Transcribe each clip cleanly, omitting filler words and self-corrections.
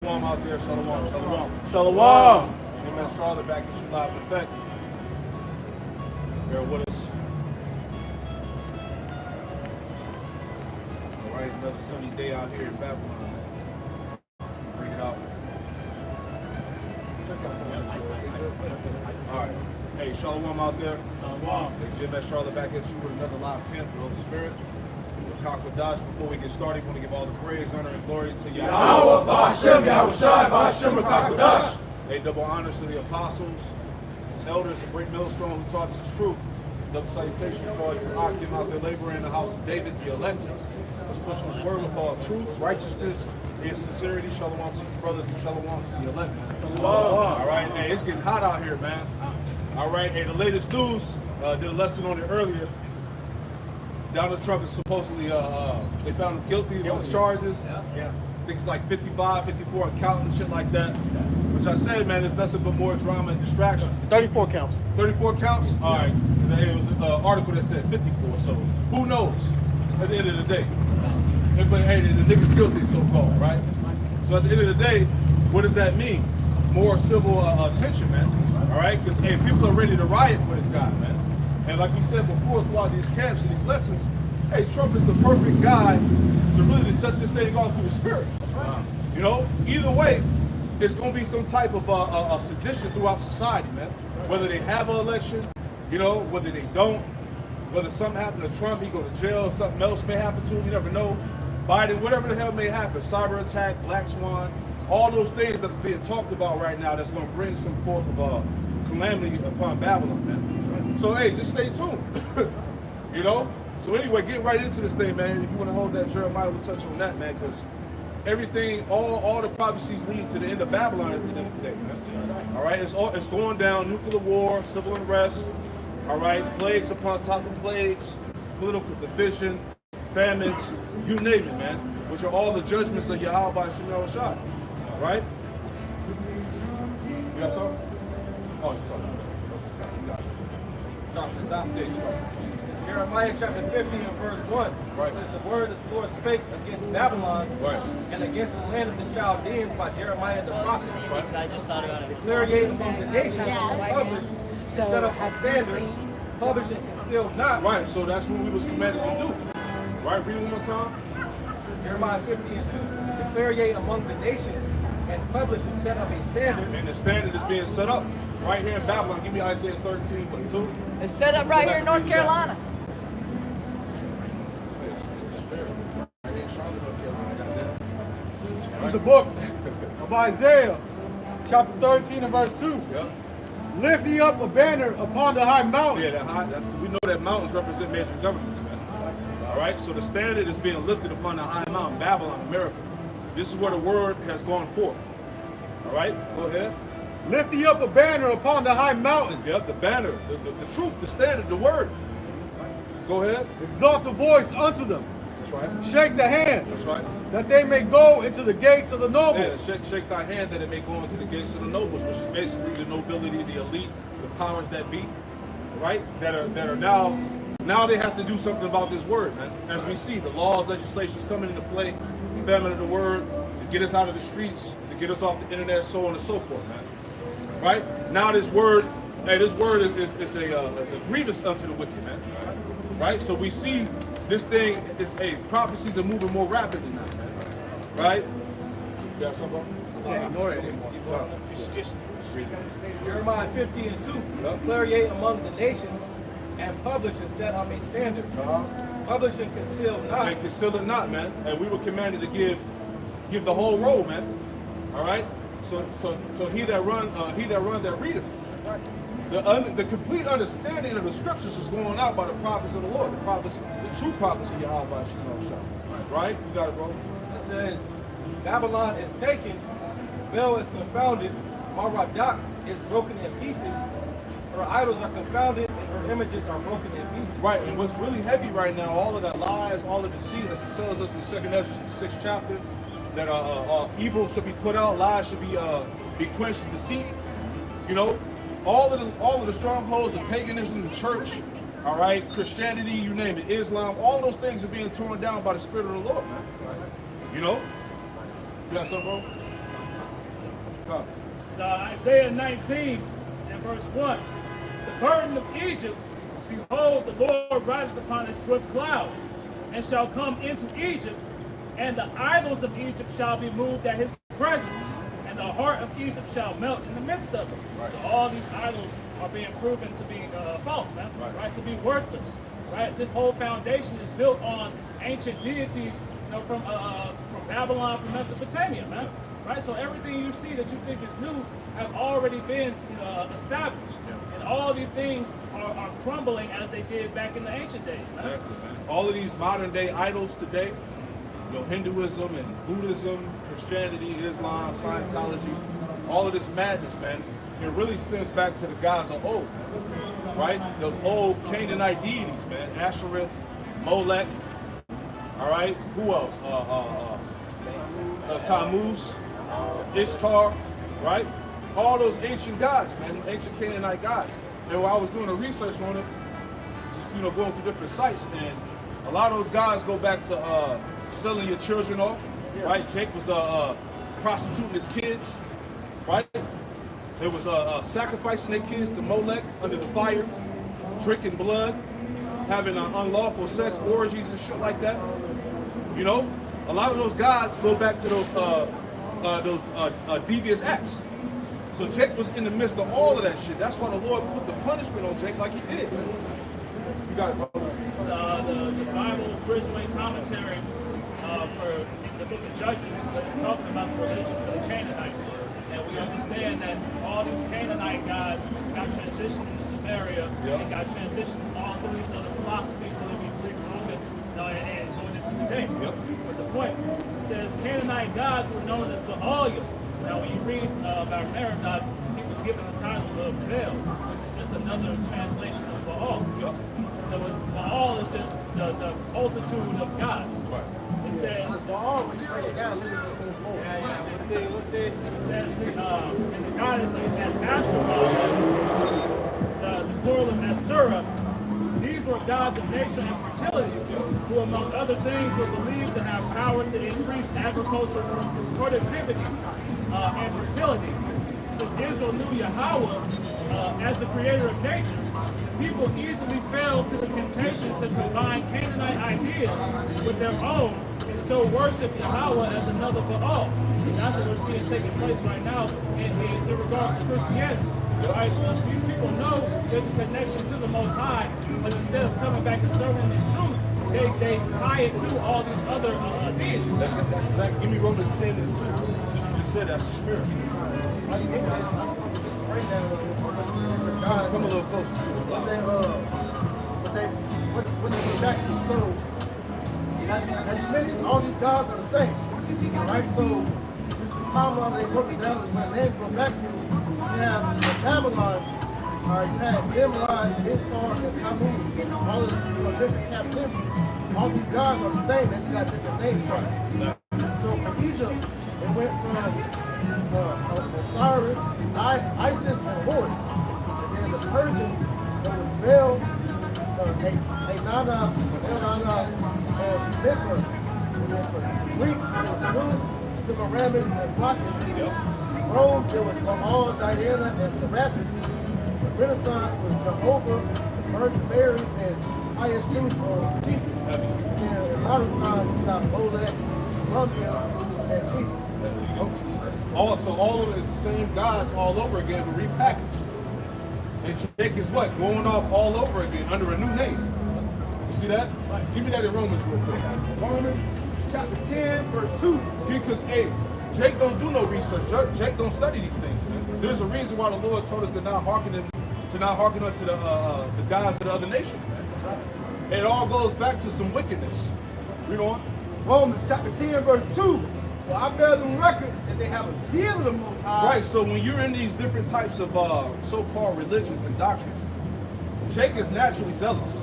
Shalom out there, shalom, shalom. Shalom. Amen. Charlotte back in your live effect. Bear with us. All right, another sunny day out here in Babylon. Bring it out. All right. Hey, shalom out there. Shalom. Hey, Jim at Charlotte back at you with another live camp through the Holy Spirit. Dash. Before we get started, we want to give all the praise, honor, and glory to Yahweh, Ba'ashem, Yahushai, Ba'ashem, Dash. A double honors to the apostles, elders, a great millstone who taught us the truth. Double salutations to all you Akim out there laboring in the house of David, the elect. Let's push his word with all truth, righteousness, and sincerity. Shalom to you brothers and shalom to the elect. Shalom. All right, hey, it's getting hot out here, man. All right, hey, the latest news, did a lesson on it earlier. Donald Trump is supposedly, they found him guilty of those charges. Yeah. I think it's like 55, 54 count and shit like that. Which I said, man, it's nothing but more drama and distractions. 34 counts. 34 counts? All right. It was an article that said 54, so who knows at the end of the day? But hey, the nigga's guilty, so-called, right? So at the end of the day, what does that mean? More civil attention, man. All right? Because, hey, people are ready to riot for this guy, man. And like we said before, throughout these camps and these lessons, hey, Trump is the perfect guy to really set this thing off through the spirit. You know, either way, it's going to be some type of sedition throughout society, man. Whether they have an election, you know, whether they don't, whether something happened to Trump, he go to jail, something else may happen to him, you never know. Biden, whatever the hell may happen, cyber attack, Black Swan, all those things that are being talked about right now that's going to bring some forth of calamity upon Babylon, man. So, hey, just stay tuned, you know? So anyway, get right into this thing, man. If you want to hold that, Jeremiah will touch on that, man, because everything, all the prophecies lead to the end of Babylon at the end of the day, man. All right, it's going down, nuclear war, civil unrest, all right, plagues upon top of plagues, political division, famines, you name it, man, which are all the judgments of Yahweh by Shemel Shah, right? You got something? Oh, you're talking. Start from the top. It's Jeremiah chapter 50 and verse 1. Right. It says, the word of the Lord spake against Babylon Right. and against the land of the Chaldeans by Jeremiah the prophet. Right. I just thought about it. Declare among the nations, Yeah. publish, and set up a standard, publish and conceal not. Right, so that's what we was commanded to do. Right, read it one more time. Jeremiah 50 and 2. Declare among the nations and publish and set up a standard. And the standard is being set up right here in Babylon. Give me Isaiah 13, but 2. It's set up right here in North Carolina. This is the book of Isaiah, chapter 13 and verse 2. Yep. Lift ye up a banner upon the high mountain. Yeah, we know that mountains represent major governments, man. All right, so the standard is being lifted upon the high mountain, Babylon, America. This is where the word has gone forth. All right, go ahead. Lift ye up a banner upon the high mountain. Yep, the banner, the truth, the standard, the word. Go ahead. Exalt the voice unto them. That's right. Shake the hand, That's right. that they may go into the gates of the nobles. Yeah, shake thy hand that it may go into the gates of the nobles, which is basically the nobility, the elite, the powers that be, right? That are now they have to do something about this word, man. As we see, the laws, legislations coming into play, famine of the word, to get us out of the streets, to get us off the internet, so on and so forth, man. Right? Now this word is a grievous unto the wicked, man. Right? So we see this thing is prophecies are moving more rapidly now, man. Right? You got something? Yeah, ignore it. Jeremiah 50 and 2. Declare among the nations and publish and set up a standard. Publish and conceal not. And conceal it not, man. And we were commanded to give the whole roll, man. All right. So he that readeth. The complete understanding of the scriptures is going out by the prophets of the Lord, the true prophets of Yahweh by Shemel Shah. Right? You got it, bro. It says, Babylon is taken, Bel is confounded, Maradak is broken in pieces, her idols are confounded, and her images are broken in pieces. Right, and what's really heavy right now, all of that lies, all of the deceit, as it tells us in 2nd Ezra, the 6th chapter, that evil should be put out, lies should be quenched, deceit. You know, all of the strongholds, the paganism, the church, all right, Christianity, you name it, Islam, all those things are being torn down by the Spirit of the Lord, man. You know? You got something, bro? Come. So Isaiah 19 and verse 1. The burden of Egypt, behold, the Lord rideth upon a swift cloud, and shall come into Egypt, and the idols of Egypt shall be moved at his presence, and the heart of Egypt shall melt in the midst of them. Right. So all these idols are being proven to be false, man. Right? To be worthless. Right? This whole foundation is built on ancient deities, from Babylon, from Mesopotamia, man. Right? So everything you see that you think is new have already been established. And all these things are crumbling as they did back in the ancient days, man. Exactly, man. All of these modern day idols today, Hinduism and Buddhism, Christianity, Islam, Scientology, all of this madness, man, it really stems back to the gods of old, right? Those old Canaanite deities, man. Ashereth, Molech, all right? Who else? Tammuz, Ishtar, right? All those ancient gods, man, ancient Canaanite gods. And while I was doing the research on it, just, going through different sites, and a lot of those gods go back to selling your children off, right? Jake was prostituting his kids, right? There was sacrificing their kids to Molech under the fire, drinking blood, having unlawful sex orgies and shit like that. A lot of those gods go back to those devious acts. So Jake was in the midst of all of that shit. That's why the Lord put the punishment on Jake like he did. You got it, bro. The Bible Bridgeway commentary for the book of Judges is talking about the religions of the Canaanites. And we understand that all these Canaanite gods got transitioned into Samaria and got transitioned all through these other philosophies, whether it be Greek, Roman, and going into today. But the point, it says Canaanite gods were known as Baalim. Now when you read about Merodach, he was given the title of Baal, which is just another translation of Baal. So Baal is just the multitude of gods. It says, Let's see. It says, and the goddess as Ashtaroth, the plural of Astura, these were gods of nature and fertility, who among other things were believed to have power to increase agricultural productivity and fertility. Since Israel knew Yahweh as the creator of nature, the people easily fell to the temptation to combine Canaanite ideas with their own and so worship Yahweh as another Baal. And that's what we're seeing taking place right now in regards to Christianity. Right? These people know there's a connection to the Most High, but instead of coming back and serving the truth, they tie it to all these other deities. That's exactly. Give me Romans 10 and 2. Since you just said that's the spirit. Come a little closer to us. What they go back to. So, as you mentioned, all these gods are the same. Right? So, this the timeline they broke it down, when they go back to, you have Babylon, you have Nimrod, Ishtar, and Tammuz, all of the different captivities. All these gods are the same, they just got different names right. So for Egypt, it went from Osiris, Isis, and Horus. And then the Persians, it was Bel, Inanna, and Mithra. And then for the Greeks, it was Zeus, Semiramis, and Bacchus. Rome, it was Baal, Diana, and Serapis. The Renaissance was Jehovah, the Virgin Mary, and Highest Zeus or Jesus. And in modern times, we got Molech, Columbia, and Jesus. So all of it is the same gods all over again, but repackaged. And Jake is what? Going off all over again under a new name. You see that? Give me that in Romans real quick. Romans chapter 10, verse 2. Because, hey, Jake don't do no research. Jake don't study these things, man. There's a reason why the Lord told us to not hearken unto the gods of the other nations, man. It all goes back to some wickedness. Read on. Romans chapter 10, verse 2. For I bear them record that they have a zeal of the Most High. Right, so when you're in these different types of so-called religions and doctrines, Jake is naturally zealous,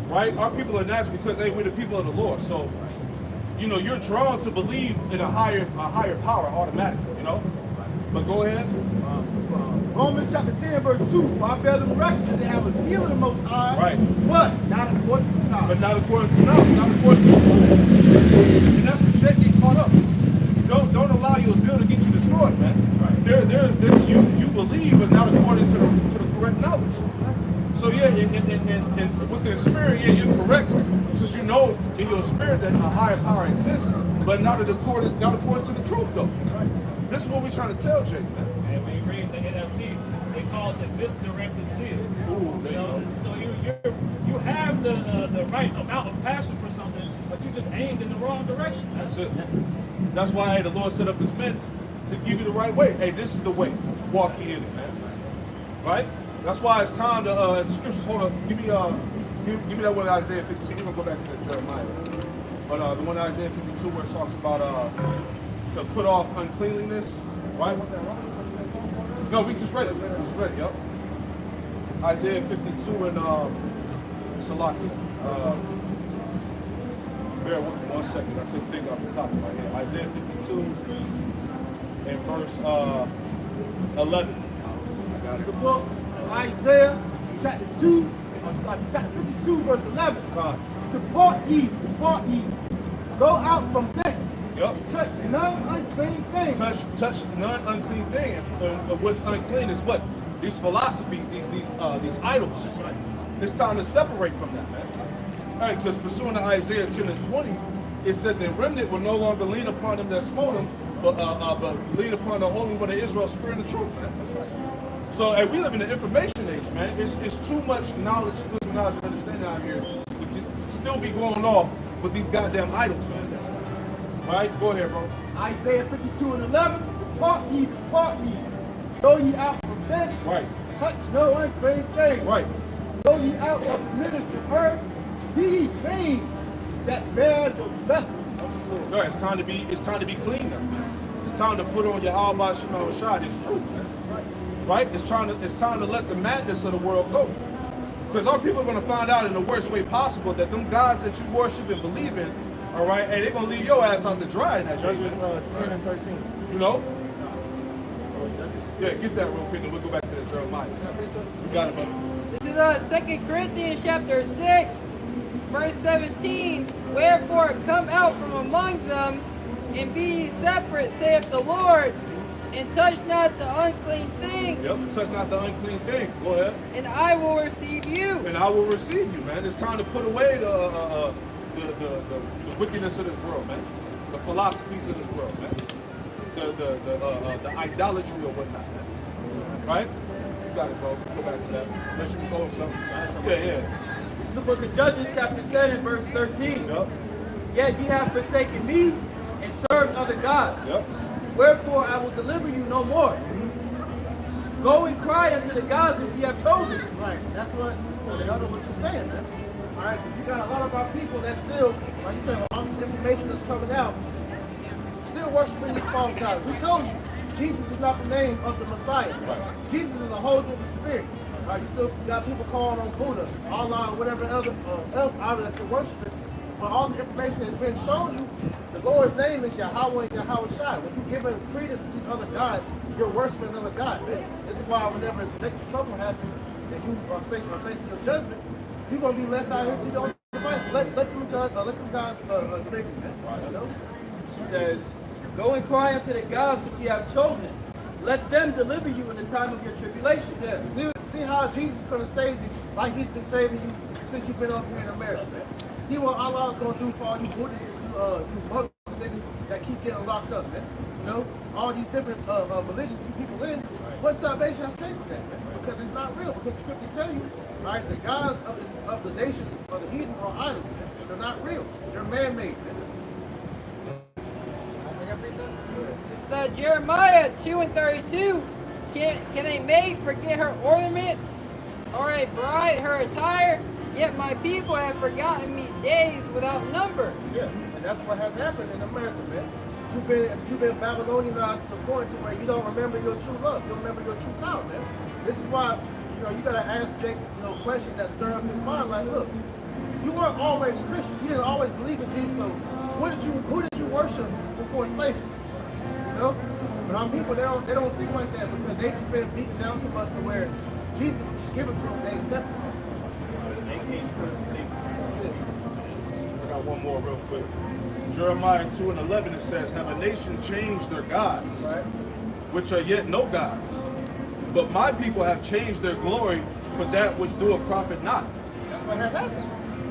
right? Our people are natural because, hey, we're the people of the Lord. So, you're drawn to believe in a higher power automatically, But go ahead. Romans chapter 10, verse 2. For I bear them record that they have a zeal of the Most High. Right. But not according to knowledge. But not according to knowledge, not according to the truth. And that's what Jake get caught up. Don't allow your zeal to get you destroyed, man. Right. knowledge. So yeah, and with the spirit, yeah, you're correct, because you know in your spirit that a higher power exists, but not according to the truth though. This is what we're trying to tell Jake, man. And when you read the NLT, it calls it misdirected zeal. Ooh, there you go. So you have the right amount of passion for something, but you just aimed in the wrong direction. That's it. That's why hey, the Lord set up His men to give you the right way. Hey, this is the way. Walk ye in it, man. Right? That's why it's time to, as the scriptures, hold up, give me that one in Isaiah 52. We're going to go back to that Jeremiah. But the one in Isaiah 52 where it talks about to put off uncleanliness, right? No, we just read it. We just read it, yep. Isaiah 52 and Salaki. Bear with me 1 second. I couldn't think off the top of my head. Isaiah 52 and verse 11. I got the book of Isaiah, chapter 2, chapter 52, verse 11. Depart ye, go out from thence. Yep. Touch none unclean thing. Touch none unclean thing. And what's unclean is what? These philosophies, these idols. It's time to separate from that, man. All right, because pursuant to Isaiah 10 and 20, it said the remnant will no longer lean upon them that smote them, but lean upon the Holy One of Israel, spirit and truth, man. That's right. So, hey, we live in the information age, man. It's too much knowledge, wisdom, knowledge, and understanding out here to still be going off with these goddamn idols, man. All right, go ahead, bro. Isaiah 52 and 11. Depart ye, go ye out from thence. Right. Touch no unclean thing. Right. Go ye out of the midst of earth. Be ye clean that bear the vessels of the Lord. Right, it's time to be clean now, man. It's time to put on your Halbah Shema Shad. It's true, man. Right? It's time to let the madness of the world go. Because our people are going to find out in the worst way possible that them gods that you worship and believe in, all right, and they're going to leave your ass out to dry in that joint. Judges 10 and 13. You know? Yeah, get that real quick and we'll go back to the Jeremiah. You got it, brother. This is 2 Corinthians chapter 6, verse 17. Wherefore come out from among them, and be ye separate, saith the Lord, and touch not the unclean thing. Yep, touch not the unclean thing. Go ahead. And I will receive you. And I will receive you, man. It's time to put away the wickedness of this world, man. The philosophies of this world, man. The idolatry or whatnot, man. Right? You got it, bro. Go back to that. Unless you told something. Yeah. This is the book of Judges, chapter 10 and verse 13. Yep. Yet ye have forsaken me and served other gods. Yep. Wherefore I will deliver you no more. Go and cry unto the gods which ye have chosen. Right. That's what the other was just saying, man. All right, because you got a lot of our people that still, like you said, all the information that's coming out, still worshiping these false gods. We told you, Jesus is not the name of the Messiah. Right. Jesus is a whole different spirit. Right? You still got people calling on Buddha, Allah, whatever else out that you're worshiping. But all the information that's been shown you, the Lord's name is Yahweh and Yahweh Shai. When you give credence to these other gods, you're worshiping another God. This is why whenever trouble happens and you are facing the judgment, you're going to be left out here to your own devices. Let them gods deliver you. You know? She says, go and cry unto the gods which ye have chosen. Let them deliver you in the time of your tribulation. Yeah, see how Jesus is going to save you like he's been saving you since you've been up here in America, man. See what Allah is going to do for all you Buddhists, you Muslims niggas that keep getting locked up, man. You know, all these different religions you people in, what salvation has came from that, man? Because it's not real. Because the scriptures tell you, right, the gods of the nations, or the heathen, are idols, man. They're not real. They're man-made, man. This is Jeremiah 2 and 32. Can a maid forget her ornaments, or a bride her attire? Yet my people have forgotten me days without number. Yeah, and that's what has happened in America, man. You've been Babylonianized to the point to where you don't remember your true love. You don't remember your true power, man. This is why, you gotta ask Jake, questions that stir up his mind. Like, look, you weren't always Christian. You didn't always believe in Jesus. So, who did you worship before slavery? But our people, they don't think like that because they just been beaten down so much to where Jesus was just given to them, they accepted it. I got one more real quick. Jeremiah 2 and 11, it says, have a nation changed their gods, Right. which are yet no gods. But my people have changed their glory for that which doeth profit not. That's what has happened.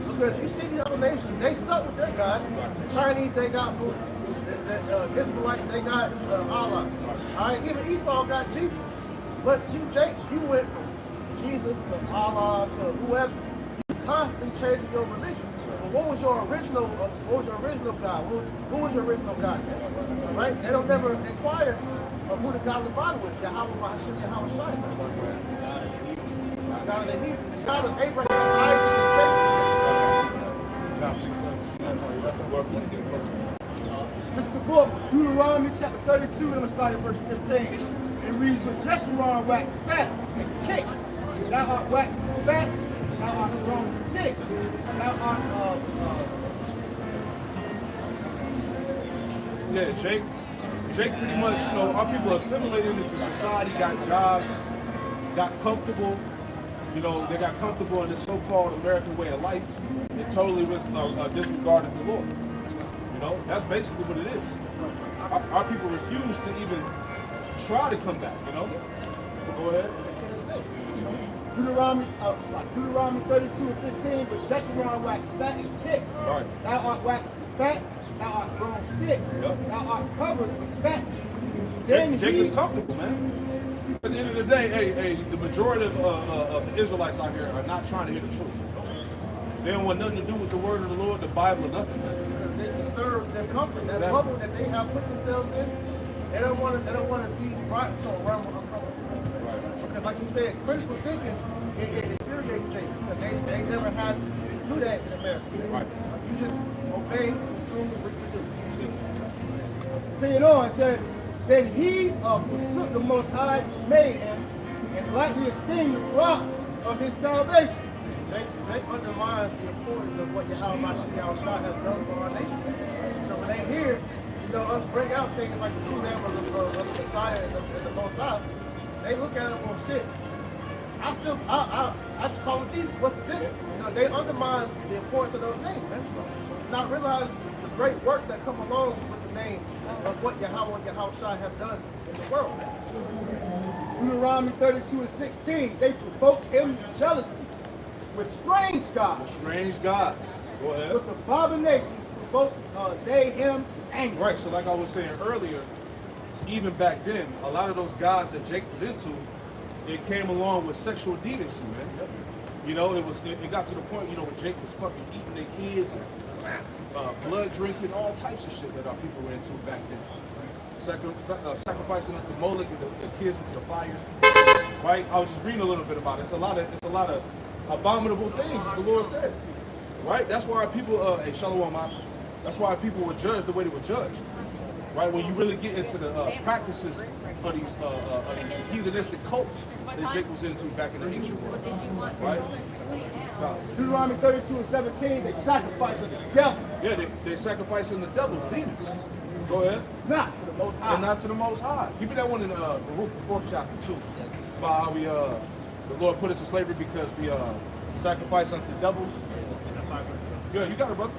Because you see the other nations, they stuck with their God. The Chinese, they got Buddha. The Israelites, they got Allah. All right, even Esau got Jesus. But you, Jake, you went from Jesus to Allah to whoever. You constantly changing your religion. But what was your original God? Who was your original God? All right? They don't never inquire of who the God of the Bible was. Yahweh Hashem, Yahweh Shai. God of the Hebrew, the God of Abraham, Isaac, and Jacob. This is the book, Deuteronomy chapter 32, and I'm going to start at verse 15. It reads, "But Jeshurun waxed fat and kicked. Thou art waxed fat, thou art grown thick, thou art Yeah, Jake pretty much, you know, our people assimilated into society, got jobs, got comfortable. You know, they got comfortable in this so-called American way of life and totally disregarded the Lord. You know, that's basically what it is. Our people refuse to even try to come back, you know? So go ahead. Deuteronomy 32 and 15, "But Jeshurun waxed fat and kicked. Right. Thou art waxed fat, thou art grown thick, Yep. thou art covered with fatness." Then Jake he is comfortable, man. At the end of the day, hey, the majority of the Israelites out here are not trying to hear the truth. They don't want nothing to do with the word of the Lord, the Bible, or nothing, man. Because they disturb their comfort, that Exactly. bubble that they have put themselves in. They don't want to be right so around with uncomfortable. Because like you said, critical thinking, it infuriates Jake because they never had to do that in America. Right. You just obey, consume, and reproduce. Continuing on, it says, "Then he forsook the Most High, made him, and lightly esteemed the rock of his salvation." Jake underlines the importance of what Yahweh Shai has done for our nation. So when they hear, you know, us bring out things like the true name of the Messiah and the Most High, they look at it, well, shit. I just call him Jesus. What's the difference? You know, they undermine the importance of those names, man. So not realize the great work that come along with the name of what Yahweh and Yahweh Shai have done in the world, man. Deuteronomy 32 and 16, "They provoked him to jealousy with strange gods. Strange gods. Go ahead. With abominations provoked they him anger." Right, so like I was saying earlier, even back then, a lot of those gods that Jake was into, it came along with sexual deviancy, man. You know, it got to the point, you know, where Jake was fucking eating their kids and blood drinking, all types of shit that our people were into back then. Sacrificing unto Moloch and the kids into the fire. Right? I was just reading a little bit about it. It's a lot of abominable things, as the Lord said. Right? That's why our people, hey, Shalom, that's why our people were judged the way they were judged. Right? When you really get into the practices of these heathenistic cults that Jake was into back in the ancient world. Right? Deuteronomy 32 and 17, "They sacrifice unto the devil, Yeah, they sacrificing the devils, demons. Go ahead. not to the Most High." And not to the Most High. Give me that one in Baruch, the 4th chapter too. About how we the Lord put us in slavery because we sacrifice unto devils. Yeah, you got it, brother.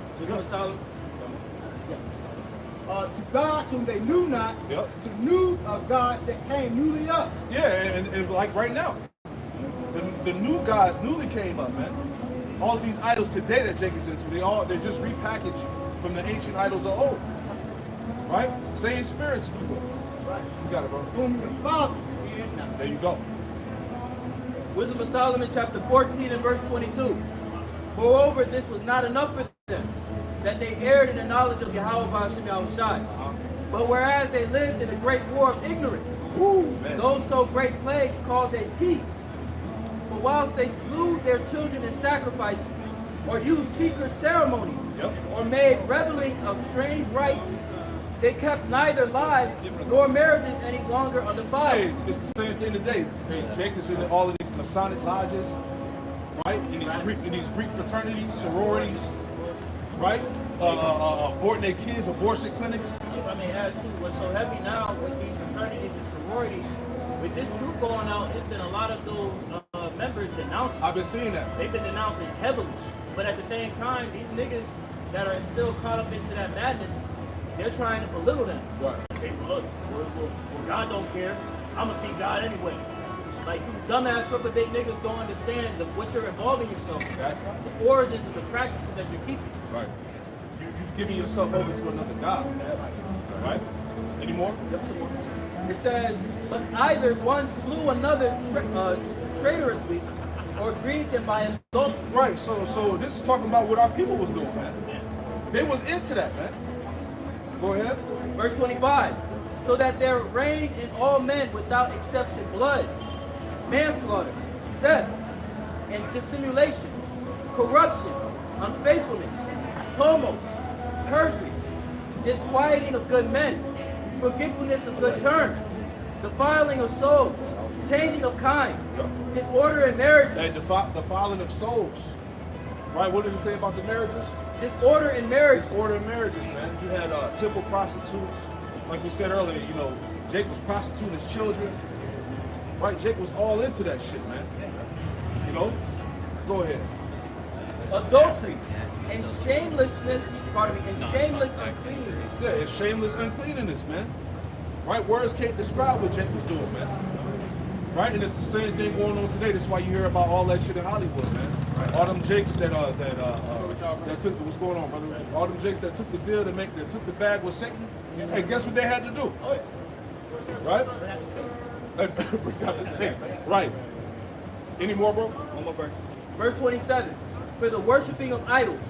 To gods whom they knew not, Yep. to new gods that came newly up. Yeah, and like right now, the new guys newly came up, man. All of these idols today that Jake is into, they're just repackaged from the ancient idols of old. Right? Same spirits, if you will. Right. You got it, bro. Whom your fathers feared not. There you go. Wisdom of Solomon chapter 14 and verse 22. "Moreover, this was not enough for them, that they erred in the knowledge of Yahweh Ba'ashem Yahushai. But whereas they lived in a great war of ignorance, Man. those so great plagues called they peace. For whilst they slew their children in sacrifices, or used secret ceremonies, Yep. or made revelings of strange rites, they kept neither lives nor marriages any longer undefiled." Hey, it's the same thing today. Hey, Jake is in all of these Masonic lodges, right? In these Greek fraternities, sororities, right? Aborting their kids, abortion clinics. If I may add too, what's so heavy now with these fraternities and sororities, with this truth going out, it's been a lot of those members denouncing. I've been seeing that. They've been denouncing heavily. But at the same time, these niggas that are still caught up into that madness, they're trying to belittle them. Right. Say, look, well, God don't care. I'm going to see God anyway. Like you dumbass reprobate niggas don't understand what you're involving yourself in. That's right. The origins of the practices that you're keeping. Right. You've given yourself over to another God, man. Right? Any more? Yep, some more. It says, but either one slew another traitorously or grieved him by adultery. Right. So this is talking about what our people was doing, man. They was into that, man. Go ahead. Verse 25. So that there reigned in all men without exception blood, manslaughter, death, and dissimulation, corruption, unfaithfulness, tumults, perjury, disquieting of good men, forgetfulness of good terms, defiling of souls, changing of kind, disorder in marriages. And defiling of souls. Right? What did it say about the marriages? Disorder in marriage. Disorder in marriages, man. You had temple prostitutes. Like we said earlier, you know, Jake was prostituting his children. Right? Jake was all into that shit, man. You know? Go ahead. Adultery and shamelessness, and shameless uncleanness. Yeah, it's shameless uncleanness, man. Right? Words can't describe what Jake was doing, man. Right? And it's the same thing going on today. That's why you hear about all that shit in Hollywood, man. All them Jakes that took what's going on, brother? All them Jakes that took the deal that took the bag with Satan. Hey, guess what they had to do? Right? Bring out the tape. Right. Any more, bro? One more verse. Verse 27. For the worshiping of idols,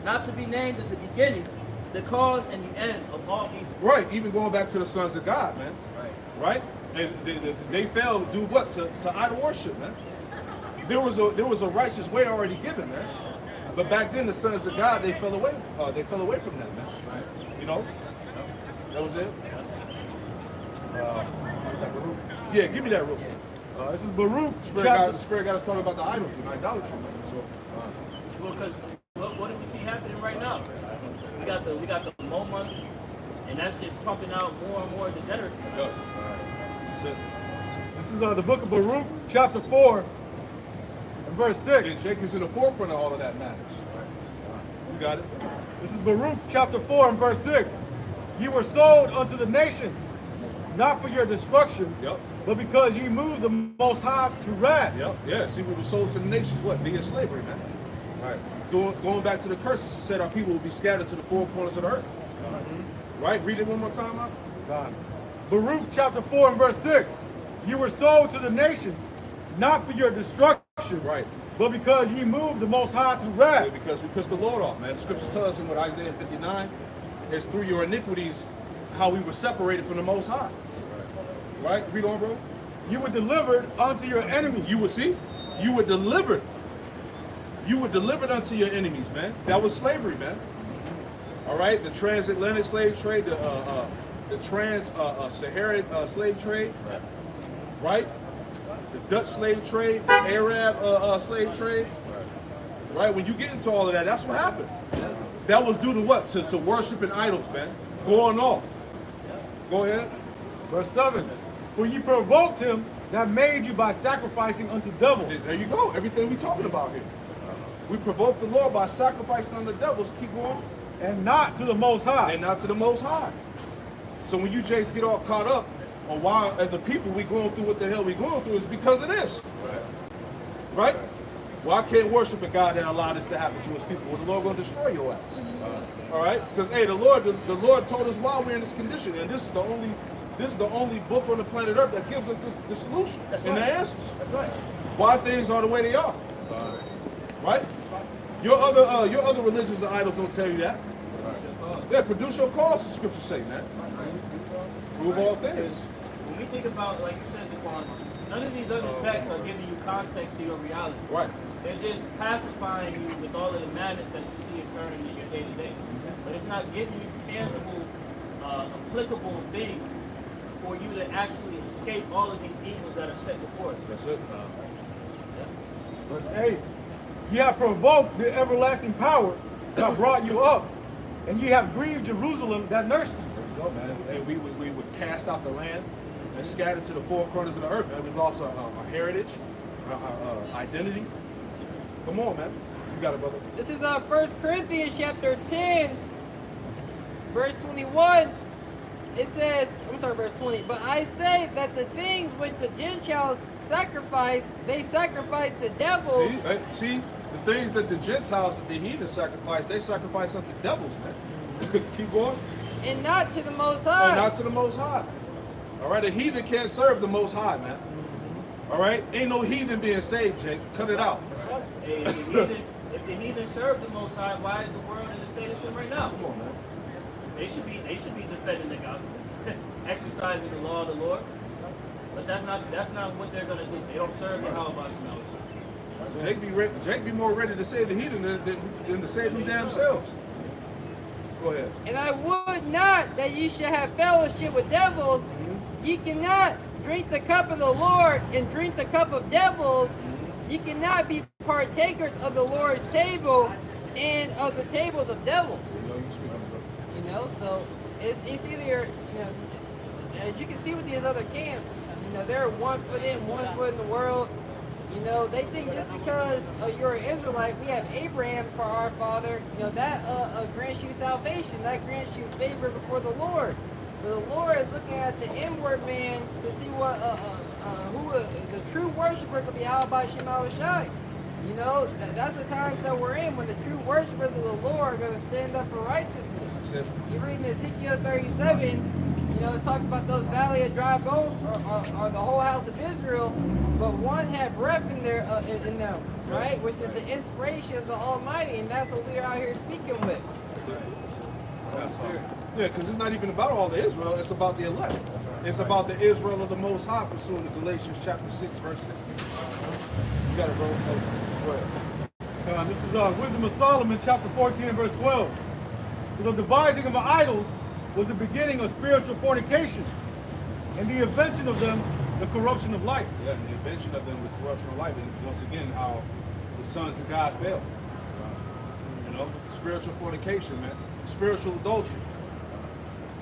not to be named at the beginning, the cause and the end of all evil. Right. Even going back to the sons of God, man. Right? And they failed to do what? To idol worship, man. There was a righteous way already given, man. But back then, the sons of God, they fell away. They fell away from that, man. You know. That was it. Yeah, give me that real quick. This is Baruch. The Spirit got us talking about the idols and idolatry, man. So, Well, because what do we see happening right now? We got the Mo money, and that's just pumping out more and more degeneracy. yeah. That's it. This is the book of Baruch, chapter 4, and verse 6. And Jake is in the forefront of all of that matters. You got it. This is Baruch, chapter 4, and verse 6. You were sold unto the nations, not for your destruction, Yep. but because ye moved the Most High to wrath. Yep. Yeah. See, we were sold to the nations. What? Via slavery, man. Right. Going back to the curses, it said our people will be scattered to the four corners of the earth. Right. Read it one more time, out. Baruch chapter 4 and verse 6. You were sold to the nations, not for your destruction, Right. but because ye moved the Most High to wrath. Yeah, because we pissed the Lord off, man. The scriptures tell us in what Isaiah 59, it's through your iniquities how we were separated from the Most High. Right? Read on, bro. You were delivered unto your enemies. You would see, you were delivered. You were delivered unto your enemies, man. That was slavery, man. All right, the transatlantic slave trade, the trans-Saharan slave trade, right? The Dutch slave trade, the Arab slave trade, right? When you get into all of that, that's what happened. That was due to what? To worshiping idols, man. Going off. Go ahead. Verse 7. For ye provoked him that made you by sacrificing unto devils. There you go. Everything we talking about here. We provoked the Lord by sacrificing unto the devils. Keep going. And not to the Most High. And not to the Most High. So when you Jakes get all caught up on why, as a people, we going through what the hell we going through, is because of this. Right? Well, I can't worship a God that allowed this to happen to his people. Well, the Lord going to destroy your ass. All right? Because, hey, the Lord told us why we're in this condition. And this is the only book on the planet Earth that gives us the solution and the answers. That's right. Why things are the way they are. Right? Your other religions and idols don't tell you that. Yeah, produce your cause, the scriptures say, man. Prove all things. When we think about, like you said, Zaquan, none of these other texts are giving you context to your reality. Right. They're just pacifying you with all of the madness that you see occurring in your day-to-day. But it's not giving you tangible, applicable things for you to actually escape all of these evils that are set before us. That's it. Verse 8. Ye have provoked the everlasting power that brought you up, and ye have grieved Jerusalem that nursed you. There you go, man. Hey, we would cast out the land and scattered to the four corners of the earth, man. We lost our heritage, our identity. Come on, man. You got it, brother. This is 1 Corinthians chapter 10, verse 21. it says, I'm sorry, verse 20, but I say that the things which the Gentiles sacrifice, they sacrifice to devils. See, the things that the Gentiles, that the heathen sacrifice, they sacrifice unto devils, man. Keep going. And not to the Most High. And not to the Most High. All right, a heathen can't serve the Most High, man. All right, ain't no heathen being saved, Jake. Cut it out. Hey, if the heathen serve the Most High, why is the world in the state of sin right now? Come on, man. They should be defending the gospel, exercising the law of the Lord. But that's not what they're gonna do. They don't serve the Yahweh Shemel. Jake be more ready to save the heathen than to save them damn selves. Go ahead. And I would not that ye should have fellowship with devils. Ye cannot drink the cup of the Lord and drink the cup of devils. Ye cannot be partakers of the Lord's table and of the tables of devils. You know, so it's either, you know, as you can see with these other camps, you know, they're one foot in, one foot in the world. You know, they think just because you're an Israelite, we have Abraham for our father, you know, that grants you salvation, that grants you favor before the Lord. So the Lord is looking at the inward man to see what who the true worshipers of Yahweh Shema Shai. You know, that's the times that we're in when the true worshipers of the Lord are going to stand up for righteousness. You read in Ezekiel 37, you know, it talks about those valley of dry bones are the whole house of Israel, but one had breath in them, right? Which is the inspiration of the Almighty, and that's what we're out here speaking with. Yeah, because it's not even about all the Israel, it's about the elect. It's about the Israel of the Most High, pursuing the Galatians chapter 6, verse 16. You got it, bro. Go ahead. This is Wisdom of Solomon, chapter 14 and verse 12. The devising of idols was the beginning of spiritual fornication, and the invention of them, the corruption of life. Yeah, the invention of them, the corruption of life, and once again, how the sons of God fell. You know, spiritual fornication, man. Spiritual adultery.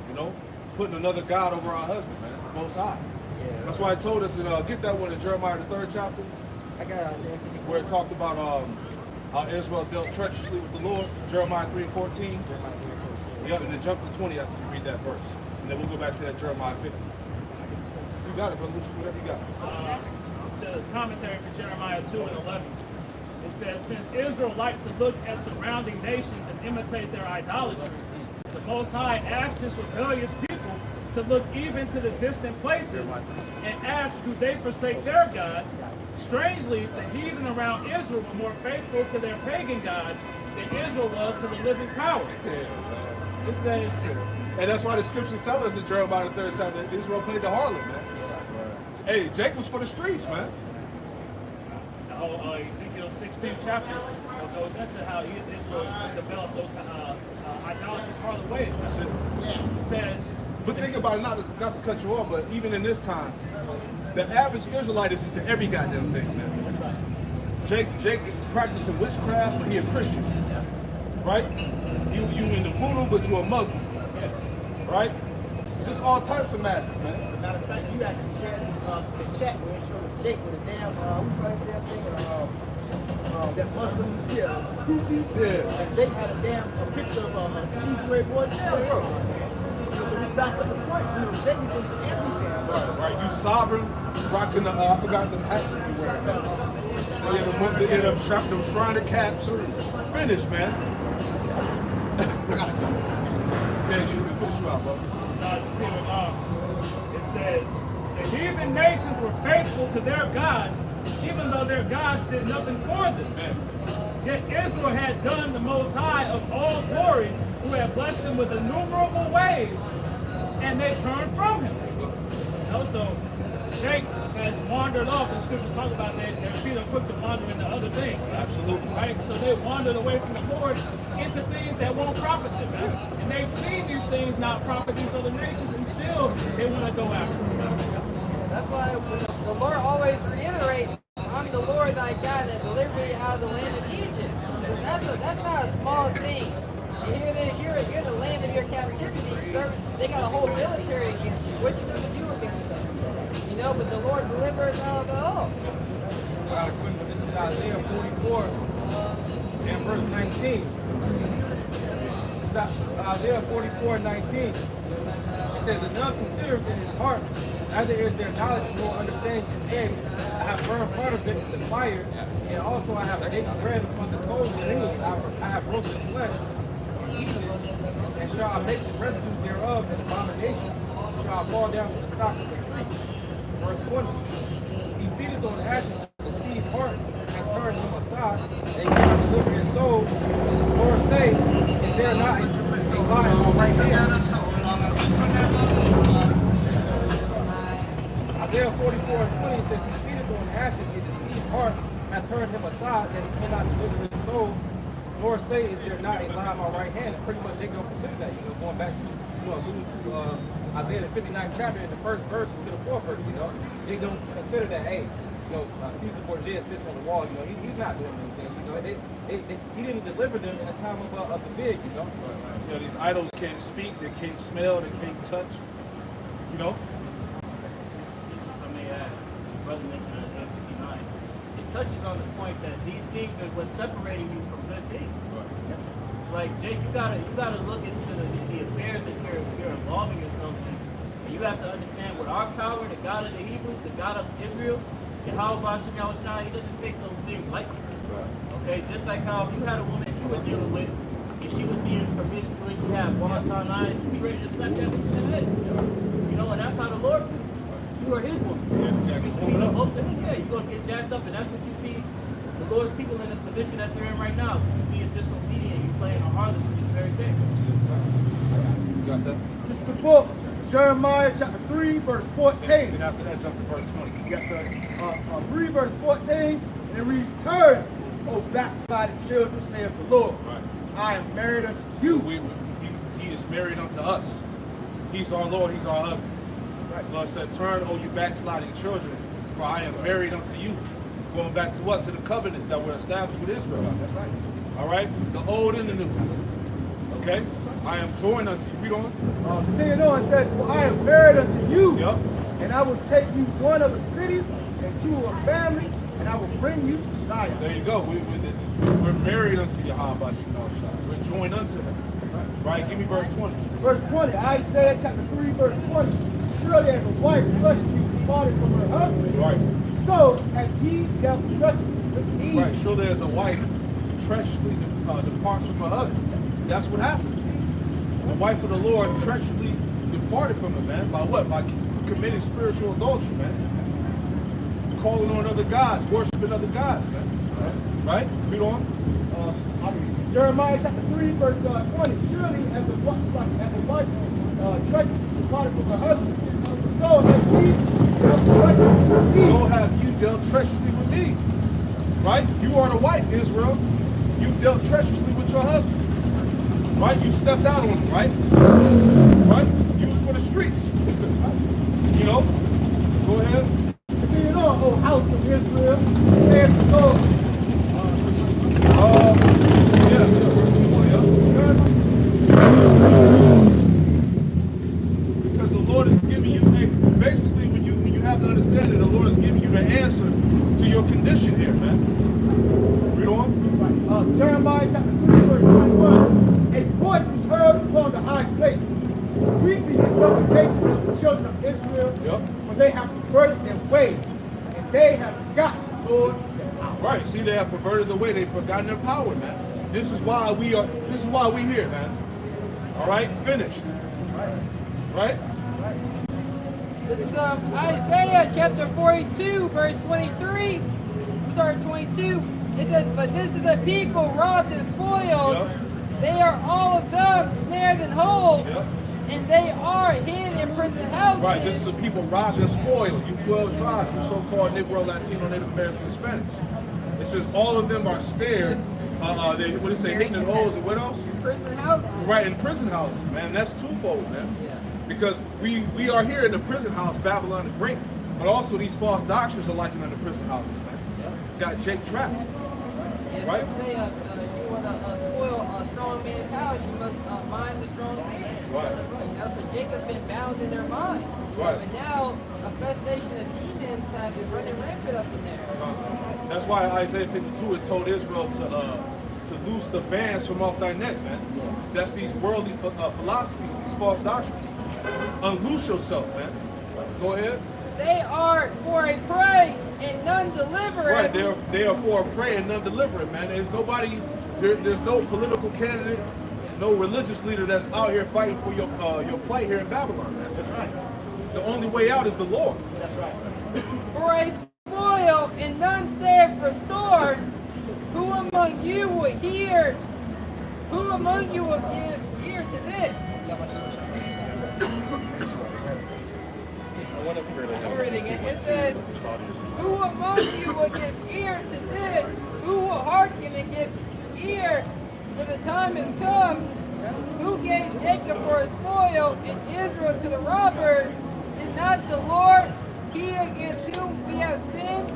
You know, putting another God over our husband, man. The Most High. Yeah. That's why I told us, get that one in Jeremiah the 3rd chapter. I got it, man. Where it talked about how Israel dealt treacherously with the Lord. Jeremiah 3:14. Yeah, and then jump to 20 after you read that verse. And then we'll go back to that Jeremiah 50. You got it, brother. Whatever you got. The commentary for Jeremiah 2 and 11. It says, since Israel liked to look at surrounding nations and imitate their idolatry, the Most High asked his rebellious people to look even to the distant places and ask, do they forsake their gods? Strangely, the heathen around Israel were more faithful to their pagan gods than Israel was to the living power. It says, and that's why the scriptures tell us in Jeremiah the 3rd chapter that Israel played the harlot, man. Hey, Jake was for the streets, man. The whole Ezekiel 16th chapter goes into how Israel developed those idolatrous harlot ways. That's it. It says, but think about it, not to cut you off, but even in this time, the average Israelite is into every goddamn thing, man. Jake practicing witchcraft, but he a Christian, right? You into voodoo, but you a Muslim, right? Just all types of madness, man. As a matter of fact, you actually shared the chat where it showed Jake with a damn, what's that damn thing? That Muslim, Kufi. Yeah. And Jake had a picture of Caesar Boy Taylor. So he's back at the point, you know, Jake is into everything. Right, you sovereign, rocking the, I forgot the hats that you wear. Yeah, the end up shop, them Shrine of caps. Finish, man. Yeah, you can push you out, bro. it says, the heathen nations were faithful to their gods, even though their gods did nothing for them. Yet Israel had done the Most High of all glory, who had blessed them with innumerable ways, and they turned from him. You know, so Jake has wandered off. The scriptures talk about that their feet are quick to wander into other things. Absolutely. Right? So they wandered away from the Lord into things that won't profit them, man. And they've seen these things not profit these other nations, and still they want to go after them. That's why the Lord always reiterates, I'm the Lord thy God that delivered you out of the land of Egypt. So that's not a small thing. And here it is, you're the land of your captivity. They got a whole military against you. What you gonna do against them? You know, but the Lord delivers out of it all. This is Isaiah 44 and verse 19. Isaiah 44:19. It says, and none consider it in his heart, neither is there knowledge nor understanding to say, I have burned part of it in the fire, and also I have baked bread upon the coals of me, I have roasted flesh, and eaten it, and shall I make the residue thereof an abomination, shall I fall down to the stock of the tree. Verse 20. He feedeth on ashes to see his heart, and turned him aside, and he cannot deliver his soul, nor say, is there not a lie on my right hand? Isaiah 44:20 says, he feedeth on ashes, a deceived heart, and turned him aside, that he cannot deliver his soul, nor say, is there not a lie on my right hand? And pretty much they don't consider that, going back to, alluding to Isaiah the 59th chapter, in the first verse to the fourth verse, they don't consider that, hey, Caesar Borgia sits on the wall, he's not doing anything, he didn't deliver them in a time of the big, These idols can't speak, they can't smell, they can't touch, Just if I may add, Brother mentioned Isaiah 59. It touches on the point that these things are what's separating you from good things. Like Jake, you gotta look into the affairs that you're involving yourself in. And you have to understand with our power, the God of the Hebrews, the God of Israel, Yahweh Shem Yahushua, he doesn't take those things lightly. Okay, just like how if you had a woman that you were dealing with, if she was being promiscuous, she had wanton eyes, you'd be ready to slap that bitch in the head. And that's how the Lord feels. You are his woman. You should be up to him. Yeah, you're going to get jacked up, and that's what you see the Lord's people in the position that they're in right now. You being disobedient, you playing a harlot to this very thing. You got that? This is the book, Jeremiah chapter 3, verse 14. Then after that, jump to verse 20. Yes, sir. Read verse 14, and it reads, turn, O backsliding children, saith the Lord. Right. I am married unto you. He is married unto us. He's our Lord, he's our husband. Right. Lord said, turn, O you backsliding children, for I am married unto you. Going back to what? To the covenants that were established with Israel. That's right. All right? The old and the new. Okay? I am joined unto you. Read on. Continuing on, it says, for I am married unto you, Yep. and I will take you one of a city, and two of a family, and I will bring you to Zion. There you go. We're married unto Yahweh Shemashah. We're joined unto him. Right? Give me verse 20. Verse 20, Isaiah chapter 3, verse 20. Surely as a wife treacherously departed from her husband, Right. so have ye dealt treacherously with me. Right. Surely as a wife treacherously departs from her husband. That's what happened. The wife of the Lord treacherously departed from him, man. By what? By committing spiritual adultery, man. Calling on other gods, worshiping other gods, man. Right? Read on. Jeremiah chapter 3, verse 20. Surely as a wife treacherously departed from her husband, so have ye dealt treacherously with me. So have you dealt treacherously with me. Right? You are the wife, Israel. You dealt treacherously with your husband. Right? You stepped out on him, right? Right? You was for the streets. Go ahead. Continue on, O house of Israel, saith the Lord. Because the Lord is giving you, basically when you have to understand it, the Lord is giving you the answer to your condition here, man. Read on. Jeremiah chapter 3, verse 21. A voice was heard upon the high places, weeping and supplications of the children of Israel, for they have perverted their way, and they have forgotten the Lord their power. Right. See, they have perverted the way. They've forgotten their power, man. This is why we here, man. All right? Finished. Right? This is Isaiah chapter 42, verse 23. I'm sorry, 22. It says, but this is a people robbed and spoiled. Yep. They are all of them snared in holes. Yep. And they are hid in prison houses. Right. This is a people robbed and spoiled. You 12 tribes, you so-called Negro, Latino, Native American, Hispanics. It says all of them are spared. What do it say? Hidden in holes and what else? Prison houses. Right, in prison houses, man. That's twofold, man. Yeah. Because we are here in the prison house, Babylon the Great, but also these false doctrines are like in the prison houses, man. Got Jake trapped. Yes, Right. Say, if you want to spoil a strong man's house, you must mind the strong man. Right. So Jacob's been bound in their minds. Right. And now a festation of demons is running rampant up in there. That's why Isaiah 52 had told Israel to loose the bands from off thy neck, man. That's these worldly philosophies, these false doctrines. unloose yourself, man. Go ahead. They are for a prey and none deliver Right, it. they are for a prey and none delivering, man. There's nobody, there's no political candidate, no religious leader that's out here fighting for your plight here in Babylon, man. That's right. The only way out is the Lord. That's right. For a spoil and none saith restored. Who among you will hear? Who among you will give ear to this? I'm reading it. It says, who among you will give ear to this? Who will hearken and give ear? For the time has come. Who gave Jacob for a spoil and Israel to the robbers? Did not the Lord, he against whom we have sinned?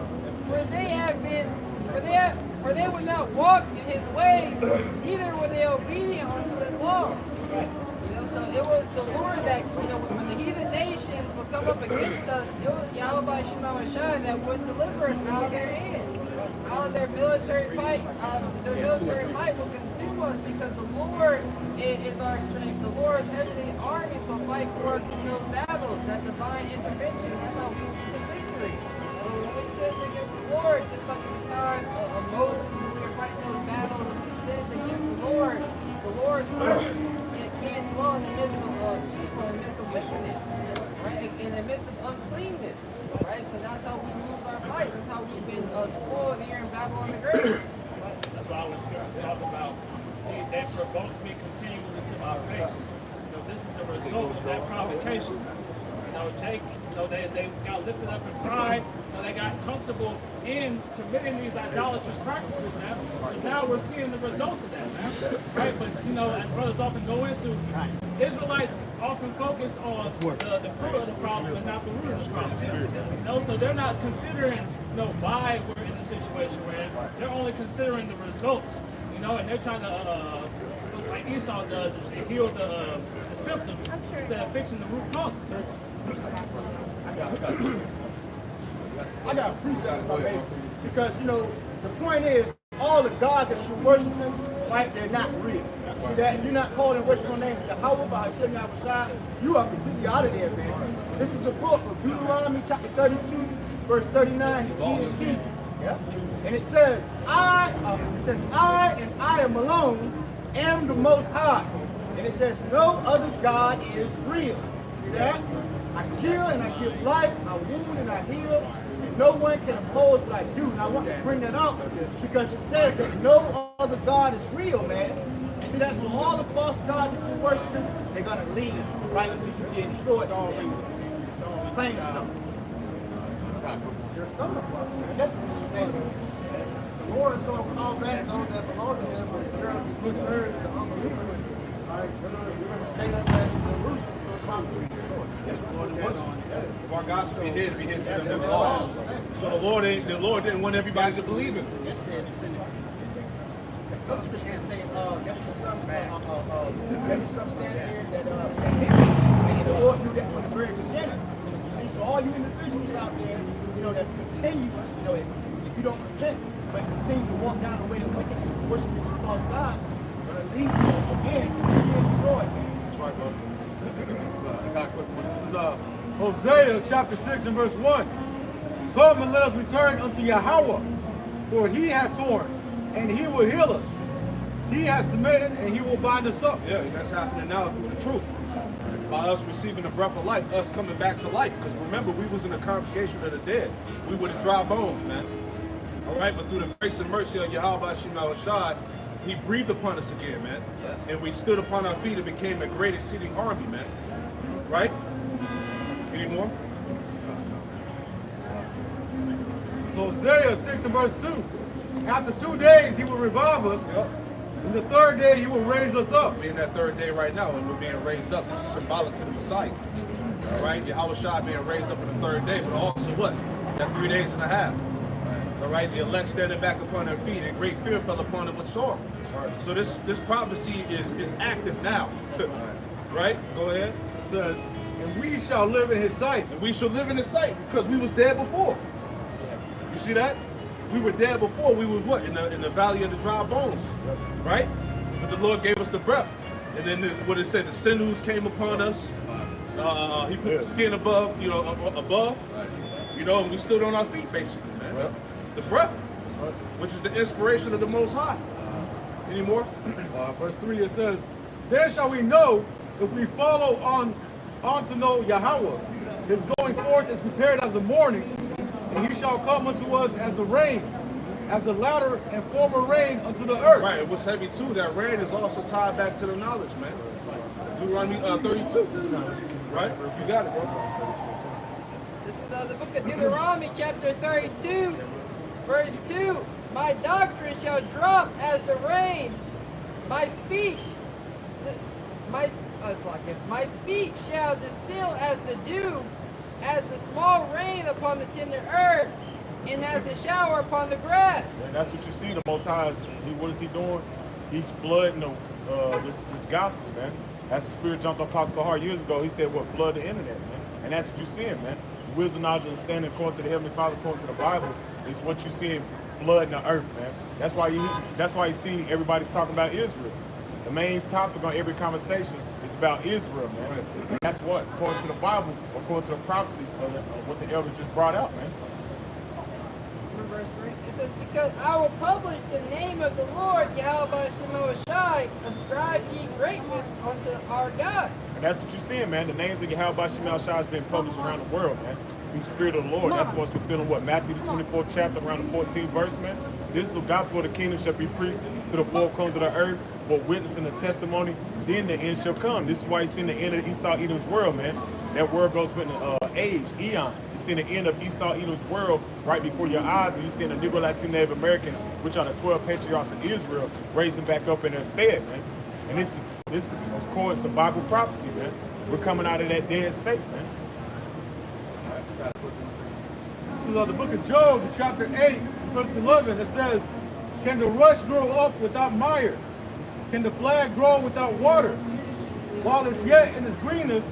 For they would not walk in his ways, neither were they obedient unto his laws. So it was the Lord that, when the heathen nations would come up against us, it was Yahweh Shema Shai that would deliver us out of their hands. Out of their military fight, their military might will consume us because the Lord is our strength. The Lord's heavenly armies will fight for us in those battles. That divine intervention, that's how we win the victory. When we sinned against the Lord, just like in the time of Moses, when we were fighting those battles, we sinned against the Lord's presence. It can't dwell in the midst of evil, in the midst of wickedness, right? In the midst of uncleanness, right? So that's how we lose our fight. That's how we've been spoiled here in Babylon the Great. That's why I was talking about. They provoked me continually to my face. This is the result of that provocation. Jake, they got lifted up in pride. They got comfortable in committing these idolatrous practices now. So now we're seeing the results of that, man. Right? But as brothers often go into, Israelites often focus on the fruit of the problem and not the root of the problem. So they're not considering, why we're in the situation we're in. They're only considering the results. And they're trying to, like Esau does, is to heal the symptoms instead of fixing the root cause. I got a precept, my baby, because the point is all the gods that you're worshiping, right? They're not real. See that? You're not calling worshiping names Yahweh by Hashem Yahushua. You are completely out of there, man. This is the book of Deuteronomy, chapter 32, verse 39, the GNT. Yeah, and it says, I and I am alone am the Most High. And it says, no other God is real. See that? I kill and I give life, I wound and I heal, and no one can oppose what I do. And I want to bring that out because it says that no other God is real, man. See that? So all the false gods that you're worshiping, they're going to lead right until you get destroyed already. Plain and simple. You're stomach busting. The Lord is going to call back those that belong to him, but it's going to be two-thirds of the unbelievers. All right, you're going to stay up at Jerusalem to accomplish the Lord. If our gospel be hid to them that are lost. So the Lord didn't want everybody to believe him. Another scripture say, there was some standing here that and the Lord knew that from the very beginning. You see, so all you individuals out there, that's continuing, if you don't repent, but continue to walk down the way of wickedness and worshiping these false gods, going to lead you again to being destroyed. That's right, bro. I got a quick one. This is Hosea chapter 6 and verse 1. Come and let us return unto Yahweh, for he hath torn, and he will heal us. He has smitten, and he will bind us up. Yeah, that's happening now through the truth. By us receiving the breath of life, us coming back to life. Because remember, we was in the congregation of the dead. We were the dry bones, man. All right, but through the grace and mercy of Yahweh Shema Shai, he breathed upon us again, man. Yeah. And we stood upon our feet and became a great exceeding army, man. Right? Any more? So Hosea 6 and verse 2. After 2 days he will revive us. Yep. And the third day he will raise us up. We're in that third day right now, and we're being raised up. This is symbolic to the Messiah. All right? Yahweh Shai being raised up on the third day, but also what? That 3 days and a half. All right? The elect standing back upon their feet, and great fear fell upon them with sorrow. So this prophecy is active now. Right? Go ahead. It says, and we shall live in his sight. And we shall live in his sight because we was dead before. You see that? We were dead before. We was what? In the valley of the dry bones. Right? But the Lord gave us the breath. And then what it said, the sinews came upon us. He put the skin above, above. You know, and we stood on our feet, basically, man. Yep. The breath, That's right. which is the inspiration of the Most High. Any more? Verse 3 it says, "Then shall we know if we follow on to know Yahweh. His going forth is prepared as the morning, and he shall come unto us as the rain, as the latter and former rain unto the earth." Right, and what's heavy too, that rain is also tied back to the knowledge, man. Deuteronomy 32. Right? You got it, bro. This is the book of Deuteronomy, chapter 32, verse 2. "My doctrine shall drop as the rain. My speech, my speech shall distill as the dew, as the small rain upon the tender earth, and as the shower upon the grass." And that's what you see. The Most High is, what is he doing? He's flooding this gospel, man. As the Spirit jumped on Apostle Hart years ago, he said, "What, flood the internet, man?" And that's what you're seeing, man. Wisdom, knowledge, and understanding according to the Heavenly Father, according to the Bible, is what you see flooding the earth, man. That's why you see everybody's talking about Israel. The main topic on every conversation is about Israel, man. And that's what, according to the Bible, according to the prophecies of what the elder just brought out, man. Verse 3, it says, "Because I will publish the name of the Lord, Yahweh Shai, ascribe ye greatness unto our God." And that's what you're seeing, man. The names of Yahweh Shai has been published around the world, man. Through the Spirit of the Lord. That's what's fulfilling what? Matthew the 24th chapter, around the 14th verse, man. This is the gospel of the kingdom shall be preached to the four corners of the earth, for witnessing the testimony, then the end shall come. This is why you see the end of Esau Edom's world, man. That world goes with age, eon. You see the end of Esau Edom's world right before your eyes, and you see the Negro, Latino, Native American, which are the 12 patriarchs of Israel, raising back up in their stead, man. And this is according to Bible prophecy, man. We're coming out of that dead state, man. This is the book of Job, chapter 8, verse 11. It says, "Can the rush grow up without mire? Can the flag grow without water? While it's yet in its greenness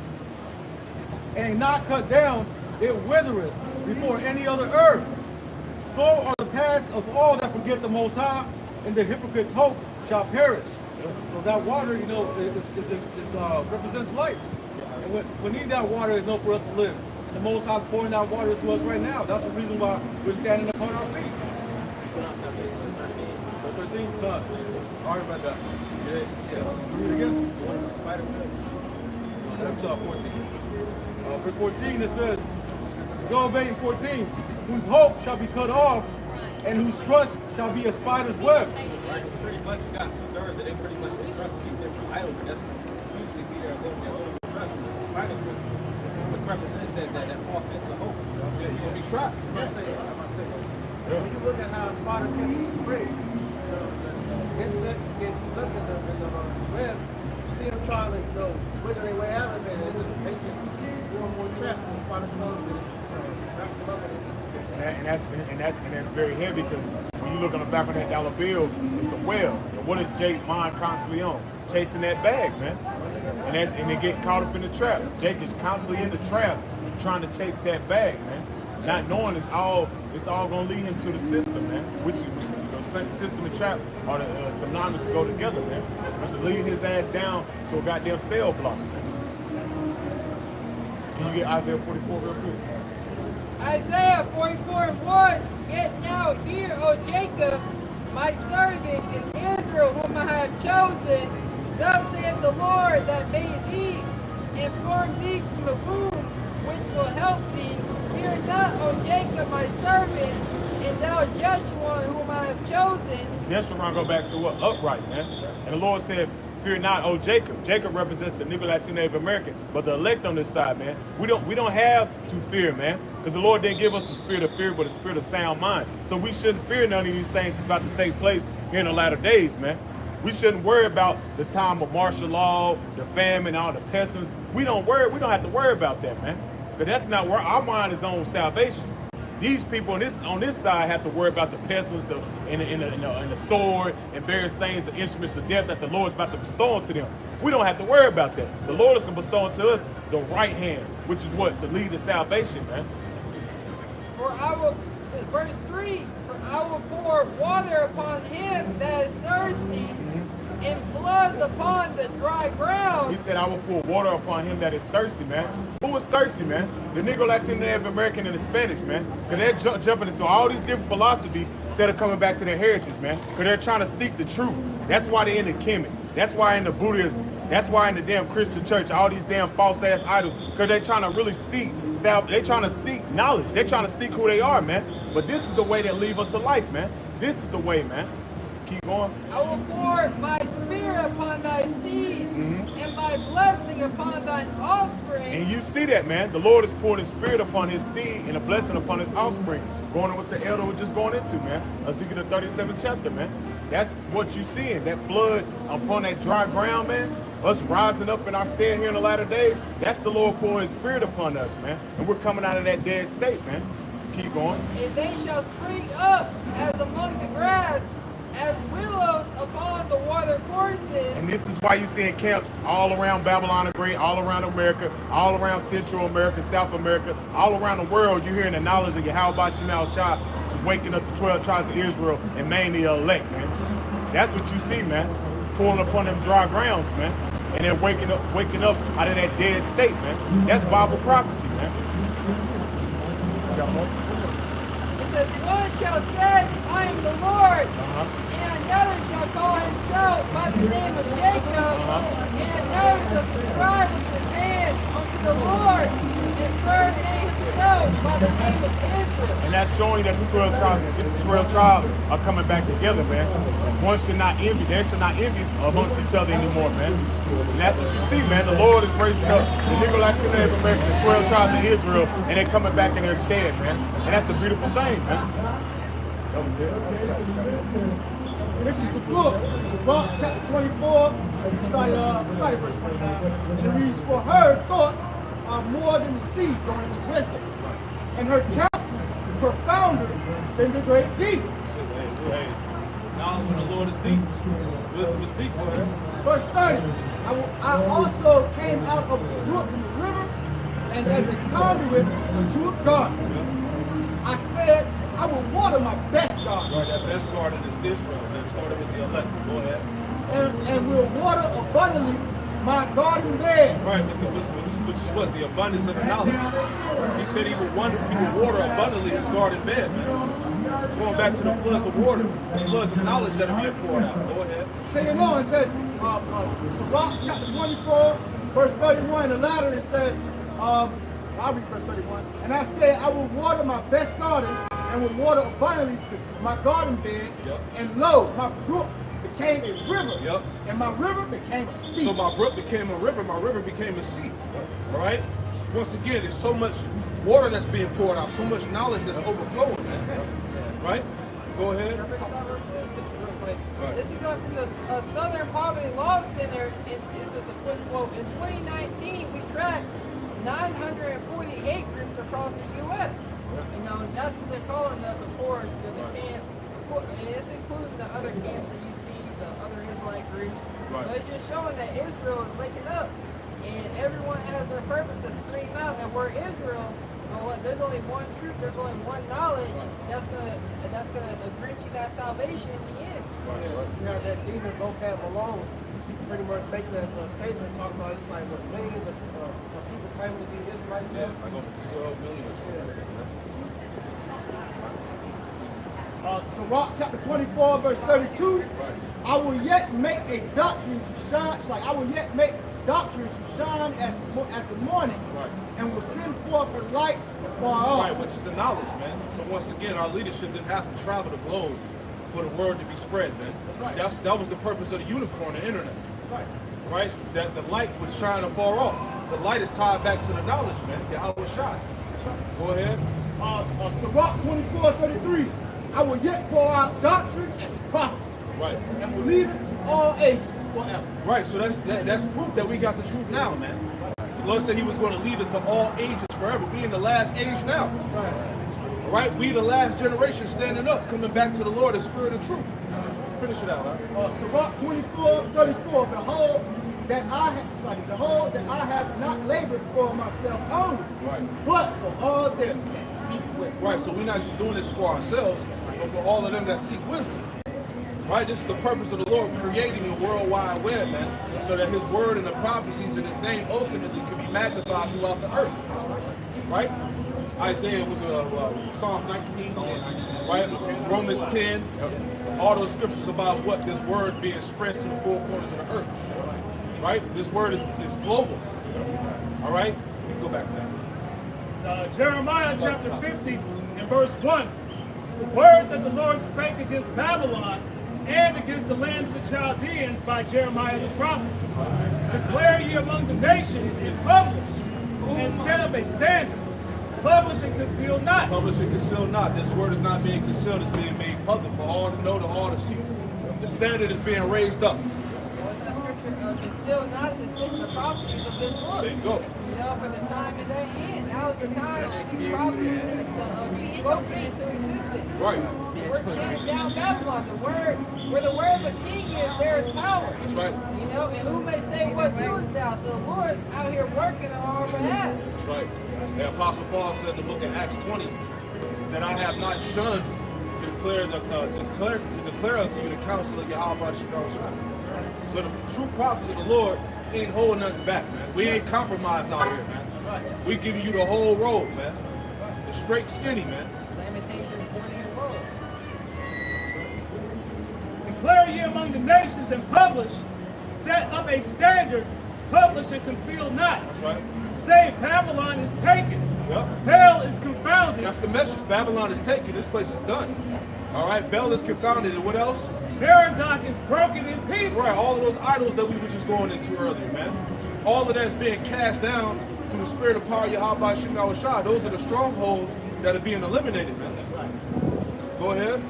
and not cut down, it withereth before any other herb. So are the paths of all that forget the Most High, and the hypocrite's hope shall perish." So that water, represents life. And we need that water, for us to live. And the Most High is pouring that water to us right now. That's the reason why we're standing upon our feet. Verse 13? No. Sorry about that. Yeah. Read it again. That's 14. Verse 14, it says, Job 8 and 14, "Whose hope shall be cut off, and whose trust shall be a spider's web." Right, it's pretty much you got 2/3 that they pretty much trust in these different idols, and that's essentially be their little trust. Spider web, which represents that false sense of hope. Yeah, you're gonna be trapped. Yeah. When you look at how spider catches prey, the insects get stuck in the web. You see them trying to, wiggle their way out of it, and it makes it more and more trapped. And the spider comes and wraps them up and it eats them. And that's very heavy, because when you look on the back of that dollar bill, it's a whale. And what is Jake mind constantly on? Chasing that bag, man. And they get caught up in the trap. Jake is constantly in the trap, trying to chase that bag, man. Not knowing it's all gonna lead him to the system, man. Which system and trap are the synonymous to go together, man. Which is leading his ass down to a goddamn cell block, man. Can you get Isaiah 44 real quick? Isaiah 44 and 1, "Yet now hear, O Jacob, my servant, and Israel, whom I have chosen. Thus saith the Lord that made thee, and formed thee from the womb, which will help thee. Fear not, O Jacob, my servant, and thou Jeshurun, whom I have chosen." Jeshurun go back to what? Upright, man. And the Lord said, "Fear not, O Jacob." Jacob represents the Negro, Latino, Native American, but the elect on this side, man. We don't have to fear, man, because the Lord didn't give us a spirit of fear, but a spirit of sound mind. So we shouldn't fear none of these things that's about to take place here in the latter days, man. We shouldn't worry about the time of martial law, the famine, all the pestilence. We don't have to worry about that, man, because that's not where our mind is on salvation. These people on this side have to worry about the pestilence, and the sword, and various things, the instruments of death that the Lord is about to bestow onto them. We don't have to worry about that. The Lord is going to bestow unto us the right hand, which is what? To lead to salvation, man. Verse 3, "For I will pour water upon him that is thirsty, and floods upon the dry ground. He said, I will pour water upon him that is thirsty, man. Who is thirsty, man? The Negro, Latino, Native American, and the Spanish, man. Because they're jumping into all these different philosophies instead of coming back to their heritage, man. Because they're trying to seek the truth. That's why they're in the Kemet. That's why in the Buddhism. That's why in the damn Christian church, all these damn false-ass idols. Because they're trying to really seek they're trying to seek knowledge. They're trying to seek who they are, man. But this is the way that lead unto life, man. This is the way, man. Keep going. I will pour my spirit upon thy seed and my blessing upon thine offspring. And you see that, man. The Lord is pouring his spirit upon his seed and a blessing upon his offspring. Going on what the elder was just going into, man. Ezekiel the 37th chapter, man. That's what you seeing. That flood upon that dry ground, man. Us rising up in our stand here in the latter days. That's the Lord pouring his spirit upon us, man. And we're coming out of that dead state, man. Keep going. And they shall spring up as among the grass, as willows upon the water courses. And this is why you're seeing camps all around Babylon the Great, all around America, all around Central America, South America, all around the world. You're hearing the knowledge of Yahweh Shemal Shah to waking up the 12 tribes of Israel and mainly the elect, man. That's what you see, man. Pouring upon them dry grounds, man. And then waking up out of that dead state, man. That's Bible prophecy, man. Got more? It says, one shall say, I am the Lord, and another shall call himself by the name of Jacob, and another shall subscribe with his hand unto the Lord, and serve himself by the name of Israel. And that's showing that the 12 tribes are coming back together, man. One should not envy. They should not envy amongst each other anymore, man. And that's what you see, man. The Lord is raising up the Negro, Latino, Native American, the 12 tribes of Israel, and they're coming back in their stead, man. And that's a beautiful thing, man. This is the book, Mark chapter 24, started verse 29. And it reads, for her thoughts are more than the sea going into wisdom, and her counsels profounder than the great deep. Hey, knowledge of the Lord is deep. Wisdom is deep, boy. Verse 30, I also came out of the brook from the river, and as a conduit to a garden. I said, I will water my best garden. Right, that best garden is Israel. Then started with the elect. Go ahead. And will water abundantly my garden bed. Right, which is what? The abundance of the knowledge. He said he would water abundantly his garden bed, man. Going back to the floods of water, the floods of knowledge that are being poured out. Go ahead. So you know, it says, Sirach chapter 24, verse 31, the latter it says, I'll read verse 31. And I said, I will water my best garden, and will water abundantly my garden bed, and lo, my brook became a river, and my river became a sea. So my brook became a river, my river became a sea. All right? Once again, there's so much water that's being poured out, so much knowledge that's overflowing, man. Right? Go ahead. This is from the Southern Poverty Law Center. This is a quick quote. In 2019, we tracked 948 groups across the U.S. You know, that's what they're calling us, of course, the camps. It's including the other camps that you see, the other Israelite groups. But it's just showing that Israel is waking up, and everyone has their purpose to scream out that we're Israel. But there's only one truth, there's only one knowledge that's gonna grant you that salvation in the end. You have that demon vocab alone. You can pretty much make that statement talking about it's like what millions of people claiming to be Israelites. Yeah, I go to 12 million or something. Sirach chapter 24, verse 32. I will yet make a doctrine to shine, I will yet make doctrines to shine as the morning, and will send forth her light far off. Right, which is the knowledge, man. So once again, our leadership didn't have to travel the globe for the word to be spread, man. That was the purpose of the unicorn, the internet. Right? That the light would shine afar off. The light is tied back to the knowledge, man. Yahweh shine. Go ahead. Sirach 24, 33. I will yet pour out doctrine as prophets. Right. And will leave it to all ages forever. Right, so that's proof that we got the truth now, man. The Lord said he was going to leave it to all ages forever. We in the last age now. Right? We the last generation standing up, coming back to the Lord in spirit and truth. Finish it out, huh? Sirach 24, 34. Behold, that I have not labored for myself only, but for all them that seek wisdom. Right, so we're not just doing this for ourselves, but for all of them that seek wisdom. Right? This is the purpose of the Lord creating the World Wide Web, man, so that his word and the prophecies in his name ultimately can be magnified throughout the earth. Right? Isaiah was Psalm 19, right? Romans 10, all those scriptures about what this word being spread to the four corners of the earth. Right? This word is global. All right? You can go back to that. Jeremiah chapter 50 and verse 1. The word that the Lord spake against Babylon and against the land of the Chaldeans by Jeremiah the prophet. Declare ye among the nations and publish, and set up a standard. Publish and conceal not. Publish and conceal not. This word is not being concealed, it's being made public for all to know, to all to see. The standard is being raised up. What's that scripture? Conceal not the prophecies of this book. There you go. You know, for the time is at hand. Now is the time that these prophecies needs to be spoken into existence. Right. We're tearing down Babylon. Where the word of a king is, there is power. That's right. You know, and who may say, what doest thou? So the Lord is out here working on our behalf. That's right. The Apostle Paul said in the book of Acts 20 that I have not shunned to declare unto you the counsel of Yahweh Shai. So the true prophets of the Lord ain't holding nothing back, man. We ain't compromised out here, man. We giving you the whole road, man. The straight skinny, man. Lamentations 40 and 12. Declare ye among the nations and publish, set up a standard, publish and conceal not. That's right. Say Babylon is taken. Yep. Bel is confounded. That's the message. Babylon is taken. This place is done. All right. Bel is confounded. And what else? Merodach is broken in pieces. Right. All of those idols that we were just going into earlier, man. All of that's being cast down through the spirit of power Yahweh Shai Shai. Those are the strongholds that are being eliminated, man. That's right. Go ahead.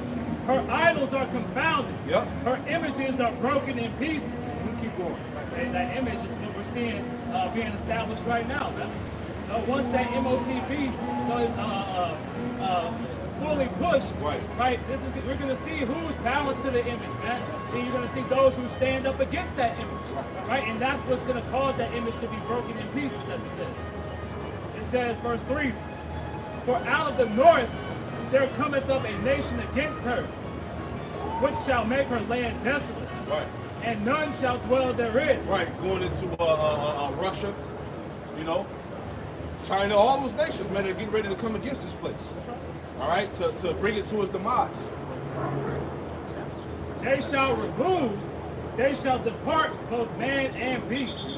Her idols are confounded. Yep. Her images are broken in pieces. You keep going. And that image is what we're seeing being established right now. Once that MOTB is fully pushed, right? We're going to see who's bound to the image, man. And you're going to see those who stand up against that image, right? And that's what's going to cause that image to be broken in pieces, as it says. It says, verse 3, for out of the north there cometh up a nation against her, which shall make her land desolate. Right. And none shall dwell therein. Right, going into Russia, you know, China, all those nations, man, they're getting ready to come against this place. All right, to bring it to its demise. They shall remove, they shall depart both man and beast.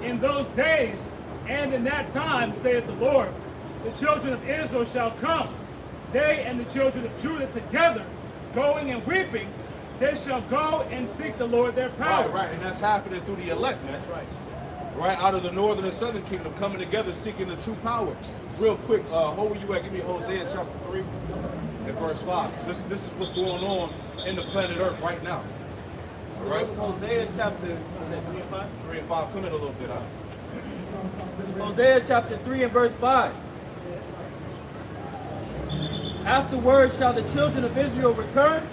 In those days and in that time, saith the Lord, the children of Israel shall come, they and the children of Judah together, going and weeping. They shall go and seek the Lord their power. Right, and that's happening through the elect, man. That's right. Right, out of the northern and southern kingdom, coming together, seeking the true power. Real quick, where you at? Give me Hosea chapter 3 and verse 5. This is what's going on in the planet Earth right now. All right? Hosea chapter 3 and 5. 3 and 5, come in a little bit, huh? Hosea chapter 3 and verse 5. Afterward shall the children of Israel return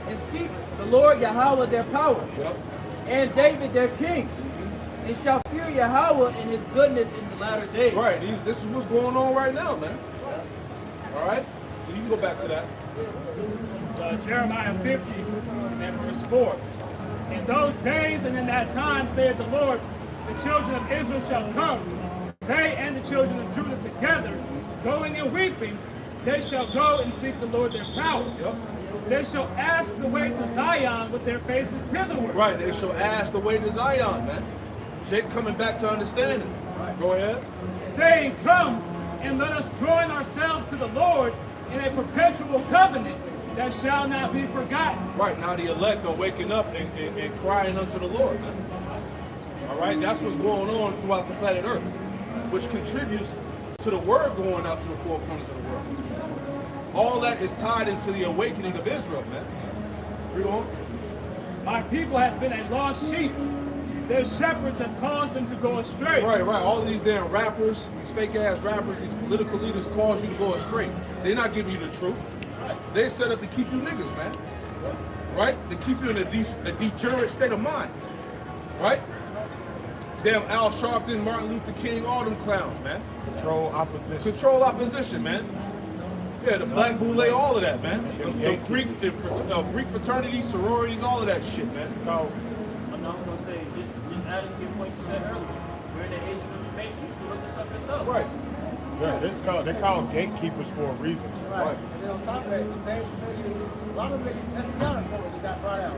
and seek the Lord Yahweh their power, and David their king, and shall fear Yahweh in his goodness in the latter days. Right, this is what's going on right now, man. All right? So you can go back to that. Jeremiah 50 and verse 4. In those days and in that time, saith the Lord, the children of Israel shall come, they and the children of Judah together, going and weeping. They shall go and seek the Lord their power. They shall ask the way to Zion with their faces thitherward. Right, they shall ask the way to Zion, man. Jake coming back to understanding. Go ahead. Saying, come and let us join ourselves to the Lord in a perpetual covenant that shall not be forgotten. Right, now the elect are waking up and crying unto the Lord, man. All right, that's what's going on throughout the planet Earth, which contributes to the word going out to the four corners of the world. All that is tied into the awakening of Israel, man. Read on. My people have been a lost sheep. Their shepherds have caused them to go astray. Right. All of these damn rappers, these fake-ass rappers, these political leaders cause you to go astray. They're not giving you the truth. They set up to keep you niggas, man. Right? To keep you in a degenerate state of mind. Right? Damn Al Sharpton, Martin Luther King, all them clowns, man. Control opposition. Control opposition, man. Yeah, the black boule, all of that, man. The Greek fraternities, sororities, all of that shit, man. I was gonna say, just adding to your point you said earlier. We're in the age of information. You can look this up yourself. Right. Yeah, they call gatekeepers for a reason. Right. And then on top of that, the nation, a lot of niggas FBI reporters that got brought out.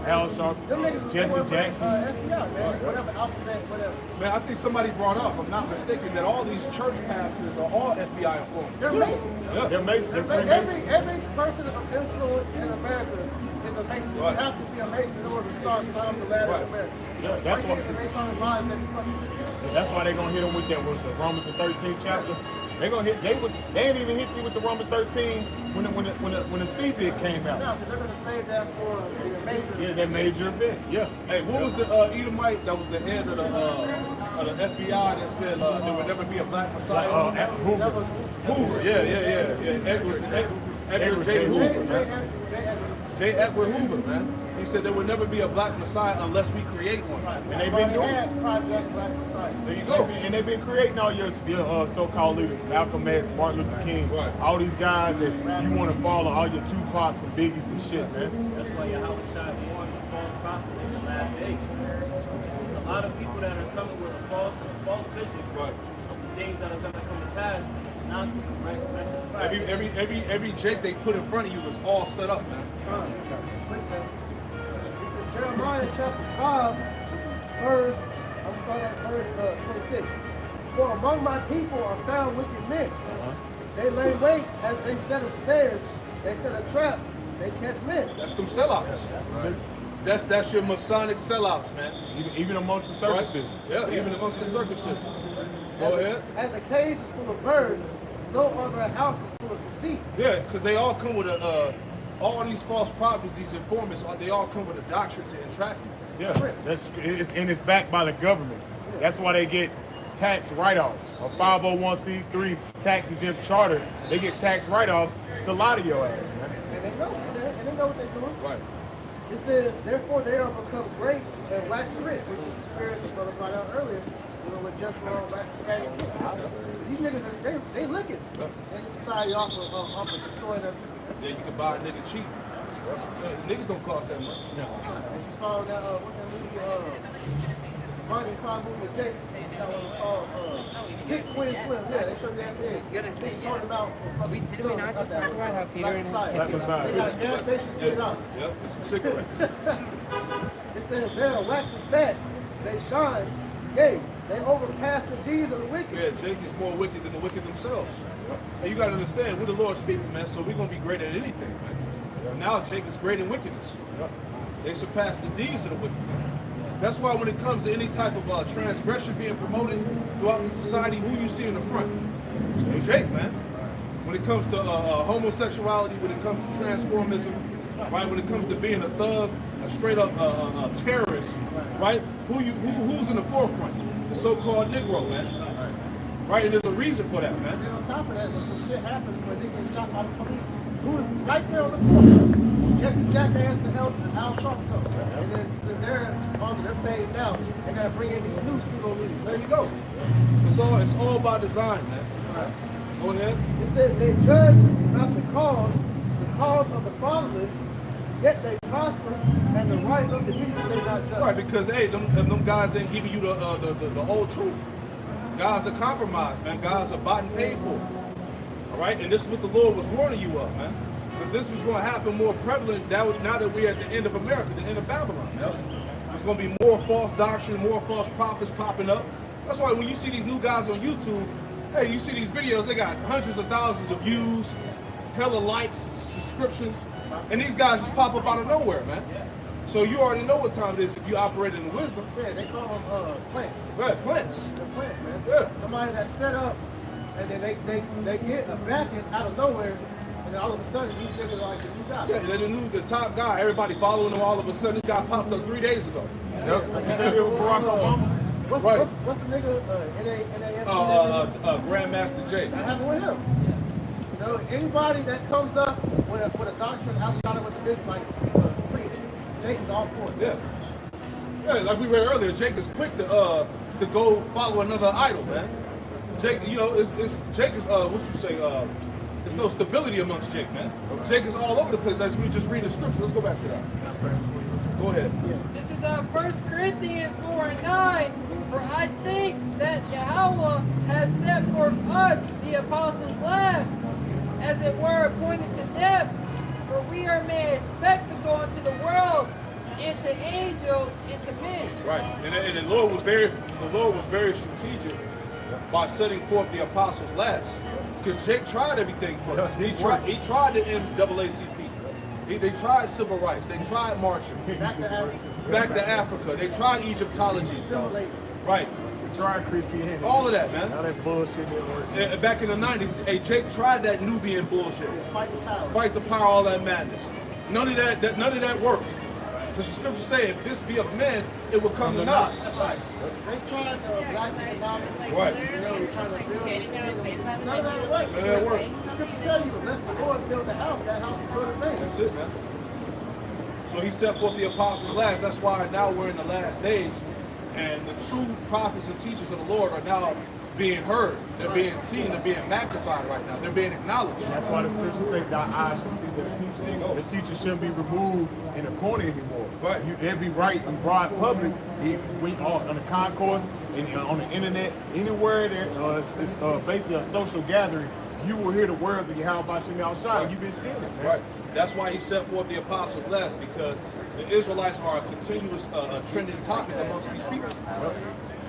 Al Sharpton, Them niggas Jesse work for, Jackson. FBI, man. Whatever, alphabet, whatever. Man, I think somebody brought up, if I'm not mistaken, that all these church pastors are all FBI informed. They're Masons. Yeah. They're Masons. They're Freemasons. Every person of influence in America is a Mason. Right. You have to be a Mason in order to start climbing the ladder Right. in America. Yeah, that's why. And they started lying that fucking That's why they gonna hit them with that. Was the Romans the 13th chapter? They gonna hit. They ain't even hit you with the Romans 13 when the CBIT came out. now, they're gonna save that for the major. Yeah, that major event. Yeah. Hey, what was the Edomite that was the head of the FBI that said there would never be a black Messiah? Hoover. That was Hoover, yeah. Edward J. Hoover, man. J. Edward Hoover, man. He said there would never be a black Messiah unless we create one. And they've been doing it. had Project Black Messiah. There you go. And they've been creating all your so-called leaders, Malcolm X, Martin Luther King, Right. all these guys that you want to follow, all your Tupacs and Biggies and shit, man. That's why Yahweh Shai warned the false prophets in the last days. There's a lot of people that are coming with a false vision Right. of the things that are going to come to pass. And it's not the correct message. Every Jake they put in front of you is all set up, man. Listen, this is Jeremiah chapter 5, verse, I'm starting at verse 26. For among my people are found wicked men. They lay wait as they set a snares, they set a trap, they catch men. That's them sellouts. That's your Masonic sellouts, man. Even amongst the Right? circumcision. Yeah, even amongst the circumcision. Go ahead. As the cage is full of birds, so are their houses full of deceit. Yeah, because they all come with all these false prophets, these informants, they all come with a doctrine to entrap you. Yeah, it's backed by the government. That's why they get tax write-offs. A 501c3 tax exempt charter, they get tax write-offs to lie to your ass, man. And they know what they're doing. Right. It says, therefore they are become great and wax rich, which is the spirit the brother brought out earlier, with Jeshurun wax and these niggas, they looking. And the society offer destroying them. Yeah, you can buy a nigga cheap. Yeah, niggas don't cost that much. And you saw that, what that movie, Bonnie and Clyde movie with Jake, that one was called, Kick, Swing, Swim. Yeah, they showed that thing. They talking about, Did we not just talk about how Peter and Black Messiah. They got a gas station, $2. Yep, and some cigarettes. It says, they are waxing fat, they shine, yea, they overpass the deeds of the wicked. Yeah, Jake is more wicked than the wicked themselves. And you gotta understand, we're the Lord's people, man, so we're gonna be great at anything, man. And now Jake is great in wickedness. They surpass the deeds of the wicked, man. That's why when it comes to any type of transgression being promoted throughout the society, who you see in the front? Jake, man. When it comes to homosexuality, when it comes to transformism, right? When it comes to being a thug, a straight up terrorist, right? Who's in the forefront? The so-called Negro, man. Right? And there's a reason for that, man. And on top of that, when some shit happens when they get shot by the police, who is right there on the corner? Jesse Jackass, the elder, and Al Sharpton. And then they're fading out. They gotta bring in these new pseudo leaders. There you go. It's all by design, man. Go ahead. It says they judge not the cause of the fatherless, yet they prosper, and the right of the needy they not judge. Right, because hey, them guys ain't giving you the whole truth. Guys are compromised, man. Guys are bought and paid for. All right, and this is what the Lord was warning you of, man. Because this was going to happen more prevalent now that we're at the end of America, the end of Babylon. Yep. There's going to be more false doctrine, more false prophets popping up. That's why when you see these new guys on YouTube, hey, you see these videos, they got hundreds of thousands of views, hella likes, subscriptions, and these guys just pop up out of nowhere, man. So you already know what time it is if you operate in the wisdom. Yeah, they call them plants. Right, plants. They're plants, man. Yeah. Somebody that's set up, and then they get a backing out of nowhere, and then all of a sudden these niggas are like the new guy. Yeah, they're the top guy. Everybody following him. All of a sudden, this guy popped up 3 days ago. That's the video with Barack Obama. What's the nigga, NAS? Grandmaster Jay. That happened with him. You know, anybody that comes up with a doctrine outside of what the Israelites preach, Jake is all for it. Yeah, like we read earlier, Jake is quick to go follow another idol, man. Jake, you know, Jake is what you say, There's no stability amongst Jake, man. Jake is all over the place as we just read the scripture. Let's go back to that. Go ahead. This is 1 Corinthians 4:9. For I think that Yahweh has set forth us, the apostles last, as it were appointed to death. For we are made a spectacle unto the world, and to angels, and to men. Right, and the Lord was very strategic by setting forth the apostles last, because Jake tried everything first. He tried the NAACP. They tried civil rights. They tried marching. Back to Africa. They tried Egyptology. Right. They tried Christianity. All of that, man. All that bullshit didn't work. Back in the 90s, hey, Jake tried that Nubian bullshit. Fight the power, all that madness. None of that worked. Because the scriptures say, if this be of men, it will come to naught. That's right. They tried black economics. Right. You know, they trying to build none of that worked. None of that worked. The scripture tell you, unless the Lord build the house, that house will remain. That's it, man. So he set forth the apostles last. That's why now we're in the last days. And the true prophets and teachers of the Lord are now being heard. They're being seen. They're being magnified right now. They're being acknowledged. That's why the scriptures say, "Thy eyes shall see the teacher." The teacher shouldn't be removed in a corner anymore. Right. They'll be right in broad public. On the concourse, and on the internet, anywhere there, it's basically a social gathering. You will hear the words of Yahweh Bashem Al-Shai. You've been seeing it, man. Right. That's why he set forth the apostles last, because the Israelites are a continuous trending topic amongst these people.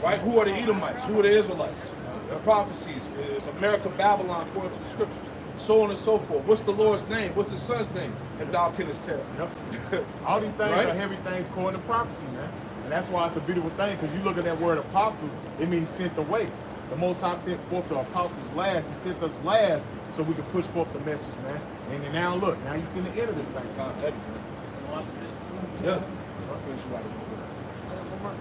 Right? Who are the Edomites? Who are the Israelites? The prophecies. Is America Babylon according to the scriptures? So on and so forth. What's the Lord's name? What's his son's name? And thou canst tell. Yep. All these things Right? are heavy things according to prophecy, man. And that's why it's a beautiful thing, because you look at that word apostle, it means sent away. The Most High sent forth the apostles last. He sent us last so we can push forth the message, man. And then now look, now you see the end of this thing. Yeah.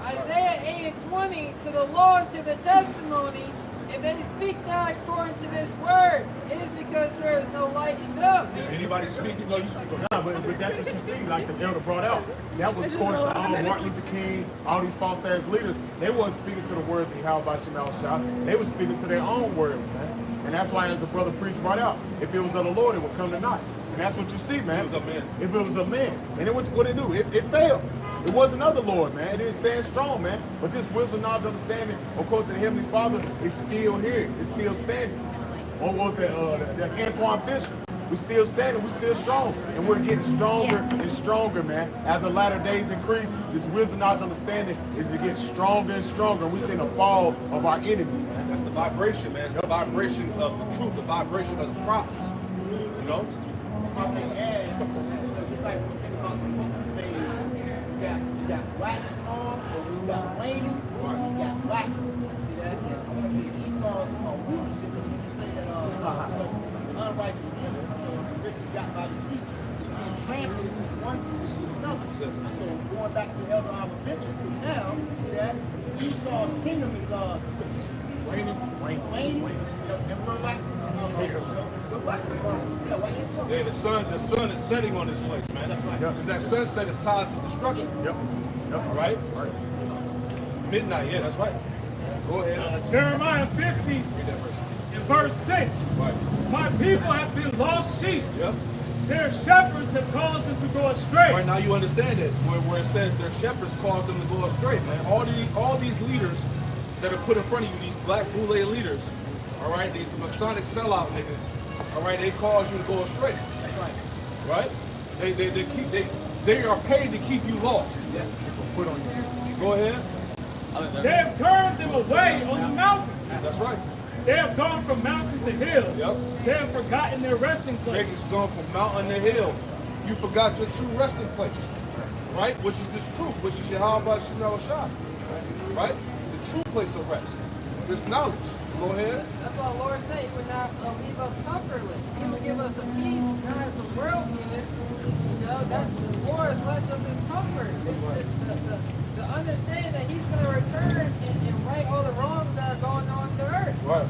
Isaiah 8:20, to the law and to the testimony, if they speak not according to this word, it is because there is no light in them. Anybody speaking? No, you speak. Nah, but that's what you see, like the elder brought out. That was according to all Martin Luther King, all these false ass leaders. They wasn't speaking to the words of Yahweh Bashem Al-Shai. They were speaking to their own words, man. And that's why, as the brother priest brought out, if it was of the Lord, it would come to naught. And that's what you see, man. If it was a man. If it was a man. And it was what it do. It failed. It wasn't of the Lord, man. It didn't stand strong, man. But this wisdom, knowledge, understanding, of course, the Heavenly Father is still here. It's still standing. What was that? That Antoine Fisher. We're still standing. We're still strong. And we're getting stronger and stronger, man. As the latter days increase, this wisdom, knowledge, understanding is to get stronger and stronger. We're seeing a fall of our enemies, man. That's the vibration, man. It's the vibration of the truth, the vibration of the prophets. You know? If I may add, just like when we think about the book phase, you got wax on, you got waning, you got wax. See that? I want to see Esau's rulership, because when you say that unrighteous dealers, the riches got by the sea, it's being trampled from one group to another. So going back to the elder Abba mentioned, so now, you see that? Esau's kingdom is waning. And we're like, Yeah, the sun is setting on this place, man. That's right. Because that sunset is tied to destruction. Yep. Right? Midnight, yeah, that's right. Go ahead. Jeremiah 50 in verse 6. Right. My people have been lost sheep. Yep. Their shepherds have caused them to go astray. Right now you understand it, where it says their shepherds caused them to go astray, man. All these leaders that are put in front of you, these black boule leaders, all right, these Masonic sellout niggas, all right, they cause you to go astray. That's right. Right? They are paid to keep you lost. Yeah. People put on you. Go ahead. They have turned them away on the mountains. That's right. They have gone from mountain to hill. Yep. They have forgotten their resting place. Jake is going from mountain to hill. You forgot your true resting place, right? Which is this truth, which is Yahweh Bashem Al-Shai, right? The true place of rest, this knowledge. Go ahead. That's why the Lord said He would not leave us comfortless. He would give us a peace, not as the world gives. You know, that's the Lord has left us this comfort. The understanding that He's going to return and right all the wrongs that are going on to earth. Right.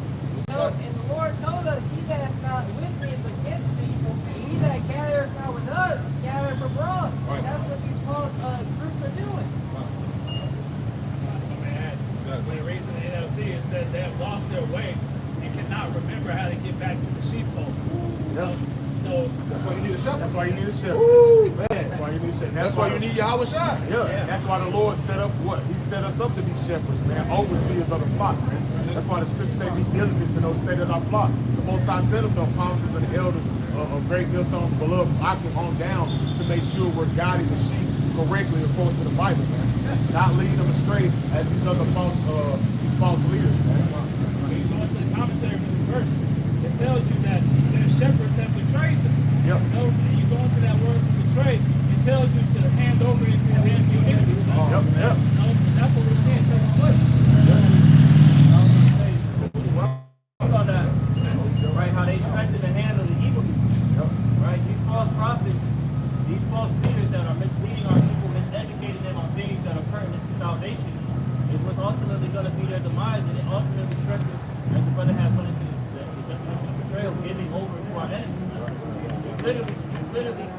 You know, and the Lord told us, He that is not with me is against me. And He that gathereth not with us, gathereth abroad. Right. And that's what these false groups are doing. When it reads in the NLT, it says they have lost their way and cannot remember how to get back to the sheepfold. That's why you need a shepherd. That's why you need a shepherd. Woo! Man, that's why you need a shepherd. That's why you need Yahweh Shai. Yeah, that's why the Lord set up what? He set us up to be shepherds, man, overseers of the flock, man. That's why the scripture say be diligent to know the state of our flock. The Most High set up the apostles and the elders of great millstone, beloved, Akim on down to make sure we're guiding the sheep correctly according to the Bible, man. Not leading them astray as these other false leaders, man. When you go into the commentary for this verse, it tells you that their shepherds have betrayed them. Yep. You know, and you go into that word for betray, it tells you to hand over into the hands of your enemies. Right? Yep, yep. You know, so that's what we're seeing taking place. On that, right? How they strengthen the hand of the evil people, right? These false prophets, these false leaders that are misleading our people, miseducating them on things that are pertinent to salvation, is what's ultimately going to be their demise, and it ultimately strengthens, as the brother had put into the definition of betrayal, giving over to our enemies. You've literally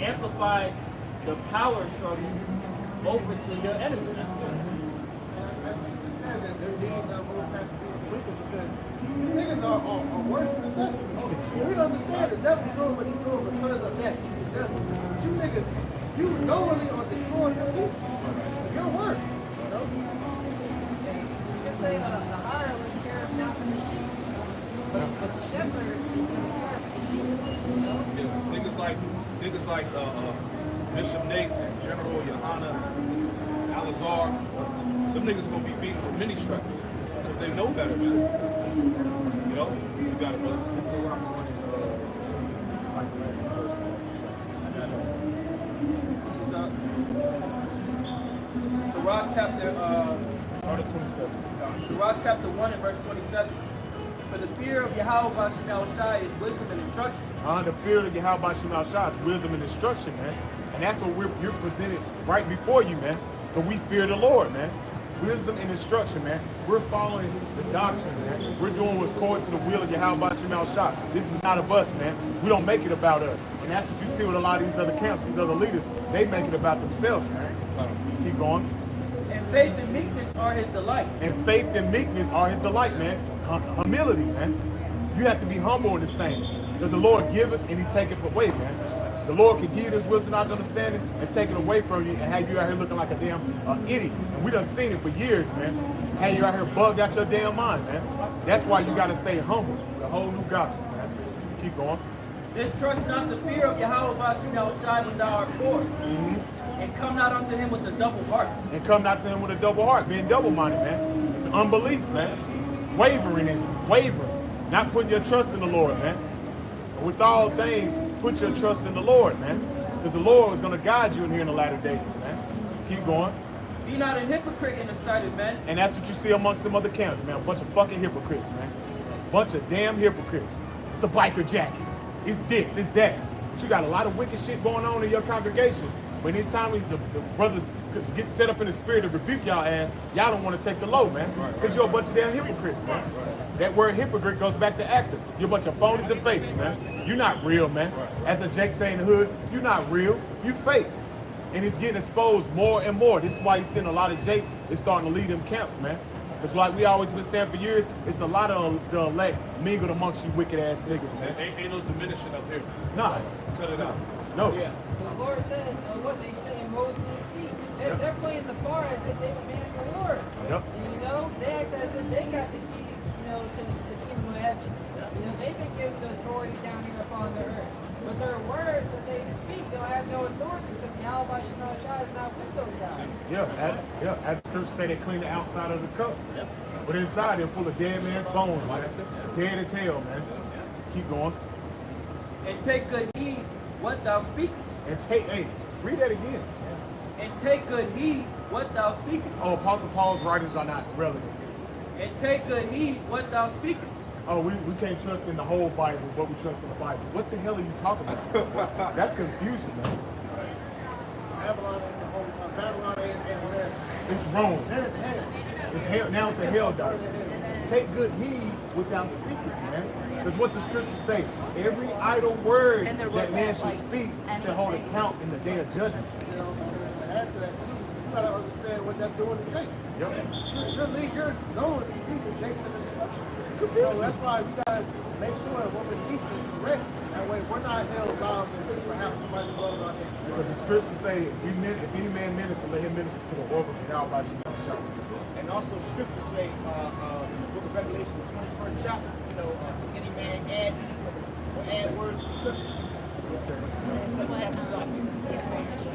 amplified the power struggle over to your enemy. Because niggas are worse than the devil. We understand the devil doing what he's doing because of that. He's the devil. But you niggas, you knowingly are destroying your people. So you're worse. You know? You could say the hireling cares not for the sheep, but the shepherd is going to care for the sheep. You know? Yeah, niggas like Bishop Nate and General Yohana, Alazar, them niggas gonna be beaten for many stripes because they know better, man. You know, you got it, brother. This is what I'm going to like the last verse. This is Sirach chapter, Order 27. Sirach chapter 1 and verse 27. For the fear of Yahweh Bashem Shai is wisdom and instruction. The fear of Yahweh Shema Shai is wisdom and instruction, man. And that's what you're presented right before you, man. But we fear the Lord, man. Wisdom and instruction, man. We're following the doctrine, man. We're doing what's according to the will of Yahweh Shema Shai. This is not of us, man. We don't make it about us. And that's what you see with a lot of these other camps, these other leaders. They make it about themselves, man. Keep going. And faith and meekness are his delight. And faith and meekness are his delight, man. Humility, man. You have to be humble in this thing. Because the Lord giveth and he taketh away, man. The Lord can give you this wisdom and understanding and take it away from you and have you out here looking like a damn idiot. And we done seen it for years, man. Have you out here bugged out your damn mind, man. That's why you got to stay humble. The whole new gospel, man. Keep going. Distrust not the fear of Yahweh Bashem Shai when thou art poor. And come not unto him with a double heart. And come not to him with a double heart. Being double-minded, man. Unbelief, man. Wavering in it. Wavering. Not putting your trust in the Lord, man. And with all things, put your trust in the Lord, man. Because the Lord is going to guide you in here in the latter days, man. Keep going. Be not a hypocrite in the sight of men. And that's what you see amongst some other camps, man. A bunch of fucking hypocrites, man. Bunch of damn hypocrites. It's the biker jacket. It's this, it's that. But you got a lot of wicked shit going on in your congregations. But anytime the brothers get set up in the spirit to rebuke y'all ass, y'all don't want to take the low, man. Because you're a bunch of damn hypocrites, man. That word hypocrite goes back to actor. You're a bunch of phonies and fakes, man. You're not real, man. As a Jake say in the hood, you're not real. You fake. And it's getting exposed more and more. This is why you're seeing a lot of Jakes is starting to lead them camps, man. Because like we always been saying for years, it's a lot of the elect mingled amongst you wicked ass niggas, man. Ain't no diminishing up here. Nah. Cut it out. No. The Lord said what they say in Moses and the sea. They're playing the part as if they the man of the Lord. Yep. And, you know, they act as if they got the keys, you know, to the kingdom of heaven. You know, they've been given the authority down here upon the earth. But their words that they speak don't have no authority because Yahweh Shai is not with those guys. As the scriptures say, they clean the outside of the cup. But inside, they're full of dead man's bones, man. Dead as hell, man. Keep going. And take good heed what thou speakest. And read that again. And take good heed what thou speakest. Oh, Apostle Paul's writings are not relevant. And take good heed what thou speakest. Oh, we can't trust in the whole Bible, but we trust in the Bible. What the hell are you talking about? That's confusion, man. Babylon ain't where. It's wrong. That is hell. It's hell. Now it's a hell doctrine. Take good heed without speakers, man. Because what the scriptures say, every idle word that man should speak shall hold account in the day of judgment. You know, to add to that too, you gotta understand what that's doing to Jake. Yep. You're known to lead the Jake to the destruction. So that's why we gotta make sure what we're teaching is correct. And That way, we're not held liable for having somebody's blood on our hands. Because the scriptures say, if any man minister, let him minister to the oracles of Yahweh Shem Shah. And also, scriptures say, in the book of Revelation, the 21st chapter, any man add words to the scriptures.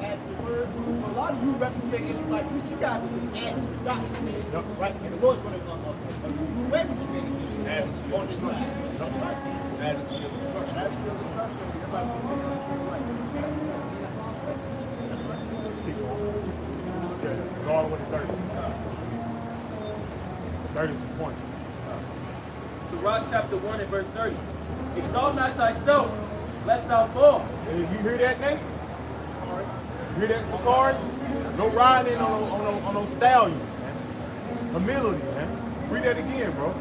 Add to the word. So a lot of you represent Israelites, which you guys are just adding to the doctrine, right? And the Lord's going to you represent Add to your on this side. That's right. Add to your destruction. That's the destruction. Everybody can take it right. That's right. Keep going. Yeah, go all the way to 30. 30 is the point. Sirach chapter 1 and verse 30. Exalt not thyself, lest thou fall. Hey, you hear that, Nate? You hear that, Sakari? No riding on those stallions, man. Humility, man. Read that again, bro.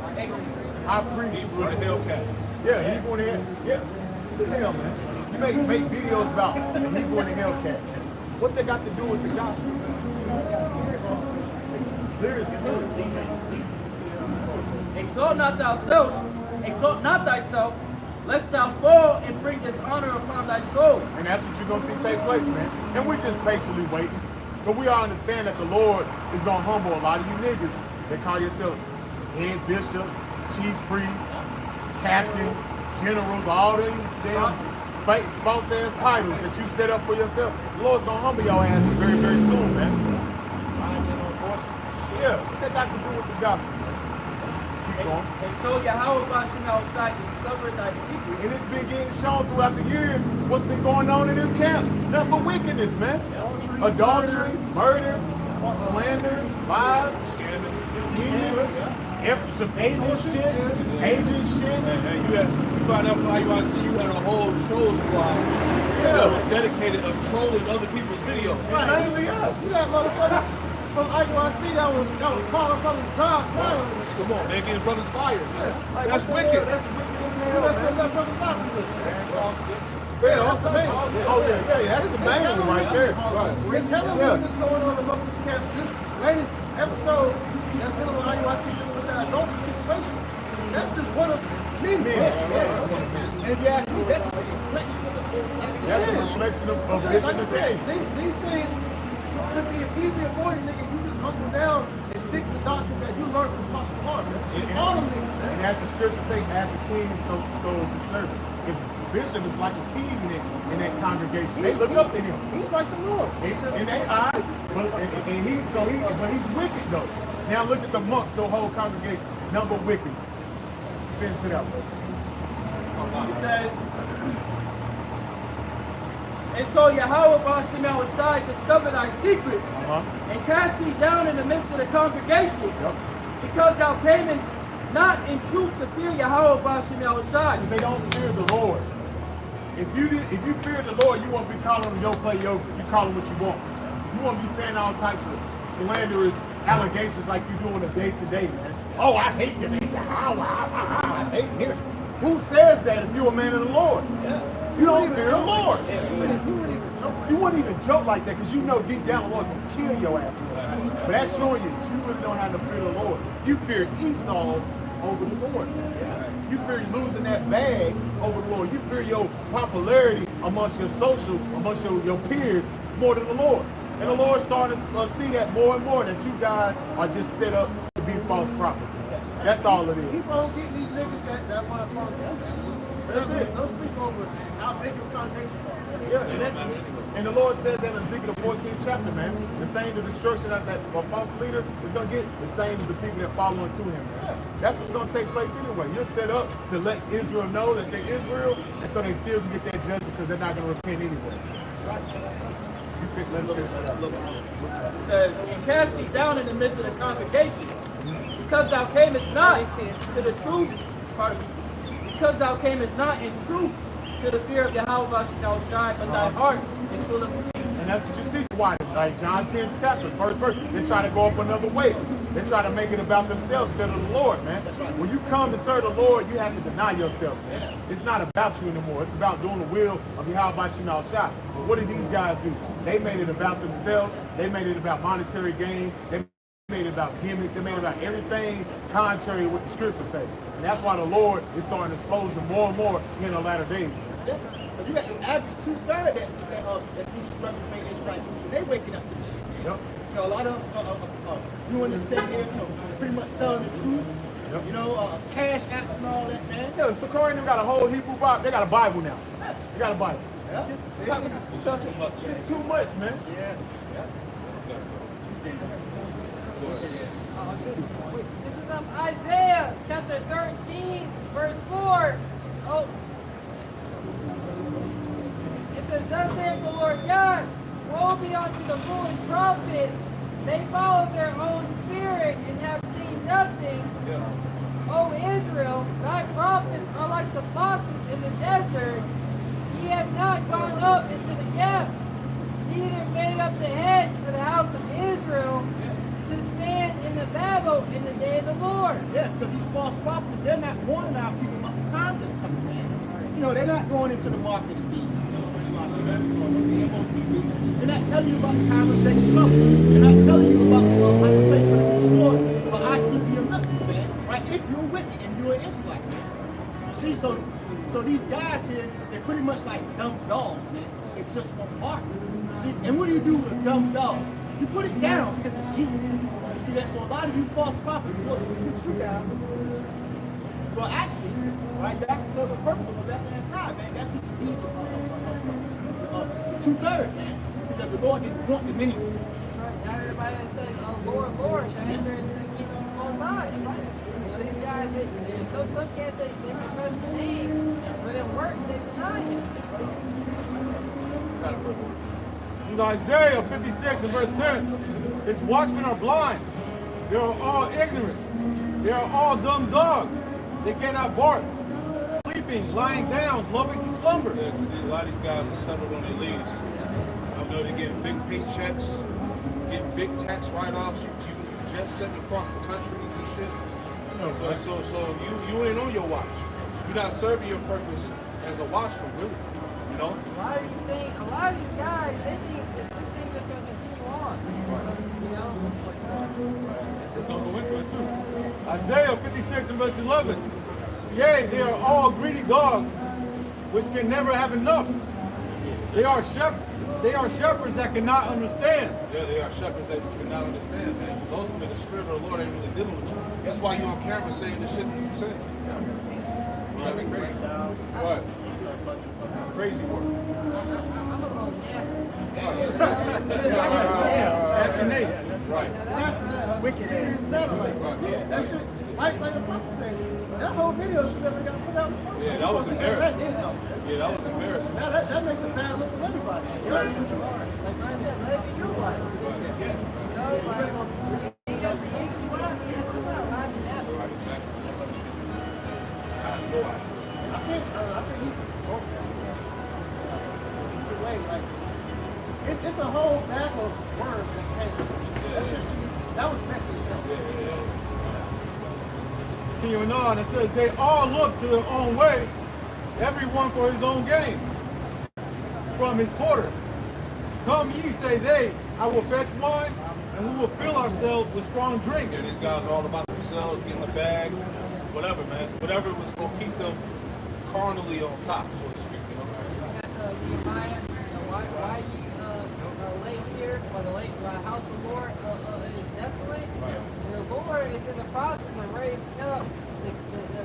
I preach. Hebrew and Hellcat. Yeah, Hebrew and the hell. Yeah. What the hell, man? You make videos about Hebrew and the Hellcat. What they got to do with the gospel? Exalt not thyself, lest thou fall and bring dishonor upon thy soul. And that's what you're going to see take place, man. And we're just patiently waiting. But we all understand that the Lord is going to humble a lot of you niggas that call yourself head bishops, chief priests, captains, generals, all these damn fake false ass titles that you set up for yourself. The Lord's going to humble your ass very, very soon, man. Yeah, what that got to do with the gospel, man? Keep going. And so Yahweh Bashem Shai discovered thy secret. And it's been getting shown throughout the years what's been going on in them camps. Nothing but wickedness, man. Adultery, murder, slander, lies, scheming, some agent shit. You find out from IUIC, you had a whole troll squad that was dedicated of trolling other people's videos. Right. Mainly us. You got motherfuckers from IUIC that was calling brothers God. Come on, man, getting brothers fired. That's wicked. That's wicked as hell. That's what that brother doctor was. Yeah, that's the main. Oh yeah, that's the main one right there. We're telling you what's going on in local camps. This latest episode that's dealing with IUIC dealing with that adultery situation. That's just one of many. And if you ask me, that's a reflection of the whole. That's a reflection of Like this I and said, that. these things could be easily avoided, nigga. You just humble down and stick to the doctrine that you learned from Apostle Paul. All them niggas, man. And as the scripture say, as a king, so is his servant. Because bishop is like a king in that congregation. They look up to him. He's like the Lord. In their eyes, but he's wicked though. Now look at the monks, the whole congregation, number of wickedness. Finish it up. It says, and so Yahweh Bashem Shai discovered thy secrets and cast thee down in the midst of the congregation, because thou camest not in truth to fear Yahweh Bashem Shai. Because they don't fear the Lord. If you fear the Lord, you won't be calling him yo play yo. You call him what you want. You won't be saying all types of slanderous allegations like you do on a day-to-day, man. Oh, I hate the name Yahweh. I hate him. Who says that if you're a man of the Lord? You don't fear the Lord. You wouldn't even joke like that because you know deep down the Lord's going to kill your ass. But that's showing you that you really don't have to fear the Lord. You fear Esau over the Lord. You fear losing that bag over the Lord. You fear your popularity amongst your amongst your peers more than the Lord. And the Lord's starting to see that more and more, that you guys are just set up to be false prophets. That's all it is. Keep on getting these niggas that want to follow him. That's it. Don't sleep over how big your congregation is. Yeah, and the Lord says that in Ezekiel 14th chapter, man, the same the destruction as that a false leader is going to get, the same as the people that follow into him. That's what's going to take place anyway. You're set up to let Israel know that they're Israel, and so they still can get that judgment because they're not going to repent anyway. It says, and cast thee down in the midst of the congregation, because thou camest not to the truth, because thou camest not in truth to the fear of Yahweh Bashem Shai, but thy heart is full of deceit. And that's what you see. Why? Like John 10 chapter, first verse, they try to go up another way. They try to make it about themselves instead of the Lord, man. When you come to serve the Lord, you have to deny yourself. It's not about you anymore. It's about doing the will of Yahweh Bashem Shai. But what did these guys do? They made it about themselves. They made it about monetary gain. They made it about gimmicks. They made it about everything contrary to what the scriptures say. And that's why the Lord is starting to expose them more and more in the latter days. Yeah. Because you got the average 2/3 that see these represent Israelite groups, and they waking up to the shit. Yep. You know, a lot of them doing this thing here, you know, pretty much selling the truth. Yep. You know, cash apps and all that, man. Yeah, Sakari and them got a whole Hebrew Bible. They got a Bible now. They got a Bible. Yeah. It's just too much. It's too much, man. Yeah. This is Isaiah chapter 13, verse 4. Oh. It says, thus saith the Lord God, woe be unto the foolish prophets. They follow their own spirit and have seen nothing. O Israel, thy prophets are like the foxes in the desert. Ye have not gone up into the gaps, neither made up the hedge for the house of Israel to stand in the battle in the day of the Lord. Yeah, because these false prophets, they're not warning our people about the time that's coming, man. You know, they're not going into the market of beasts. They're not telling you about the time of taking trouble. They're not telling you about how this place is going to be destroyed by ICBM missiles, man. Right? If you're wicked and you're an Israelite, man. You see, so these guys here, they're pretty much like dumb dogs, man. They just won't bark. See, and what do you do with a dumb dog? You put it down because it's useless. You see that? So a lot of you false prophets, you put you down. Well, actually, right, you have to serve the purpose of the left-hand side, man. That's to deceive the 2/3, man. Because the Lord didn't want them anyway. That's right. Now everybody that says, Lord, Lord, shall enter into the kingdom of the Most High. That's right. So these guys, some can't, they profess the name, but in works, they deny it. This is Isaiah 56 and verse 10. His watchmen are blind. They are all ignorant. They are all dumb dogs. They cannot bark. Sleeping, lying down, loving to slumber. Yeah, because a lot of these guys are settled on their leads. I know they're getting big paychecks, getting big tax write-offs. You jet setting across the countries and shit. You know, so you ain't on your watch. You're not serving your purpose as a watchman, really. You know? A lot of these guys, they think that this thing is going to continue on. You know? Let's go into it too. Isaiah 56 and verse 11. Yea, they are all greedy dogs, which can never have enough. They are shepherds that cannot understand. Yeah, they are shepherds that cannot understand, man. Because ultimately the Spirit of the Lord ain't really dealing with you. That's why you're on camera saying the shit that you say. Driving crazy. What? Crazy work. I'm a little nasty. That's the name. Right. Wicked ass. Never like that. Yeah. That shit, like the prophet said, that whole video should never got put out. Yeah, that was embarrassing. Yeah, that was embarrassing. Now that makes a bad look to everybody. Like I said, let it be your wife. You know, like, you got the ink, you want to, it's not right to that. I think he both of them. Either way, like it's a whole bag of words that came. That was messy. Continuing on, it says they all look to their own way, everyone for his own gain. From his quarter, come ye, say they, I will fetch wine, and we will fill ourselves with strong drink. Yeah, these guys are all about themselves, getting the bag, whatever, man. Whatever was going to keep them carnally on top, so to speak. You know? That's Nehemiah. Why you lay here, while the house of the Lord is desolate? Right. And the Lord is in the process of raising up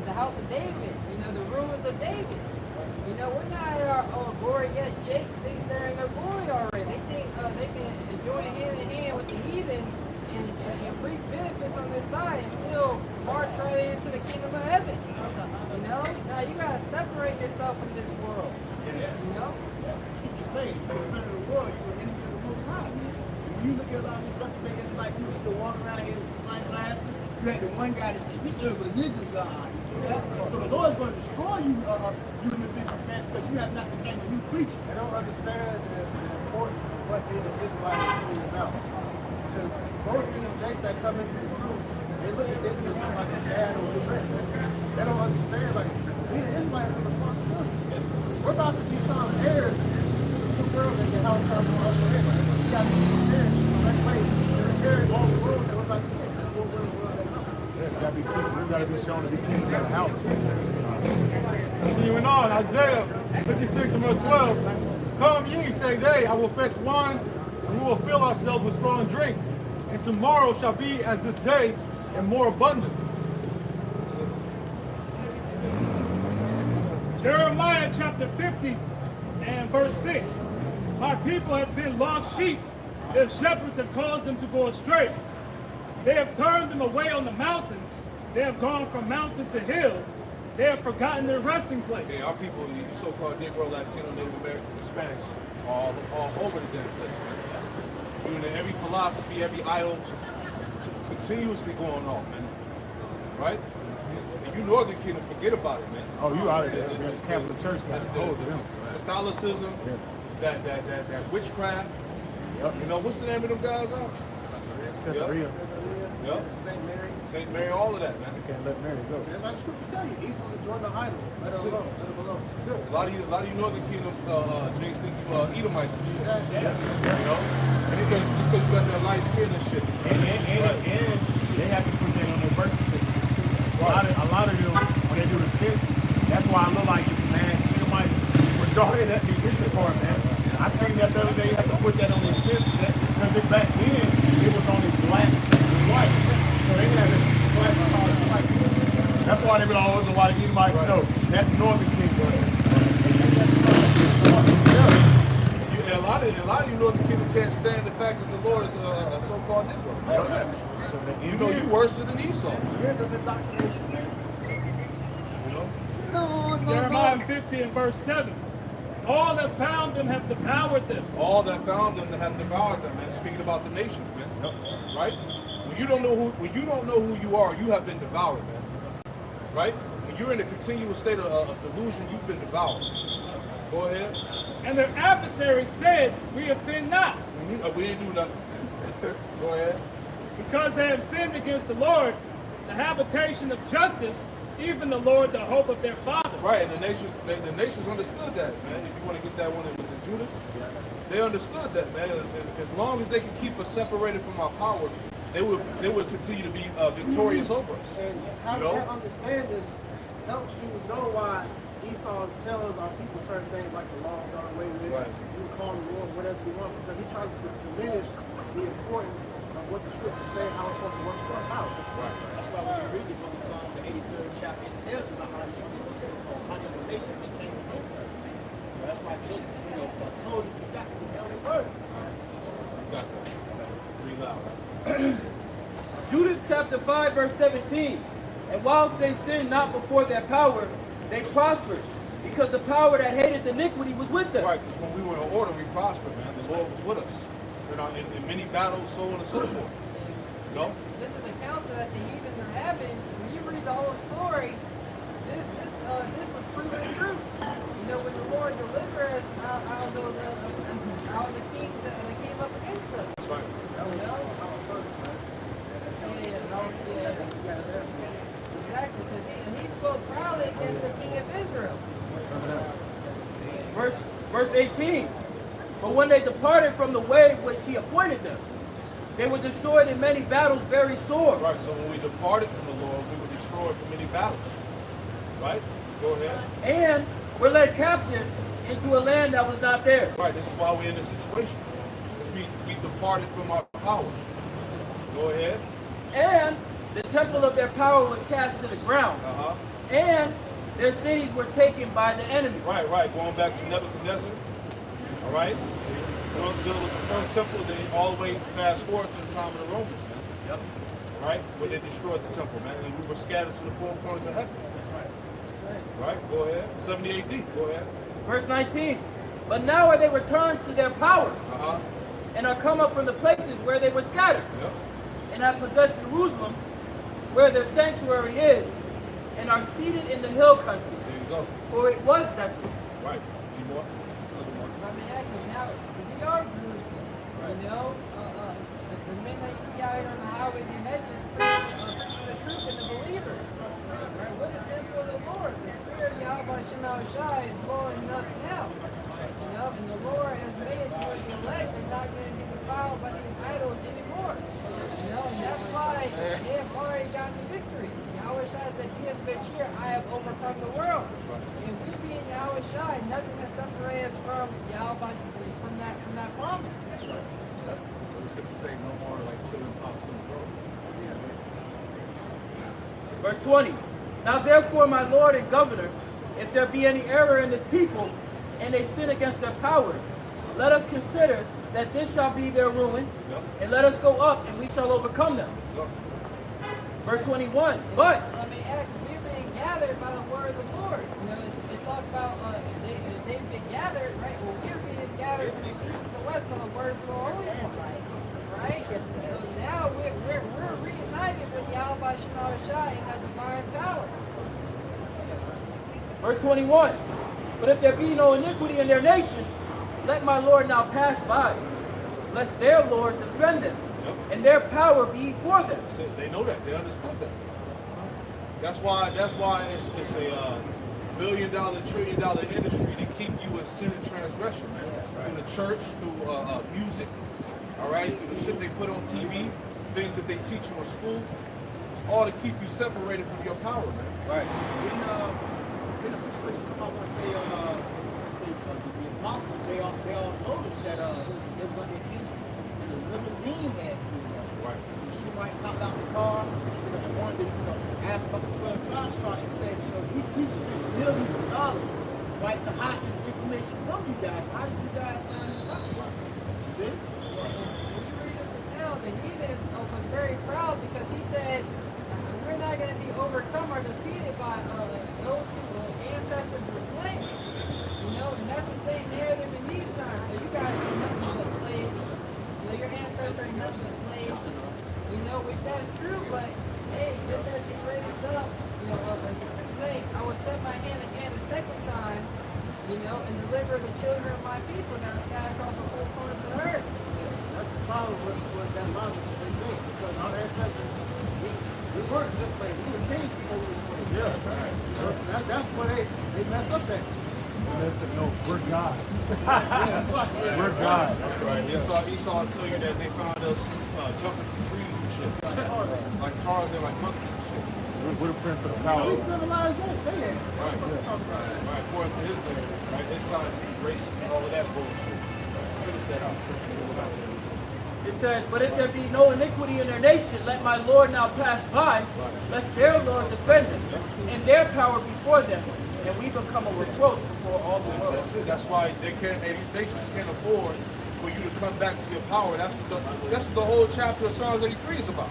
the house of David. You know, the ruins of David. You know, we're not in our glory yet. Jake thinks they're in their glory already. They think they can join hand in hand with the heathen and reap benefits on this side and still march right into the kingdom of heaven. You know? Now you gotta separate yourself from this world. You know? You say, in the world, you were enemy of the Most High. When you look at a lot of these reprobates, like you still walking around here with sunglasses, you had the one guy that said, we serve a nigga God. You see that? So the Lord's going to destroy you, you and the businessman, because you have not become a new creature. They don't understand the importance of what being an Israelite is really about. Because most of these Jakes that come into the truth, they look at Israel like a bad or a trick. They don't understand, like, being an Israelite is a responsibility. We're about to become heirs to the world that the house comes from us forever. We got to be prepared in that way. They're carrying all the world that we're about to get. We gotta be shown to be kings of the house. Continuing on, Isaiah 56 and verse 12. Come ye, say they, I will fetch wine, and we will fill ourselves with strong drink. And tomorrow shall be as this day, and more abundant. Jeremiah chapter 50 and verse 6. My people have been lost sheep. Their shepherds have caused them to go astray. They have turned them away on the mountains. They have gone from mountain to hill. They have forgotten their resting place. Yeah, our people, you so-called Negro, Latino, Native Americans, Hispanics, all over the damn place, man. Doing every philosophy, every idol, continuously going on, man. Right? And you Northern Kingdom, forget about it, man. Oh, you out of there. The Catholic Church got That's hold of them. Catholicism, that witchcraft. Yep. You know, what's the name of them guys out? Santeria. Yep. St. Mary. St. Mary, all of that, man. You can't let Mary go. That's what the scripture tell you. Easily join the idol. Let it alone. Let it alone. So, a lot of you Northern Kingdom Jinx think you Edomites and shit. Yeah. You know? It's because you got that light skin and shit. And they have to put that on their birth certificates too. A lot of them, when they do the census, that's why I look like this mass Edomite. Majority of that be this part, man. I seen that the other day, you have to put that on their census because back then it was only black and white. So they had to classify as white. That's why they be always a white Edomite. No, that's Northern Kingdom. And a lot of you Northern Kingdom can't stand the fact that the Lord is a so-called Negro. You know you worse than Esau. Here's the indoctrination, man. You know? Jeremiah 50 and verse 7. All that found them have devoured them. All that found them have devoured them, man. Speaking about the nations, man. Right? When you don't know who you are, you have been devoured, man. Right? When you're in a continuous state of delusion, you've been devoured. Go ahead. And their adversaries said, we offend not, We didn't do nothing. Go ahead. because they have sinned against the Lord, the habitation of justice, even the Lord, the hope of their fathers. Right, and the nations understood that, man. If you want to get that one, it was in Judas. They understood that, man. As long as they can keep us separated from our power, they would continue to be victorious over us. And having You know? that understanding helps you know why Esau tells our people certain things like the law done away with. Right. You can call the Lord whatever you want because he tries to diminish the importance of what the scriptures say, how it's supposed to work for our house. Right. That's why when you read the book of Psalms, the 83rd chapter, it tells you about how these hundreds of nations they came against us. So that's why Jacob, totally forgot the heavenly word. Got that. Read loud. Judith chapter 5, verse 17. And whilst they sinned not before their power, they prospered, because the power that hated iniquity was with them. Right, because when we were in order, we prospered, man. The Lord was with us. You know, in many battles, so on and so forth. You know? This is the counsel that the heathens are having. When you read the whole story, this was proven true. You know, when the Lord delivered us out of the kings that came up against us. That's right. You know? Exactly, because he spoke proudly against the king of Israel. Verse 18. But when they departed from the way which he appointed them, they were destroyed in many battles very sore. Right, so when we departed from the Lord, we were destroyed from many battles. Right? Go ahead. And were led captive into a land that was not there. Right, this is why we're in this situation. Because we departed from our power. Go ahead. And the temple of their power was cast to the ground. Uh-huh. And their cities were taken by the enemy. Right. Going back to Nebuchadnezzar. All right? We're dealing with the first temple, then all the way fast forward to the time of the Romans, man. Yep. Right? Where they destroyed the temple, man. And we were scattered to the four corners of heaven. Right? Go ahead. 70 AD. Go ahead. Verse 19. But now are they returned to their power, Uh-huh. and are come up from the places where they were scattered, Yep. and have possessed Jerusalem, where their sanctuary is, and are seated in the hill country, There you go. for it was desolate. Right. Need more? I mean, actually, now we are Jerusalem. You know, the men that you see out here on the highways and hedges preaching the truth and the believers. Right? We're the temple of the Lord. The Spirit of Yahweh Shema Shai is blowing us now. You know, and the Lord has made it to where the elect is not going to be defiled by these idols anymore. You know, and that's why they have already gotten the victory. Yahweh Shai said, "Be of good cheer, I have overcome the world." And we be in Yahweh Yahweh Shai, nothing can separate us from Yahweh, from that promise. That's right. Yep. What the scripture say, no more like children tossed to and fro. Verse 20. Now therefore, my Lord and Governor, if there be any error in this people, and they sin against their power, let us consider that this shall be their ruin, and let us go up, and we shall overcome them. Verse 21. But Let me ask, we're being gathered by the word of the Lord. You know, it's talk about they've been gathered, right? Well, we're being gathered from the east to the west by the words of the Holy One, right? So now we're reunited with Yahweh Shema Shai in that divine power. Verse 21. But if there be no iniquity in their nation, let my Lord now pass by, lest their Lord defend them, and their power be for them. So they know that. They understood that. That's why it's a billion-dollar, trillion-dollar industry to keep you in sin and transgression, man. Through the church, through music, all right, through the shit they put on TV, things that they teach you in school. It's all to keep you separated from your power, man. Right. In a situation, I want to say, the apostles, they all told us that they were going to teach the limousine had to do that. Right. So you might hop out the car, and wanted to, ask up to 12 tribes trying and say, we spent millions of dollars, right, to hide this information from you guys. How did you guys find this out? See? So you read this account, and he was very proud because he said, we're not going to be overcome or defeated by those whose ancestors were slaves. You know, and that's the same narrative in these times. So you guys ain't nothing but slaves. You know, your ancestors ain't nothing but slaves. You know, which that's true, but hey, this has been raised up. You know, the scripture say, I will set my hand again a second time, you know, and deliver the children of my people that are scattered across the whole corners of the earth. That's the problem with that logic that they do, because our ancestors, we weren't just like, we were kings before we were slaves. Yes. That's where they messed up at. Listen, no, we're God. Yeah, We're God. That's right. Esau tell you that they found us jumping from trees and shit. Like Tarzan, like monkeys and shit. We're the prince of the power. we civilized they had. Right. According to his name, right? His scientific racist and all of that bullshit. Finish that out. It says, but if there be no iniquity in their nation, let my Lord now pass by, lest their Lord defend them, and their power before them, and we become a reproach before all the world. That's it. That's why they can't. These nations can't afford for you to come back to your power. That's what the whole chapter of Psalms 83 is about.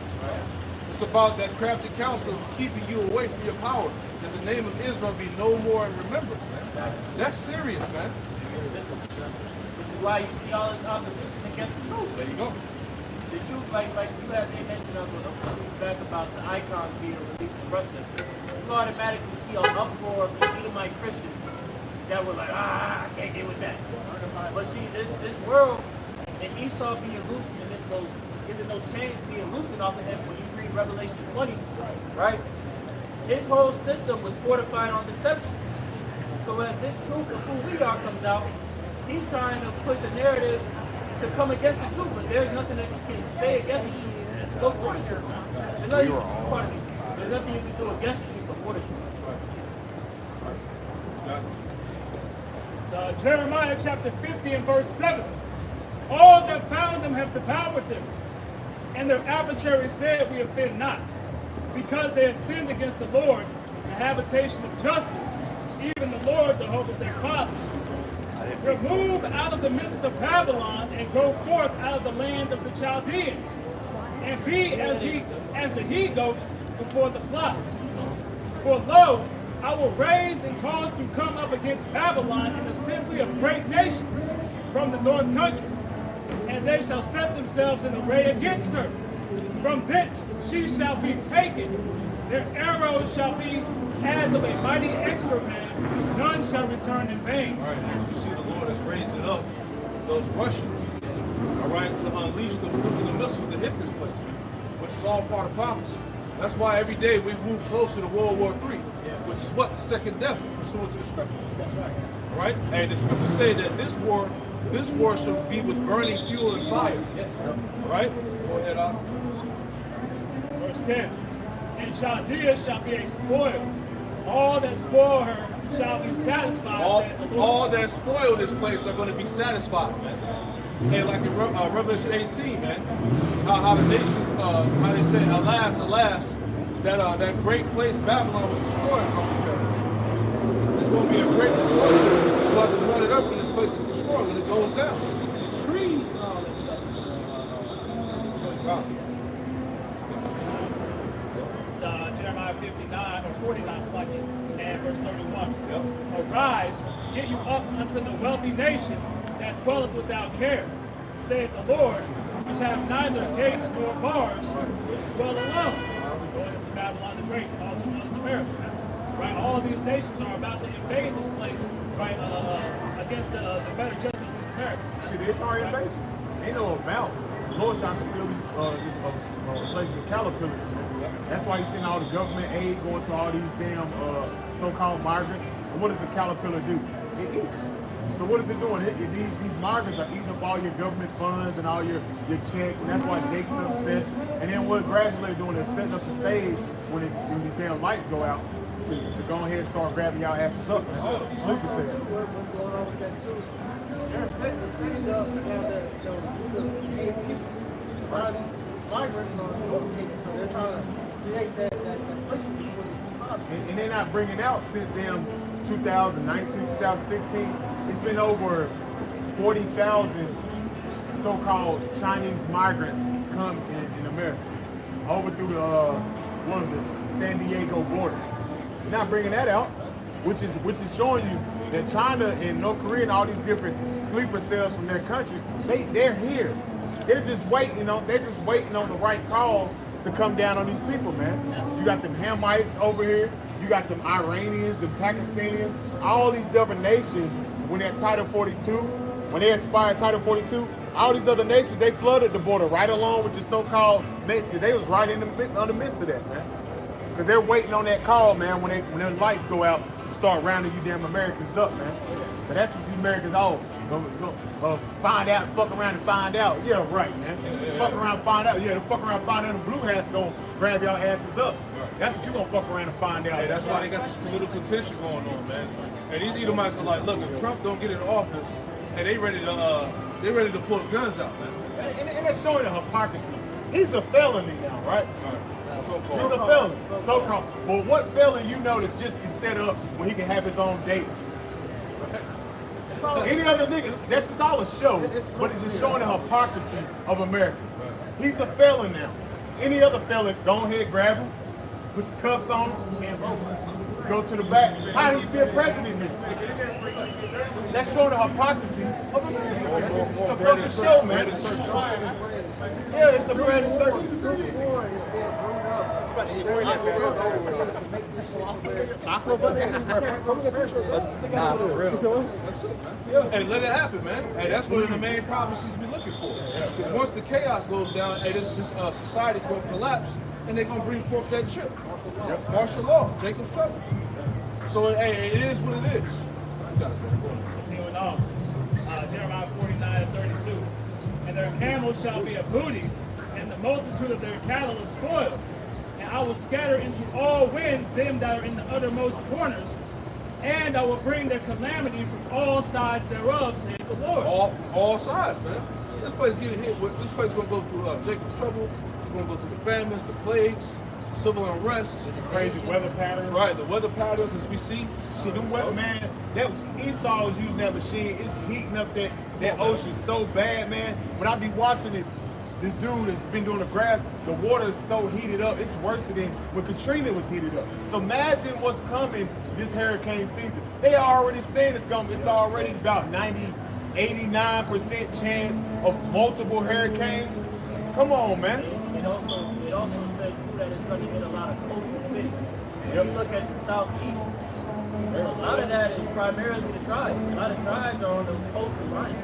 It's about that crafty counsel keeping you away from your power. That the name of Israel be no more in remembrance, man. That's serious, man. Which is why you see all this opposition against the truth. There you go. The truth, like you had mentioned a few weeks back about the icons being released in Russia, you automatically see an uproar of Edomite Christians that were like, I can't get with that. But see, this world, and Esau being loosened, and even those chains being loosened off of him, when you read Revelation 20, right? His whole system was fortified on deception. So as this truth of who we are comes out, he's trying to push a narrative to come against the truth, but there's nothing that you can say against the truth. Go for the truth. There's nothing, pardon me. There's nothing you can do against the truth before the truth. Jeremiah chapter 50 and verse 7. All that found them have devoured them, and their adversaries said, we offend not, because they have sinned against the Lord, the habitation of justice, even the Lord, the hope of their fathers. Remove out of the midst of Babylon, and go forth out of the land of the Chaldeans, and be as the he-goats before the flocks. For lo, I will raise and cause to come up against Babylon an assembly of great nations from the north country, and they shall set themselves in array against her. From thence she shall be taken. Their arrows shall be as of a mighty expert man, none shall return in vain. All right, as you see, the Lord is raising up those Russians, all right, to unleash the missiles to hit this place, which is all part of prophecy. That's why every day we move closer to World War III, which is what? The second death, pursuant to the scriptures. That's right. All right? And the scriptures say that this war shall be with burning fuel and fire. All right? Go ahead, Al. Verse 10. And Chaldea shall be a spoil. All that spoil her shall be satisfied, All, saith the Lord. all that spoil this place are going to be satisfied, man. And like in Revelation 18, man, how the nations, how they say, alas, alas, that great place Babylon was destroyed. There's going to be a great rejoicing throughout the planet Earth when this place is destroyed, when it goes down. Trees and all that stuff. It's Jeremiah 59 or 49, slightly, and verse 31. Arise, get you up unto the wealthy nation that dwelleth without care, saith the Lord, which have neither gates nor bars, which dwell alone, going into Babylon the Great, also known as America. Right, all these nations are about to invade this place, right, against the better judgment of this America. Shit, it's already amazing. Ain't no amount. The Lord trying to fill this place with caterpillars, man. That's why he's sending all the government aid going to all these damn so-called migrants. And what does the caterpillar do? It eats. So what is it doing? These migrants are eating up all your government funds and all your checks, and that's why Jake's upset. And then what gradually they're doing is setting up the stage when these damn lights go out to go ahead and start grabbing y'all asses up. What's going on with that too? They're setting the stage up to have that, Judah people. While these migrants are located, so they're trying to create that friction between the two sides. And they're not bringing out since damn 2019, 2016. It's been over 40,000 so-called Chinese migrants come in America, over through the San Diego border. They're not bringing that out, which is showing you that China and North Korea and all these different sleeper cells from their countries, they're here. They're just waiting on the right call to come down on these people, man. You got them Hamites over here. You got them Iranians, the Pakistanis, all these different nations. When that Title 42, when they expired Title 42, all these other nations, they flooded the border right along with the so-called Mexicans. They was right in the midst of that, man. Because they're waiting on that call, man, when the lights go out to start rounding you damn Americans up, man. But that's what these Americans all find out, fuck around and find out. Yeah, right, man. Fuck around and find out. Yeah, the fuck around and find out the blue hats gonna grab y'all asses up. That's what you gonna fuck around and find out. Hey, that's why they got this political tension going on, man. And these Edomites are like, look, if Trump don't get in office, and they ready to pull the guns out, man. And that's showing the hypocrisy. He's a felony now, right? So-called. He's a felon, so-called. But what felon you know to just be set up when he can have his own date? Any other nigga, that's just all a show, but it's just showing the hypocrisy of America. He's a felon now. Any other felon, go ahead, grab him, put the cuffs on him, go to the back. How do you be a president then? That's showing the hypocrisy of America. It's a fucking show, man. Yeah, it's a branded circus. Hey, let it happen, man. Hey, that's one of the main prophecies we're looking for. Because once the chaos goes down, hey, this society's going to collapse, and they're going to bring forth that chip. Martial law, Jacob's trouble. So, hey, it is what it is. Continuing on, Jeremiah 49 and 32. And their camels shall be a booty, and the multitude of their cattle is spoiled. And I will scatter into all winds them that are in the uttermost corners, and I will bring their calamity from all sides thereof, saith the Lord. All sides, man. This place getting hit with. This place gonna go through Jacob's trouble. It's gonna go through the famines, the plagues, civil unrest, the crazy weather patterns. Right, the weather patterns as we see. Shit, them weather, man. That Esau was using that machine. It's heating up that ocean so bad, man. When I be watching it, this dude has been doing the grass. The water is so heated up. It's worse than when Katrina was heated up. So imagine what's coming this hurricane season. They are already saying it's already about 89% chance of multiple hurricanes. Come on, man. It also said too that it's going to hit a lot of coastal cities. When you look at the southeast, a lot of that is primarily the tribes. A lot of tribes are on those coastal lines.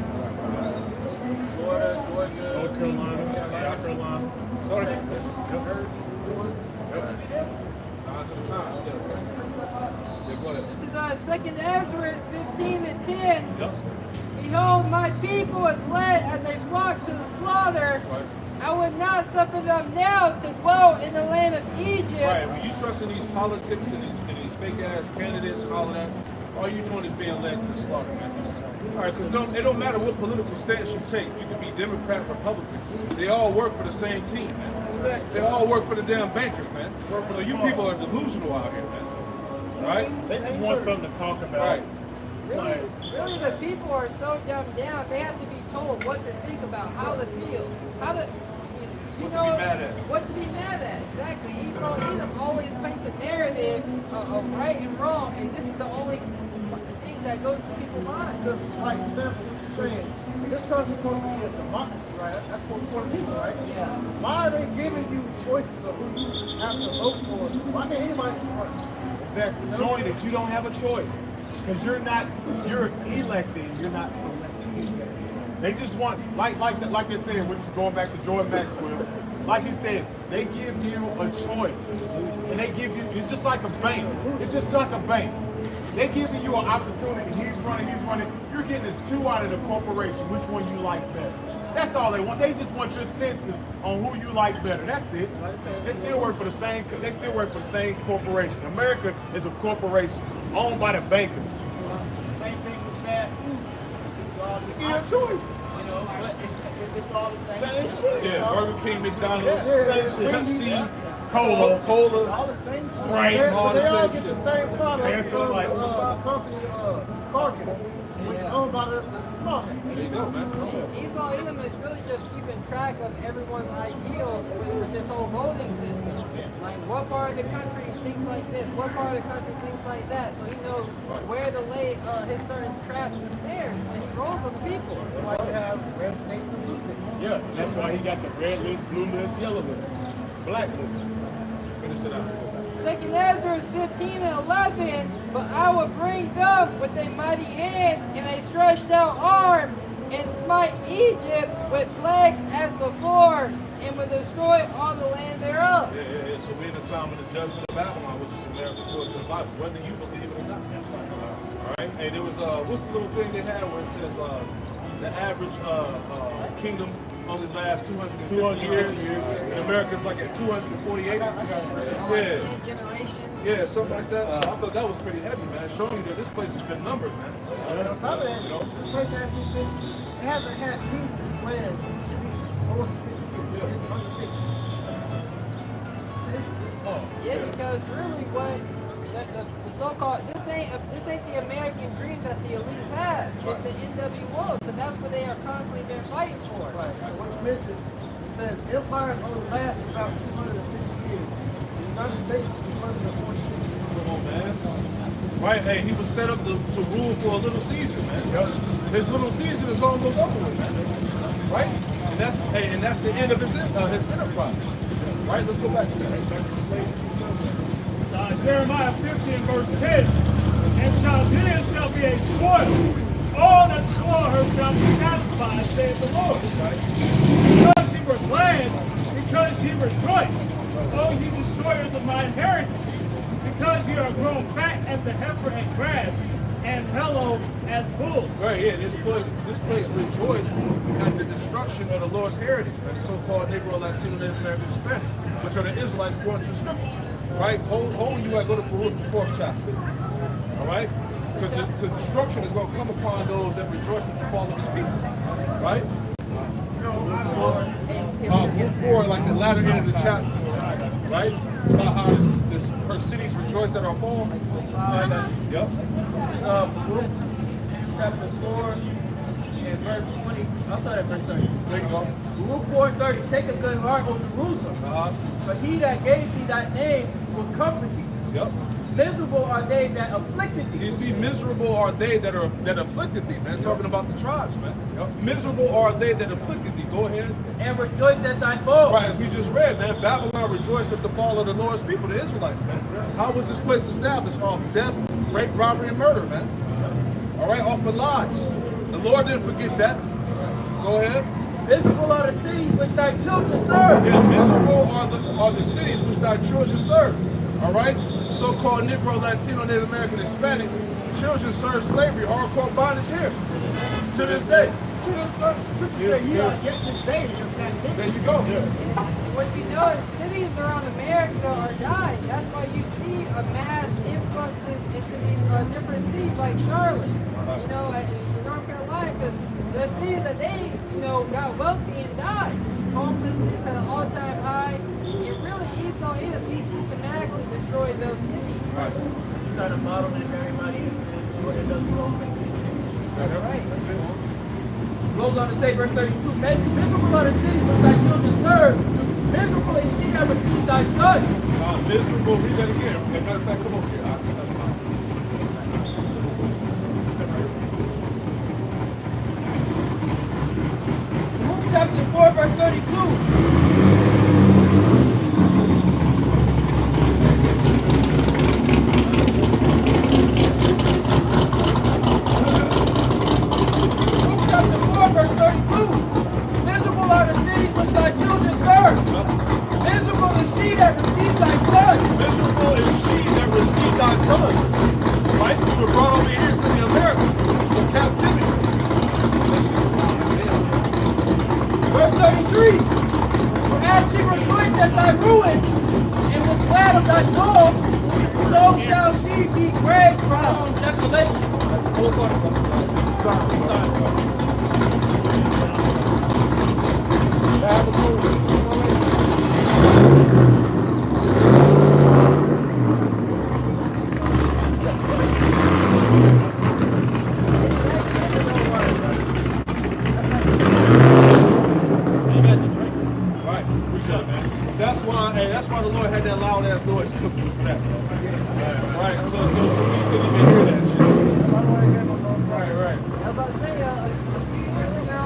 Florida, Georgia, North Carolina, South Carolina, Texas. This is 2nd Ezra 15 and 10. Behold, my people is led as a flock to the slaughter. I would not suffer them now to dwell in the land of Egypt. Right, when you trust in these politics and these fake ass candidates and all of that, all you're doing is being led to the slaughter, man. All right, because it don't matter what political stance you take. You can be Democrat, Republican. They all work for the same team, man. They all work for the damn bankers, man. So you people are delusional out here, man. Right? They just want something to talk about. Right. Really, the people are so dumbed down. They have to be told what to think about, how to feel, how to, you know, be mad at. what to be mad at. Exactly. Esau Edom always paints a narrative of right and wrong, and this is the only thing that goes to people's minds. Because, like, example, what you're saying, this country's supposed to be a democracy, right? That's for the people, right? Yeah. Why are they giving you choices of who you have to vote for? Why can't anybody just run? Exactly. Showing that you don't have a choice. Because you're electing, you're not selecting. They just want, like they said, which is going back to Jordan Maxwell, like he said, they give you a choice. And they give you, it's just like a bank. It's just like a bank. They giving you an opportunity. He's running. You're getting the two out of the corporation. Which one you like better? That's all they want. They just want your senses on who you like better. That's it. They still work for the same. They still work for the same corporation. America is a corporation owned by the bankers. Same thing with fast food. Give you a choice. You know, but it's all the same. Same shit. Yeah, Burger King, McDonald's, Same shit. Pepsi, Cola. It's Cola. all the same stuff. Right. They All the all same get the shit. same product Hands from up, like- the company, Cargill, which is owned by the small man. There you go, man. Esau Edom is really just keeping track of everyone's ideals with this whole voting system. Like what part of the country thinks like this, what part of the country thinks like that. So he knows where to lay his certain traps and snares when he rolls on the people. That's why you have red states and blue states. Yeah, that's why he got the red list, blue list, yellow list, black list. Finish it out. 2 Ezra 15 and 11, but I will bring them with a mighty hand and a stretched out arm, and smite Egypt with plagues as before, and will destroy all the land thereof. Yeah. So we're in the time of the judgment of Babylon, which is America according to the Bible, whether you believe it or not. All right. And there was what's the little thing they had where it says the average kingdom only lasts 250 years. And America's like at 248. Like Yeah. 10 generations. Yeah, something like that. So I thought that was pretty heavy, man. Showing you that this place has been numbered, man. And on top of that, this place hasn't had peace and land at least 40, 50 years. It's under 50. It's small. Yeah, because really what the so-called this ain't the American dream that the elites have. It's the NWO. So that's what they are constantly been fighting for. Right. So what you mentioned, it says empires only last about 250 years. The United States is 240 years. Come on, man. Right, hey, he was set up to rule for a little season, man. His little season is almost over with, man. Right? And that's the end of his enterprise. Right? Let's go back to that. Jeremiah 50 and verse 10. And Chaldeans shall be a spoil. All that spoil her shall be satisfied, saith the Lord. Because ye were glad, because ye rejoiced, O ye destroyers of my inheritance. Because ye are grown fat as the heifer and grass, and mellow as bulls. Right, yeah, this place rejoiced at the destruction of the Lord's heritage, man. The so-called Negro, Latino, Native American, Hispanic, which are the Israelites according to the scriptures. Right? Hold you gotta go to Baruch, the 4th chapter. All right? Because destruction is going to come upon those that rejoice at the fall of his people. Right? Book 4, like the latter end of the chapter. Right? About how her cities rejoice at her fall. Yep. Baruch chapter 4 and verse 20. I'll start at verse 30. There you go. Baruch 4:30. Take a good heart, O Jerusalem. For he that gave thee thy name will comfort thee. Yep. Miserable are they that afflicted thee. You see, miserable are they that afflicted thee, man. Talking about the tribes, man. Yep. Miserable are they that afflicted thee. Go ahead. And rejoice at thy fall. Right, as we just read, man, Babylon rejoiced at the fall of the Lord's people, the Israelites, man. How was this place established? Death, rape, robbery, and murder, man. All right, off of lies. The Lord didn't forget that. Go ahead. Miserable are the cities which thy children serve. Yeah, miserable are the cities which thy children serve. All right? So-called Negro, Latino, Native American, Hispanic children serve slavery, hardcore bondage here to this day. Scripture say ye are yet this day in captivity. There you go. What you know is cities around America are dying. That's why you see a mass influxes into these different cities like Charlotte, you know, in North Carolina, because the cities that they, you know, got wealthy and died. Homelessness at an all-time high. And really, Esau and he systematically destroyed those cities. Right. He's trying to model that everybody is what it does wrong. That's right. That's it. Goes on to say, verse 32, miserable are the cities which thy children serve. Miserable is she that received thy son. Miserable, read that again. Okay, matter of fact, come over here. Luke chapter 4, verse 32. Luke chapter 4, verse 32. Miserable are the cities which thy children serve. Miserable is she that received thy son. Miserable is she that received thy sons. Right? We were brought over here to the Americas for captivity. Verse 33. For as she rejoiced at thy ruin and was glad of thy fall, so shall she be great for her own desolation. Right. Appreciate it, man. That's why the Lord had that loud ass noise come through for that. Right. So we couldn't even hear that shit. Right. I was about to say, a few years ago,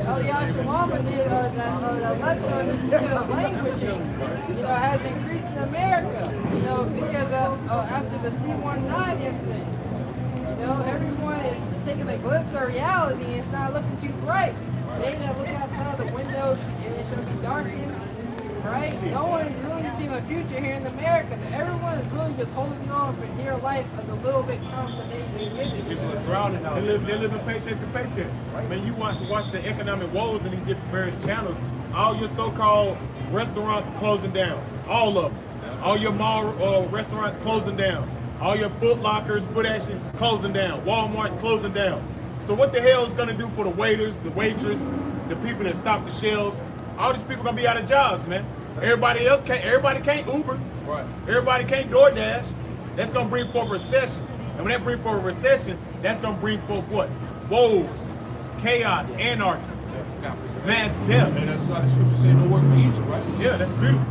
Eliyahu Muhammad did that lecture on the speed of languaging, you know, has increased in America, you know, via the, after the C-19 incident. You know, everyone is taking a glimpse of reality and it's not looking too bright. They that look outside the windows and it's going to be darkened, right? No one is really seeing a future here in America. Everyone is really just holding on for dear life of the little bit crumbs that they've been given. People are drowning out They there. live paycheck to paycheck. Man, you watch the economic woes in these different various channels. All your so-called restaurants closing down. All of them. All your mall restaurants closing down. All your Foot Lockers, Foot Action closing down. Walmart's closing down. So what the hell is gonna do for the waiters, the waitress, the people that stock the shelves? All these people gonna be out of jobs, man. Everybody can't Uber. Right. Everybody can't DoorDash. That's gonna bring forth recession. And when that brings forth a recession, that's gonna bring forth what? Woes, chaos, anarchy, mass death. And that's why the scripture say no work for Egypt, right? Yeah, that's beautiful.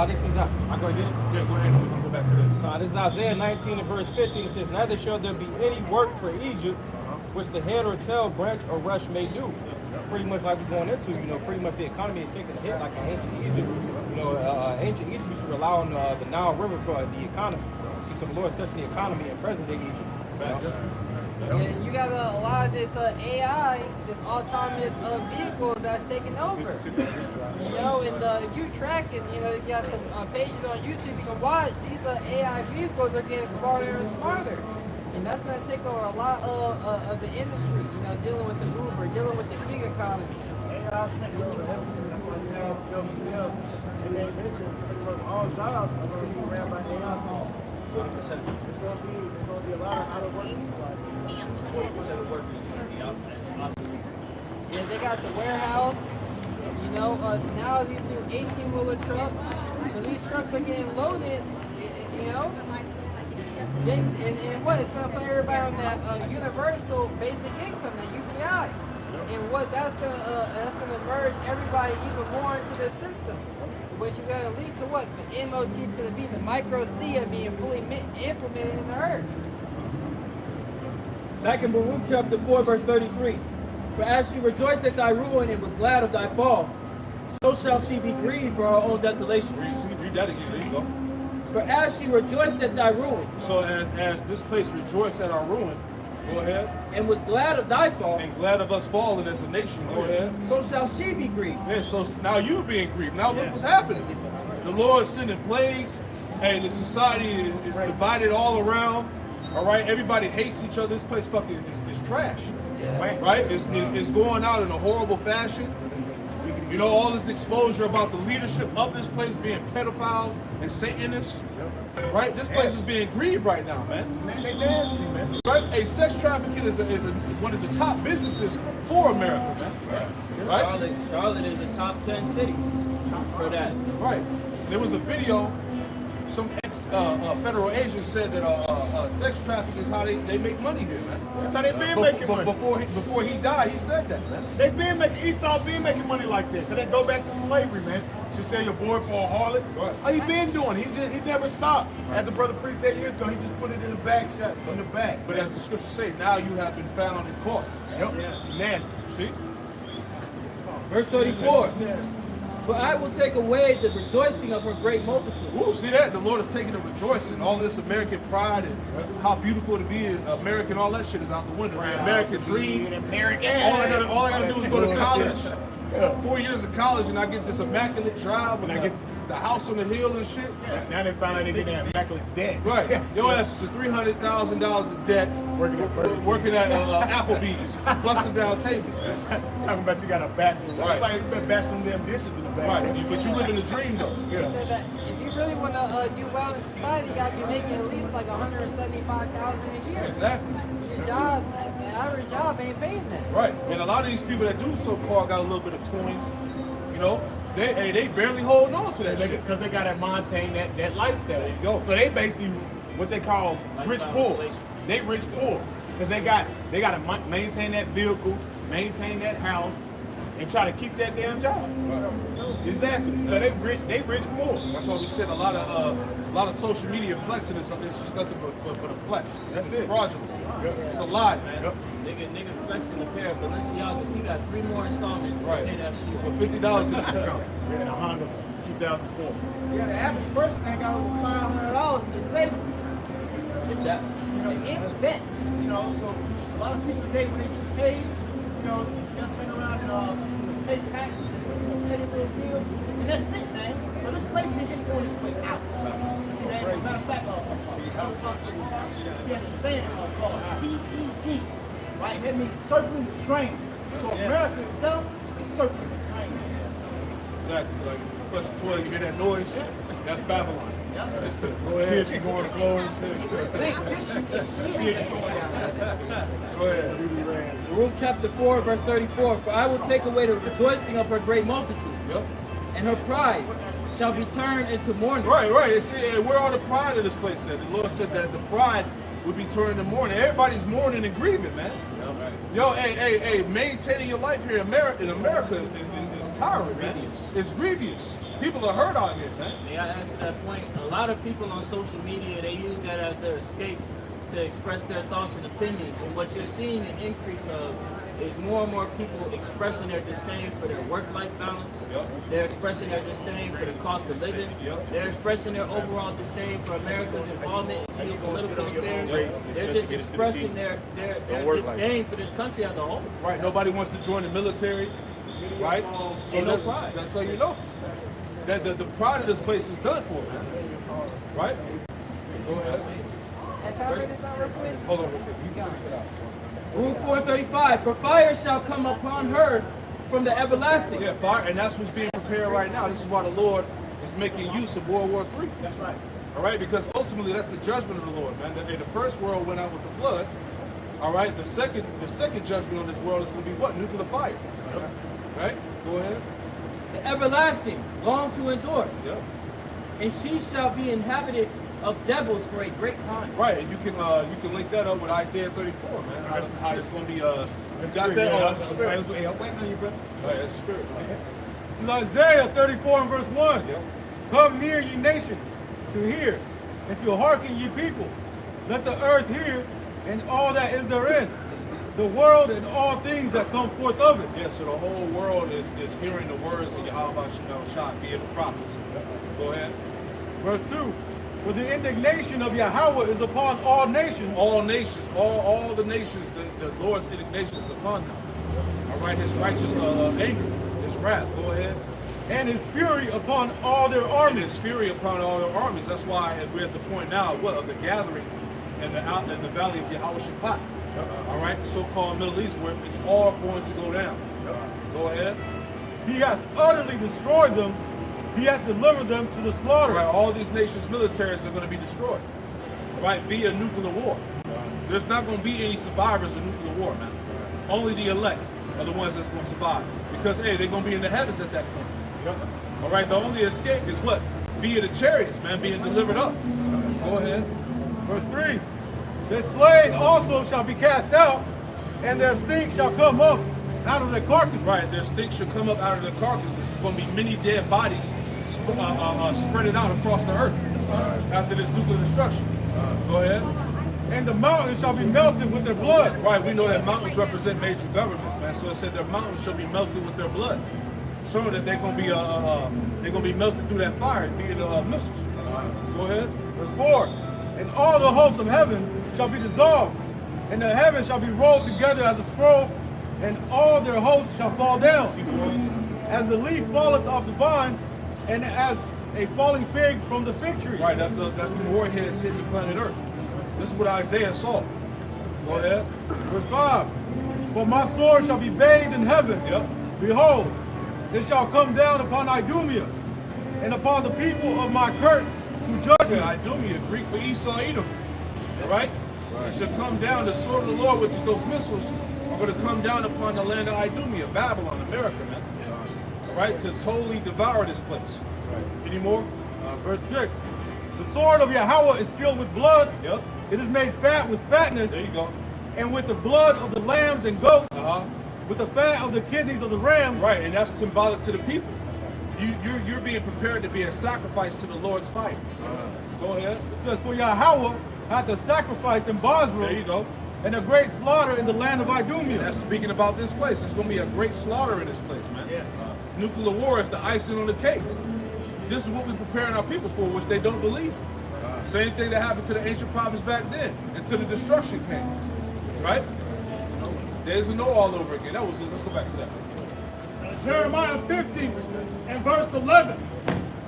This is I go get it. Yeah, go ahead. We're gonna go back to this. This is Isaiah 19 and verse 15. It says, neither shall there be any work for Egypt, which the head or tail, branch or rush may do. Pretty much like we're going into, you know, pretty much the economy is taking a hit like in ancient Egypt. You know, ancient Egypt used to rely on the Nile River for the economy. See, so the Lord touched the economy in present day Egypt. And you got a lot of this AI, this autonomous vehicles that's taking over. You know, and if you track it, you know, you got some pages on YouTube you can watch. These AI vehicles are getting smarter and smarter. And that's going to take over a lot of the industry, you know, dealing with the Uber, dealing with the gig economy. AI taking over everything. That's why you have WPF. And they mentioned pretty much all jobs are going to be ran by AI. So 40%. There's going to be a lot of out of work people. 40% of workers is going to be obsolete. Yeah, they got the warehouse. You know, now these new 18-wheeler trucks. So these trucks are getting loaded, you know. And what? It's going to put everybody on that universal basic income, that UBI. And what that's going to merge everybody even more into the system, which is going to lead to what? The MOT to the B, the micro C being fully implemented in the earth. Back in Baruch chapter 4, verse 33. For as she rejoiced at thy ruin and was glad of thy fall, so shall she be grieved for her own desolation. Read that again. There you go. For as she rejoiced at thy ruin So as this place rejoiced at our ruin, go ahead. and was glad of thy fall, And glad of us falling as a nation, go ahead. so shall she be grieved. Yeah, so now you being grieved. Now look what's happening. The Lord is sending plagues, and the society is divided all around. All right, everybody hates each other. This place fucking is trash. right? It's going out in a horrible fashion. You know, all this exposure about the leadership of this place being pedophiles and Satanists, right? This place is being grieved right now, man. They nasty, man. Right? A sex trafficking is one of the top businesses for America, man. Right? Charlotte is a top 10 city for that. Right. There was a video. Some ex-federal agent said that sex trafficking is how they make money here, man. That's how they been making money. Before he died, he said that, man. They been making, Esau been making money like that. Cause they go back to slavery, man. Just sell your boy for a harlot. Right. All he been doing, he never stopped. As a brother priest said years ago, he just put it in the back shot, in the back. But as the scriptures say, now you have been found and caught. Yep. Nasty. See? Verse 34. For I will take away the rejoicing of her great multitude. Ooh, see that? The Lord is taking the rejoicing. All this American pride and how beautiful to be American, all that shit is out the window. The American dream. American. All I gotta do is go to college. 4 years of college and I get this immaculate drive with the house on the hill and shit. Now they found out they get that immaculate debt. Right. Your ass is $300,000 in debt working at Applebee's, busting down tables, man. Talking about you got a bachelor. Right. You better bachelor them dishes in the back. Right. But you live in the dream, though. He said that if you really want to do well in society, you got to be making at least like $175,000 a year. Exactly. Your jobs, the average job ain't paying that. Right. And a lot of these people that do so-called got a little bit of coins, you know, they barely holding on to that shit. Because they got to maintain that lifestyle. There you go. So they basically what they call rich poor. They rich poor because they got to maintain that vehicle, maintain that house, and try to keep that damn job. Right. Exactly. So they rich poor. That's why we said a lot of social media flexing is just nothing but a flex. That's it's it. fraudulent. Yep. It's a lie, man. Yep. Nigga flexing a pair of Balenciagas. He got 3 more installments Right. to pay that shit. For $50 in his account. Yeah, in a Honda 2004. Yeah, the average person ain't got over $500 in their savings. If that, In debt, you know, so a lot of people today when they get paid, you know, they'll turn around and pay taxes and pay their bill, and that's it, man. So this place here is on its way out. See that? As a matter of fact, we have a saying called CTD, right? That means circling the train. So America itself is circling the train. Exactly. Like flush the toilet, you hear that noise? That's Babylon. Go ahead. She going slow and shit. Go ahead. Luke chapter 4, verse 34. For I will take away the rejoicing of her great multitude, Yep. and her pride shall be turned into mourning. Right. See, where are the pride of this place at? The Lord said that the pride would be turned to mourning. Everybody's mourning and grieving, man. Yo, hey, maintaining your life here in America is tiring, man. It's grievous. People are hurt out here, man. May I add to that point? A lot of people on social media, they use that as their escape to express their thoughts and opinions. And what you're seeing an increase of is more and more people expressing their disdain for their work-life balance. Yep. They're expressing their disdain for the cost of living. Yep. They're expressing their overall disdain for America's involvement in geopolitical affairs. They're just expressing their disdain for this country as a whole. Right. Nobody wants to join the military, right? So Ain't no that's pride. how you know that the pride of this place is done for, man. Right? Go ahead. And can I read this out real quick? Hold on. You can finish it out. Rule 435, for fire shall come upon her from the everlasting. Yeah, fire, and that's what's being prepared right now. This is why the Lord is making use of World War III. That's right. All right, because ultimately that's the judgment of the Lord, man. The first world went out with the flood. All right, the second judgment on this world is going to be what? Nuclear fire. Right? Go ahead. The everlasting, long to endure. Yeah. And she shall be inhabited of devils for a great time. Right, and you can link that up with Isaiah 34, man. How it's going to be. You got that? Yeah, Oh, that's the spirit. Hey, I'm waiting on you, bro. Right, that's the spirit. This is Isaiah 34 and verse 1. Yep. Come near, ye nations, to hear, and to hearken, ye people. Let the earth hear, and all that is therein, the world and all things that come forth of it. Yeah, so the whole world is hearing the words of Yahweh Shem Shah via the prophets. Go ahead. Verse 2. For the indignation of Yahweh is upon all nations. All nations, all the nations, the Lord's indignation is upon them. All right, his righteous anger, his wrath. Go ahead. And his fury upon all their And armies. his fury upon all their armies. That's why we're at the point now of the gathering in the valley of Yahweh Shaphat. All right, the so-called Middle East, where it's all going to go down. Go ahead. He hath utterly destroyed them. He hath delivered them to the slaughter. Right, all these nations' militaries are going to be destroyed, right, via nuclear war. There's not going to be any survivors of nuclear war, man. Only the elect are the ones that's going to survive. Because, hey, they're going to be in the heavens at that point. All right, the only escape is what? Via the chariots, man, being delivered up. Go ahead. Verse 3. Their slain also shall be cast out, and their stink shall come up out of their carcasses. Right, their stink shall come up out of their carcasses. It's going to be many dead bodies spread out across the earth after this nuclear destruction. Go ahead. And the mountains shall be melted with their blood. Right, we know that mountains represent major governments, man. So it said their mountains shall be melted with their blood, showing that they're going to be melted through that fire via the missiles. Go ahead. Verse 4. And all the hosts of heaven shall be dissolved, and the heavens shall be rolled together as a scroll, and all their hosts shall fall down, as the leaf falleth off the vine, and as a falling fig from the fig tree. Right, that's the warheads hitting the planet Earth. This is what Isaiah saw. Go ahead. Verse 5. For my sword shall be bathed in heaven. Yep. Behold, it shall come down upon Idumea, and upon the people of my curse to judgment. Idumea, Greek for Esau, Edom. Right? It shall come down, the sword of the Lord, which is those missiles, are going to come down upon the land of Idumea, Babylon, America, man. Right? To totally devour this place. Any more? Verse 6. The sword of Yahweh is filled with blood. Yep. It is made fat with fatness. There you go. And with the blood of the lambs and goats. Uh-huh. With the fat of the kidneys of the rams. Right, and that's symbolic to the people. You're being prepared to be a sacrifice to the Lord's fire. Go ahead. It says, for Yahweh hath a sacrifice in Basra. There you go. And a great slaughter in the land of Idumea. And that's speaking about this place. It's going to be a great slaughter in this place, man. Yeah. Nuclear war is the icing on the cake. This is what we're preparing our people for, which they don't believe. Same thing that happened to the ancient prophets back then, until the destruction came. Right? There's a no all over again. Let's go back to that. Jeremiah 50 and verse 11.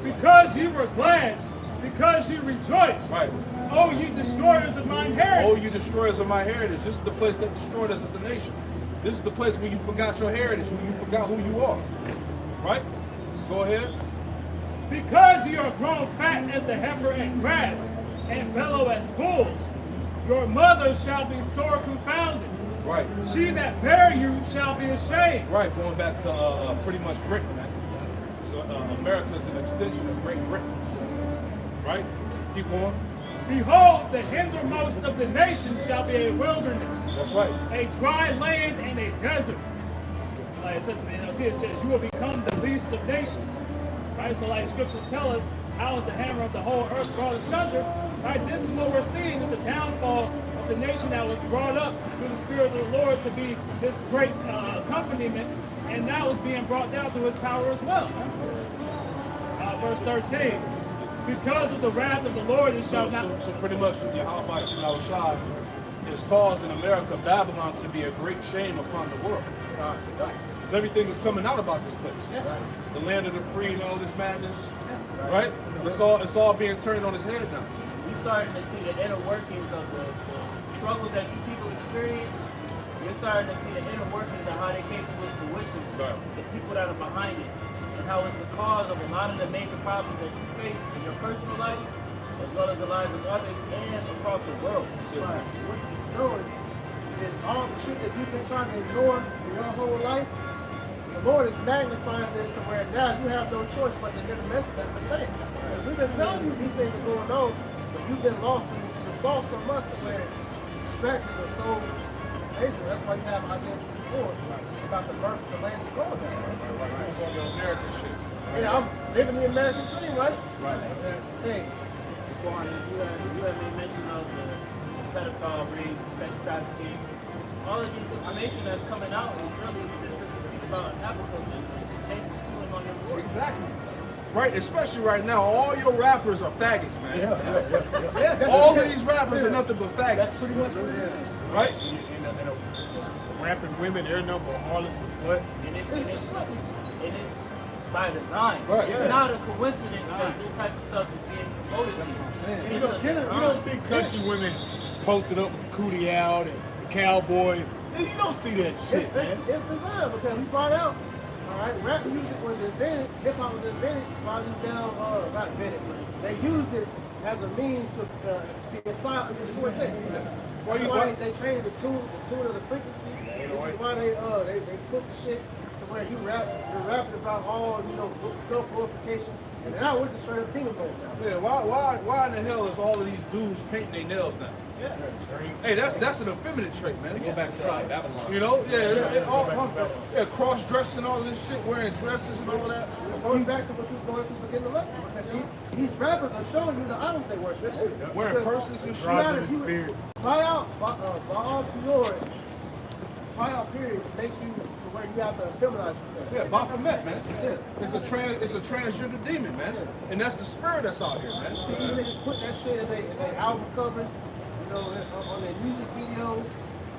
Because ye were glad, because ye rejoiced. Right. O ye destroyers of mine heritage. Oh, you destroyers of my heritage. This is the place that destroyed us as a nation. This is the place where you forgot your heritage, where you forgot who you are. Right? Go ahead. Because ye are grown fat as the heifer and grass, and bellow as bulls, your mother shall be sore confounded. Right. She that bare you shall be ashamed. Right, going back to pretty much Britain, man. So America is an extension of Great Britain. Right? Keep going. Behold, the hindermost of the nations shall be a wilderness, That's right. a dry land and a desert. Like it says in the NLT, it says, you will become the least of nations. Right? So like scriptures tell us, how is the hammer of the whole earth brought asunder? Right? This is what we're seeing is the downfall of the nation that was brought up through the Spirit of the Lord to be this great accompaniment, and now is being brought down through his power as well. Verse 13. Because of the wrath of the Lord, it shall not... So pretty much, Yahweh Shai is causing America, Babylon, to be a great shame upon the world. Because everything is coming out about this place. The land of the free and all this madness. Right? It's all being turned on its head now. We're starting to see the inner workings of the struggles that you people experience. We're starting to see the inner workings of how they came to its fruition. Right. The people that are behind it. And how it's the cause of a lot of the major problems that you face in your personal lives, as well as the lives of others and across the world. Right. What you're doing is all the shit that you've been trying to ignore your whole life. The Lord is magnifying this to where now you have no choice but to get a message that the same. And we've been telling you these things are going on, but you've been lost in the sauce so much to where distractions are so major. That's why you have Isaiah 24 about the birth of the land is going down. It's on your American shit. Yeah, I'm living the American dream, right? Right. Hey, You have made mention of the pedophile rings, sex trafficking. All of this information that's coming out is really what the scriptures speak about in Habakkuk and the shameful schooling on your glory. Exactly. Right, especially right now, all your rappers are faggots, man. yeah, All of these rappers are nothing but faggots. that's pretty much what it is. Right? Rampant women, their number of harlots and sluts. And it's by design. Right. It's not a coincidence that this type of stuff is being promoted to you. You don't see country women posted up with the cootie out and cowboy. You don't see that shit, man. It's bizarre because we brought out, all right, rap music was invented, hip hop was invented by these down, not invented, but they used it as a means to be a silent and destroy things. That's why they changed the tune of the frequency. This is why they put the shit to where you're rapping about all, you know, self-glorification. And now we're just straight up kingdom goals now. Yeah, why in the hell is all of these dudes painting their nails now? Yeah. Hey, that's an effeminate trait, man. Go back to Babylon. You know, cross-dressing, all of this shit, wearing dresses and all of that. Going back to what you was going to begin the lesson. These rappers are showing you the idols they worship. Wearing purses and shit. Buyout period makes you to where you have to feminize yourself. Yeah, Baphomet, man. Yeah. It's a transgender demon, man. And that's the spirit that's out here, man. See, these niggas put that shit in their album covers, you know, on their music videos.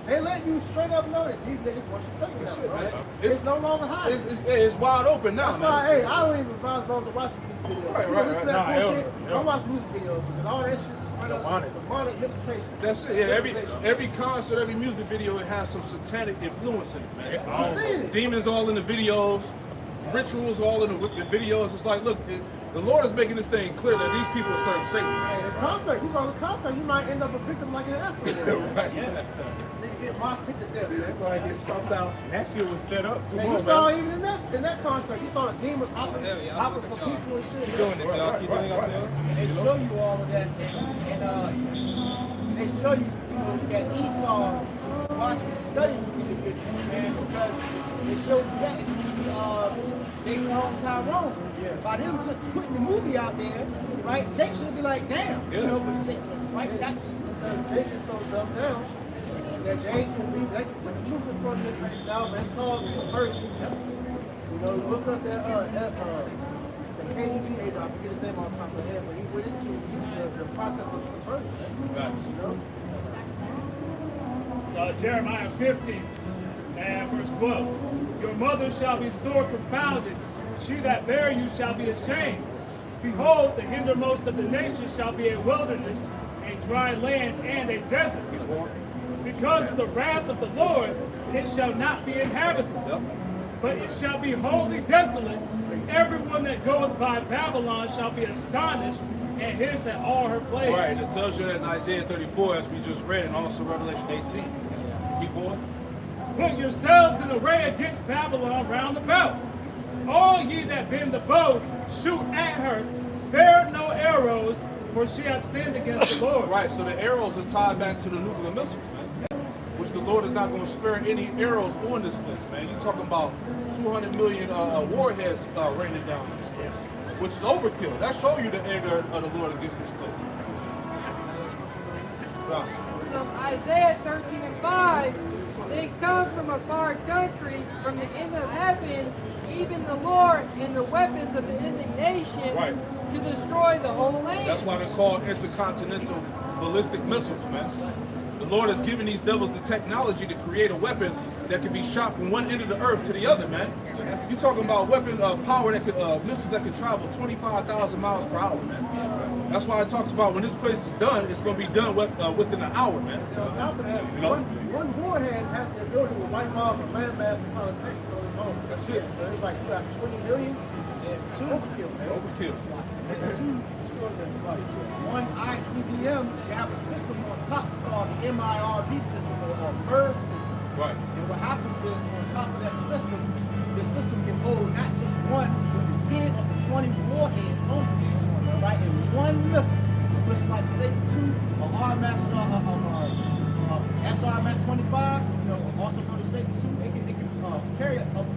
They let you straight up know that these niggas want you to That's take it, it, man. bro. It's no longer hiding. It's wide open now, That's man. why, hey, I don't even advise those to watch these videos. Right, You right, listen to right. that Nah, bullshit, don't watch music videos because all that shit is straight up demonic hypnotism. That's it. Yeah, every concert, every music video, it has some satanic influence in it, man. I've seen it. Demons all in the videos, rituals all in the videos. It's like, look, the Lord is making this thing clear that these people serve Satan. Hey, the concert, you go to the concert, you might end up a victim like an asshole. Right. Nigga get mocked to death, man. Right, get stuffed out. That shit was set up too Man, you much, saw man. even in that concert, you saw the demons hopping for people and shit. Keep doing this, y'all. Keep doing it up there. And they show you all of that, and they show you, you know, that Esau was watching and studying individuals, man, because they showed you that in they called Tyrone. By them just putting the movie out there, right? Jake should be like, damn, you know, but Jake, right? Jake is so dumbed down that they can put the truth in front of them now, but it's called subversion. You know, look up that the KGB agent, I forget his name off the top of the head, but he went into the process of subversion. You know? Jeremiah 50 and verse 12. Your mother shall be sore confounded. She that bare you shall be ashamed. Behold, the hindermost of the nations shall be a wilderness, a dry land, and a desert. Because of the wrath of the Lord, it shall not be inhabited, but it shall be wholly desolate. Everyone that goeth by Babylon shall be astonished, and hiss at all her plagues. Right, and it tells you that in Isaiah 34, as we just read, and also Revelation 18. Keep going. Put yourselves in array against Babylon round about. All ye that bend the bow, shoot at her, spare no arrows, for she hath sinned against the Lord. Right, so the arrows are tied back to the nuclear missiles, man. Which the Lord is not going to spare any arrows on this place, man. You're talking about 200 million warheads raining down on this place, which is overkill. That shows you the anger of the Lord against this place. Right. So Isaiah 13 and 5, they come from a far country, from the end of heaven, even the Lord and the weapons of the indignation to destroy the whole land. That's why they're called intercontinental ballistic missiles, man. The Lord has given these devils the technology to create a weapon that can be shot from one end of the earth to the other, man. You're talking about weapon power that could, missiles that could travel 25,000 miles per hour, man. That's why it talks about when this place is done, it's going to be done within an hour, man. On top of that, one warhead has the ability to wipe off a landmass in Southern Texas on its own. That's it. So it's like you got 20 million and overkill, man. Overkill. One ICBM, you have a system on top, it's called MIRV system or MERV system. Right. And what happens is on top of that system, the system can hold not just one, but 10 of the 20 warheads on it. Right? And one missile, just like Satan 2 or RMAX, SRMAX 25, you know, also go to Satan 2, it can carry up to 15 to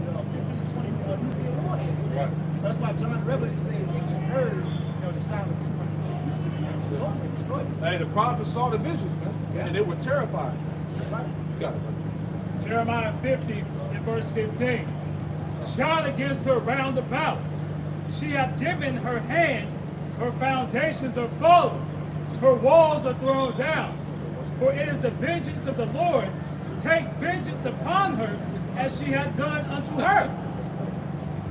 20 nuclear warheads. Right. So that's why John Revelator said they can heard, you know, the sound of 200 missiles. Hey, the prophets saw the visions, man, and they were terrified. That's right. You got it, man. Jeremiah 50 and verse 15. Shout against her round about. She hath given her hand, her foundations are fallen, her walls are thrown down. For it is the vengeance of the Lord. Take vengeance upon her as she hath done unto her.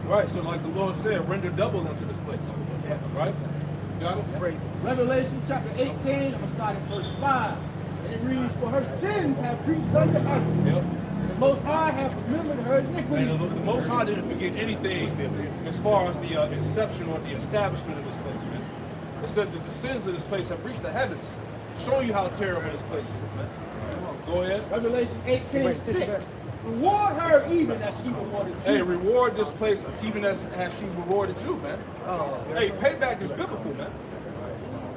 Right, so like the Lord said, render double unto this place. Right? You got it? Revelation chapter 18, I'm going to start at verse 5. And it reads, for her sins have reached unto heaven. Yep. The Most High have remembered her iniquity. And the Most High didn't forget anything as far as the inception or the establishment of this place, man. It said that the sins of this place have reached the heavens, showing you how terrible this place is, man. Go ahead. Revelation 18:6. Reward her even as she rewarded you. Hey, reward this place even as she rewarded you, man. Hey, payback is biblical, man.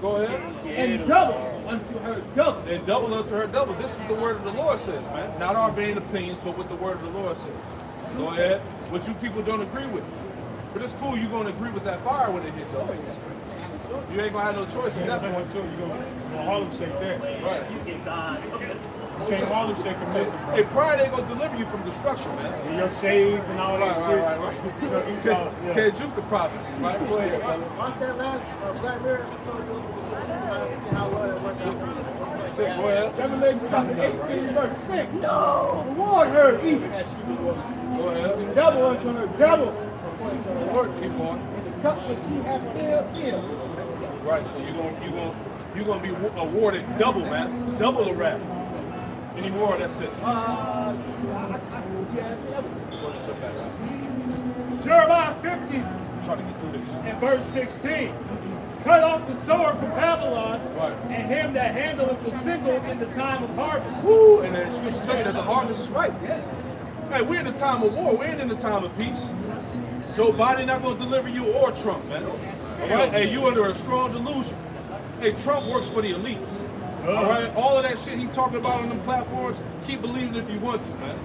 Go ahead. And double unto her double. And double unto her double. This is the word of the Lord says, man. Not our vain opinions, but what the word of the Lord says. Go ahead. What you people don't agree with. But it's cool, you're going to agree with that fire when it hit, though. You ain't going to have no choice at that point. You're going to Harlem shake that. Right. You get God's. You can't Harlem shake and miss it, bro. Hey, pride ain't going to deliver you from destruction, man. And your shades and all that shit. Right. You know, Esau, yeah. Can't juke the prophecies, right? Go ahead, brother. Watch that last Black Mirror episode. See how well it works out. Go ahead. Revelation chapter 18, verse 6. No! Reward her even as she rewarded you. Go ahead. And double unto her double according to her work. Keep going. And the cup that she hath filled in. Right, so you're gonna be awarded double, man. Double the wrath. Any more? That's it. Yeah, Go ahead, jump back out. Jeremiah 50 Try to get through this. and verse 16. Cut off the sword from Babylon, Right. and him that handleth the sickle in the time of harvest. Woo! And the scriptures tell you that the harvest is ripe. Hey, we're in the time of war. We ain't in the time of peace. Joe Biden not gonna deliver you or Trump, man. All right? Hey, you under a strong delusion. Hey, Trump works for the elites. All right? All of that shit he's talking about on them platforms, keep believing if you want to, man.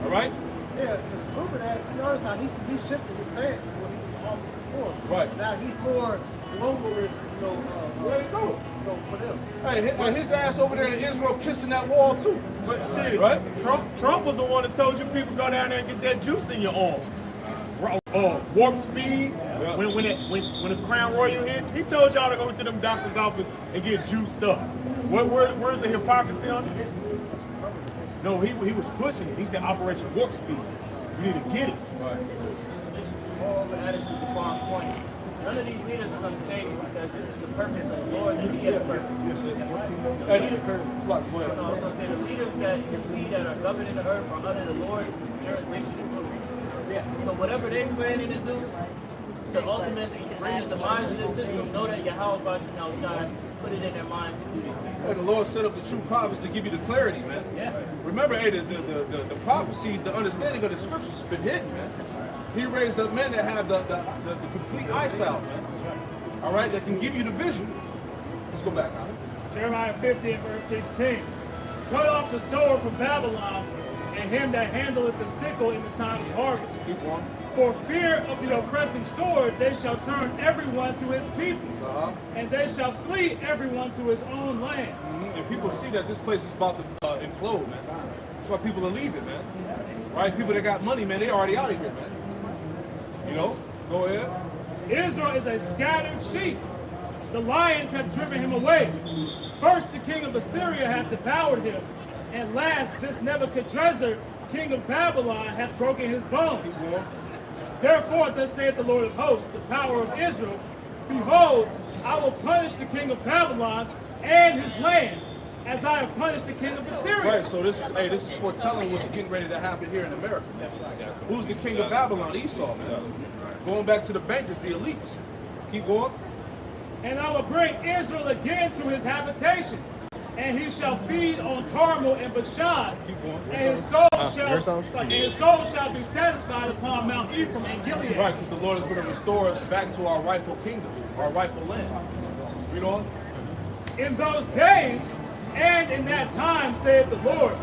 All right? Yeah, because proof of that, you notice how he shifted his stance from what he was always before. Right. Now he's more globalist, There you go. for them. Hey, his ass over there in Israel kissing that wall too. But shit, Right? Trump was the one that told you people go down there and get that juice in your arm. Warp speed. Yeah. When the Crown Royal hit, he told y'all to go to them doctor's office and get juiced up. Where's the hypocrisy on it? No, he was pushing it. He said Operation Warp Speed. You need to get it. Just more of an attitude upon point. None of these leaders are going to save you because this is the purpose of the Lord that He has purpose. Hey, Spot, go ahead. I was going to say the leaders that you see that are governing the earth are under the Lord's jurisdiction and rules. So whatever they're planning to do to ultimately bring the demise of this system, know that Yahweh Bashem Al Shai put it in their minds to do these things. Hey, the Lord set up the true prophets to give you the clarity, man. Yeah. Remember, hey, the prophecies, the understanding of the scriptures has been hidden, man. He raised up men that have the complete eyesight, man. All right, that can give you the vision. Let's go back now. Jeremiah 50 and verse 16. Cut off the sword from Babylon, and him that handleth the sickle in the time of harvest. Keep on. For fear of the oppressing sword, they shall turn everyone to his people, and they shall flee everyone to his own land. And people see that this place is about to implode, man. That's why people are leaving, man. Right? People that got money, man, they already out of here, man. You know? Go ahead. Israel is a scattered sheep. The lions have driven him away. First, the king of Assyria hath devoured him, and last, this Nebuchadnezzar, king of Babylon, hath broken his bones. Therefore, thus saith the Lord of hosts, the power of Israel, behold, I will punish the king of Babylon and his land, as I have punished the king of Assyria. Right, so this is foretelling what's getting ready to happen here in America. Who's the king of Babylon? Esau, man. Going back to the bankers, the elites. Keep going. And I will bring Israel again to his habitation, and he shall feed on Carmel and Bashan, Keep going. and his soul shall be satisfied upon Mount Ephraim and Gilead. Right, because the Lord is going to restore us back to our rightful kingdom, our rightful land. Read on. In those days and in that time, saith the Lord,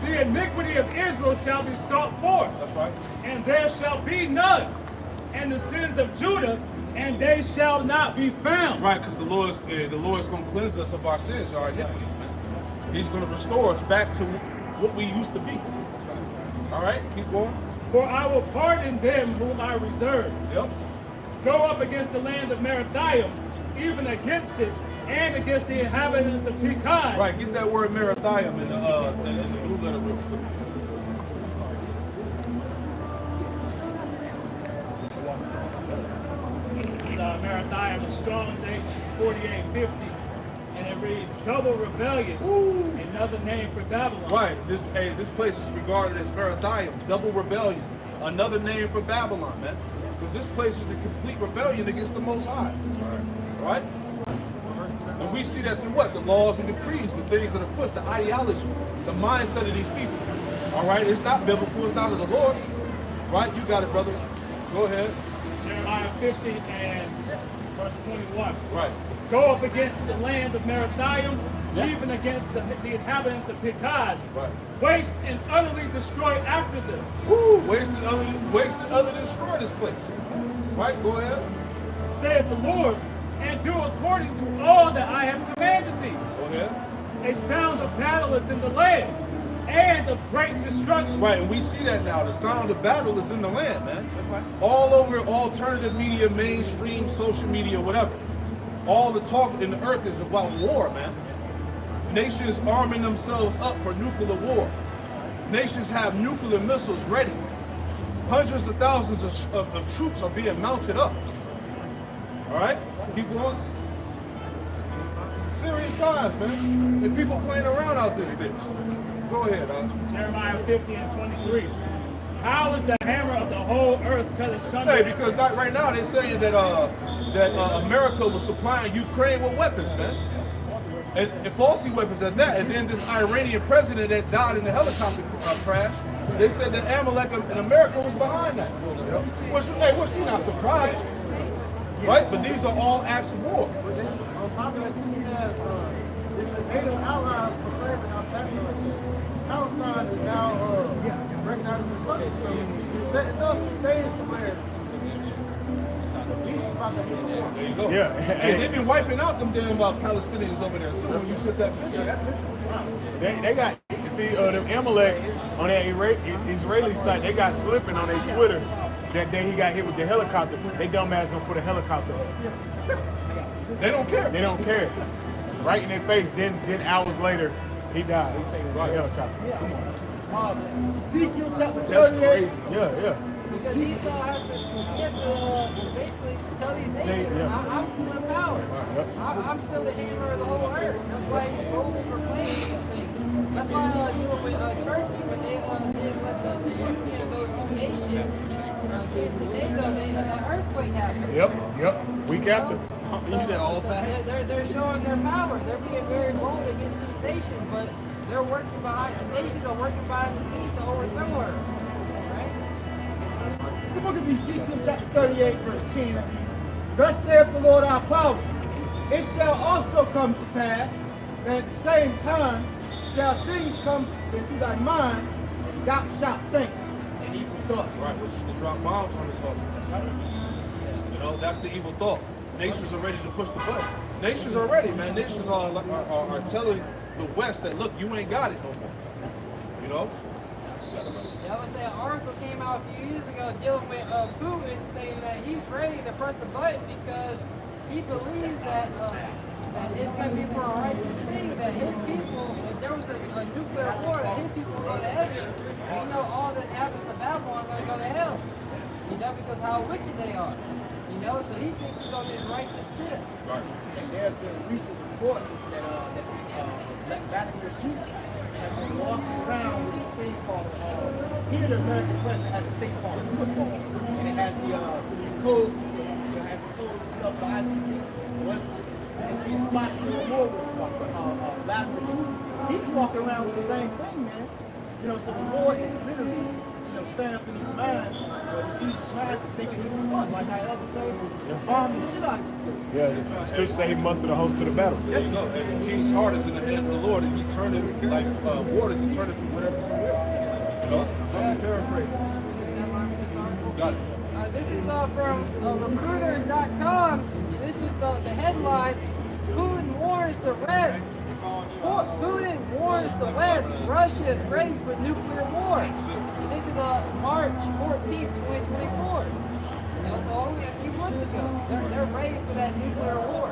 the iniquity of Israel shall be sought forth, That's right. and there shall be none, and the sins of Judah, and they shall not be found. Right, because the Lord's going to cleanse us of our sins, our iniquities, man. He's going to restore us back to what we used to be. All right, keep going. For I will pardon them whom I reserve. Yep. Go up against the land of Merathaim, even against it, and against the inhabitants of Pecan. Right, get that word Merathaim in the blue letter real quick. Merathaim is Strong's 4850, and it reads double rebellion, another name for Babylon. Right. This place is regarded as Merathium, double rebellion, another name for Babylon, man. Because this place is a complete rebellion against the Most High. Right? And we see that through what? The laws and decrees, the things that are pushed, the ideology, the mindset of these people. All right? It's not biblical. It's not of the Lord. Right? You got it, brother. Go ahead. Jeremiah 50 and verse 21. Right. Go up against the land of Merathium, even against the inhabitants of Pekaz. Right. Waste and utterly destroy after them. Woo! Waste and utterly destroy this place. Right? Go ahead. Saith the Lord, and do according to all that I have commanded thee. Go ahead. A sound of battle is in the land, and of great destruction. Right, and we see that now. The sound of battle is in the land, man. That's right. All over alternative media, mainstream, social media, whatever. All the talk in the earth is about war, man. Nations arming themselves up for nuclear war. Nations have nuclear missiles ready. Hundreds of thousands of troops are being mounted up. All right? Keep going. Serious times, man. And people playing around out this bitch. Go ahead, Jeremiah 50 and 23. How is the hammer of the whole earth cut asunder? Hey, because right now they're saying that America was supplying Ukraine with weapons, man. And faulty weapons at that. And then this Iranian president that died in the helicopter crash, they said that Amalek and America was behind that. Which you're not surprised. Right? But these are all acts of war. On top of that, you have the NATO allies proclaiming how Palestine is now recognized as a country. So it's setting up the stage where the beast is about to hit the war. There you go. Yeah. Hey, they've been wiping out them damn Palestinians over there too. When you set that picture. They got, see, them Amalek on that Israeli site, they got slipping on their Twitter that day he got hit with the helicopter. They dumbass gonna put a helicopter up. They don't care. They don't care. Right in their face. Then hours later, he died. He saved the helicopter. Come on. Ezekiel chapter 38. That's crazy. Yeah. Because Esau has to basically tell these nations, I'm still in power. I'm still the hammer of the whole earth. That's why he's boldly proclaiming this thing. That's why dealing with Turkey, when they let the European those two nations into NATO, that earthquake happened. Yep. Week after. You said all fast? They're showing their power. They're being very bold against these nations, but they're working behind, the nations are working behind the scenes to overthrow her. Right? It's the book of Ezekiel chapter 38 verse 10. Thus saith the Lord our power, it shall also come to pass that at the same time shall things come into thy mind, thou shalt think an evil thought. Right, which is to drop bombs on this whole. You know, that's the evil thought. Nations are ready to push the button. Nations are ready, man. Nations are telling the West that, look, you ain't got it no more. You know? Yeah, I would say an article came out a few years ago dealing with Putin, saying that he's ready to press the button because he believes that it's going to be for a righteous thing, that his people, if there was a nuclear war, that his people go to heaven, you know, all the inhabitants of Babylon are going to go to hell. You know, because how wicked they are. You know, so he thinks he's on this righteous tip. Right. And there's been recent reports that Vladimir Putin has been walking around with this thing called, here the American president has a thing called football, and it has the code, it has the code and stuff for ICP. It's being spotted more with Vladimir Putin. He's walking around with the same thing, man. You know, so the Lord is literally, standing up in his mind, see his mind and thinking he was fun, like I ever say, bomb the shit out of this place. Yeah, the scripture say he mustered a host to the battle. There you go. And the king's heart is in the hand of the Lord, and he turned it like waters, he turned it from whatever he will. You know? Let me paraphrase. Got it. This is from recruiters.com, and this is just the headline. Putin warns the West. Putin warns the West Russia is ready for nuclear war. And this is March 14th, 2024. You know, so only a few months ago. They're ready for that nuclear war.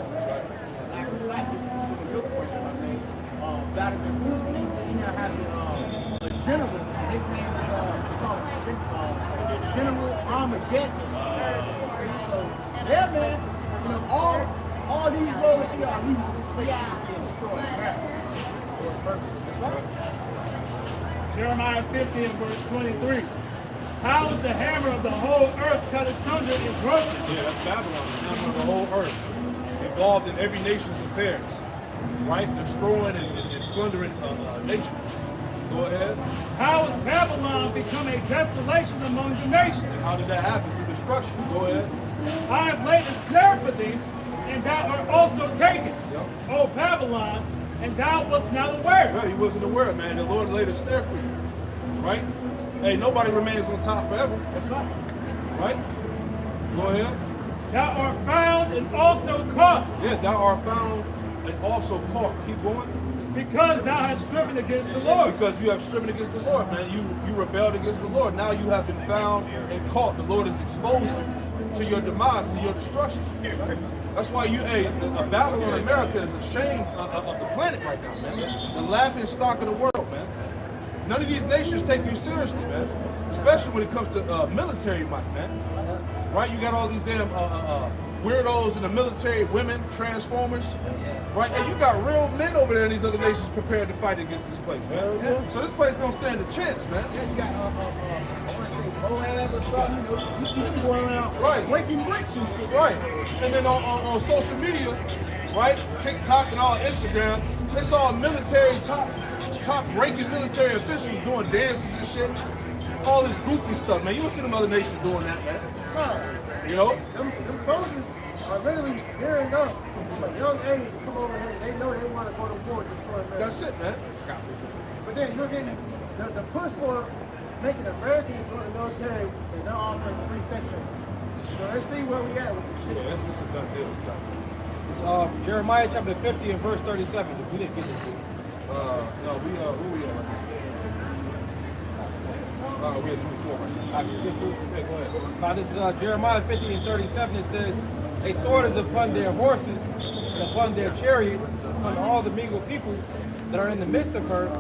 Vladimir Putin, he now has a general, and his name is called General Armageddon. So, yeah, man, all these roads here are leading to this place being destroyed. That's right. Jeremiah 50 and verse 23. How is the hammer of the whole earth cut asunder and broken? Yeah, that's Babylon, the hammer of the whole earth, involved in every nation's affairs, right? Destroying and plundering nations. Go ahead. How has Babylon become a desolation among the nations? And how did that happen? Through destruction. Go ahead. I have laid a snare for thee, and thou art also taken. Yep. O Babylon, and thou wast not aware. Well, he wasn't aware, man. The Lord laid a snare for you, right? Hey, nobody remains on top forever. That's right. Right? Go ahead. Thou art found and also caught, Yeah, thou art found and also caught. Keep going. because thou hast striven against the Lord. Because you have striven against the Lord, man. You rebelled against the Lord. Now you have been found and caught. The Lord has exposed you to your demise, to your destruction. That's why Babylon, America is a shame of the planet right now, man. The laughing stock of the world, man. None of these nations take you seriously, man. Especially when it comes to military might, man. Right? You got all these damn weirdos in the military, women, transformers, right? And you got real men over there in these other nations prepared to fight against this place, man. Yeah. So this place don't stand a chance, man. Yeah, you got I want to say Moab or something. You know, you see them going around Right. breaking bricks and shit. Right. And then on social media, right? TikTok and all Instagram, it's all military top ranking military officials doing dances and shit. All this goofy stuff, man. You don't see them other nations doing that, man. No. You know? Them soldiers are literally gearing up from a young age to come over here. They know they want to go to war and destroy America. That's it, man. But then you're getting the push for making Americans join the military is now offering free sex trade. So let's see where we at with this shit. Yeah, that's a done deal. It's, Jeremiah chapter 50 and verse 37. We didn't get this. No, who we at? We at 24 right now. Yeah, go ahead. Now this is Jeremiah 50 and 37. It says, a sword is upon their horses and upon their chariots, upon all the mingled people that are in the midst of her.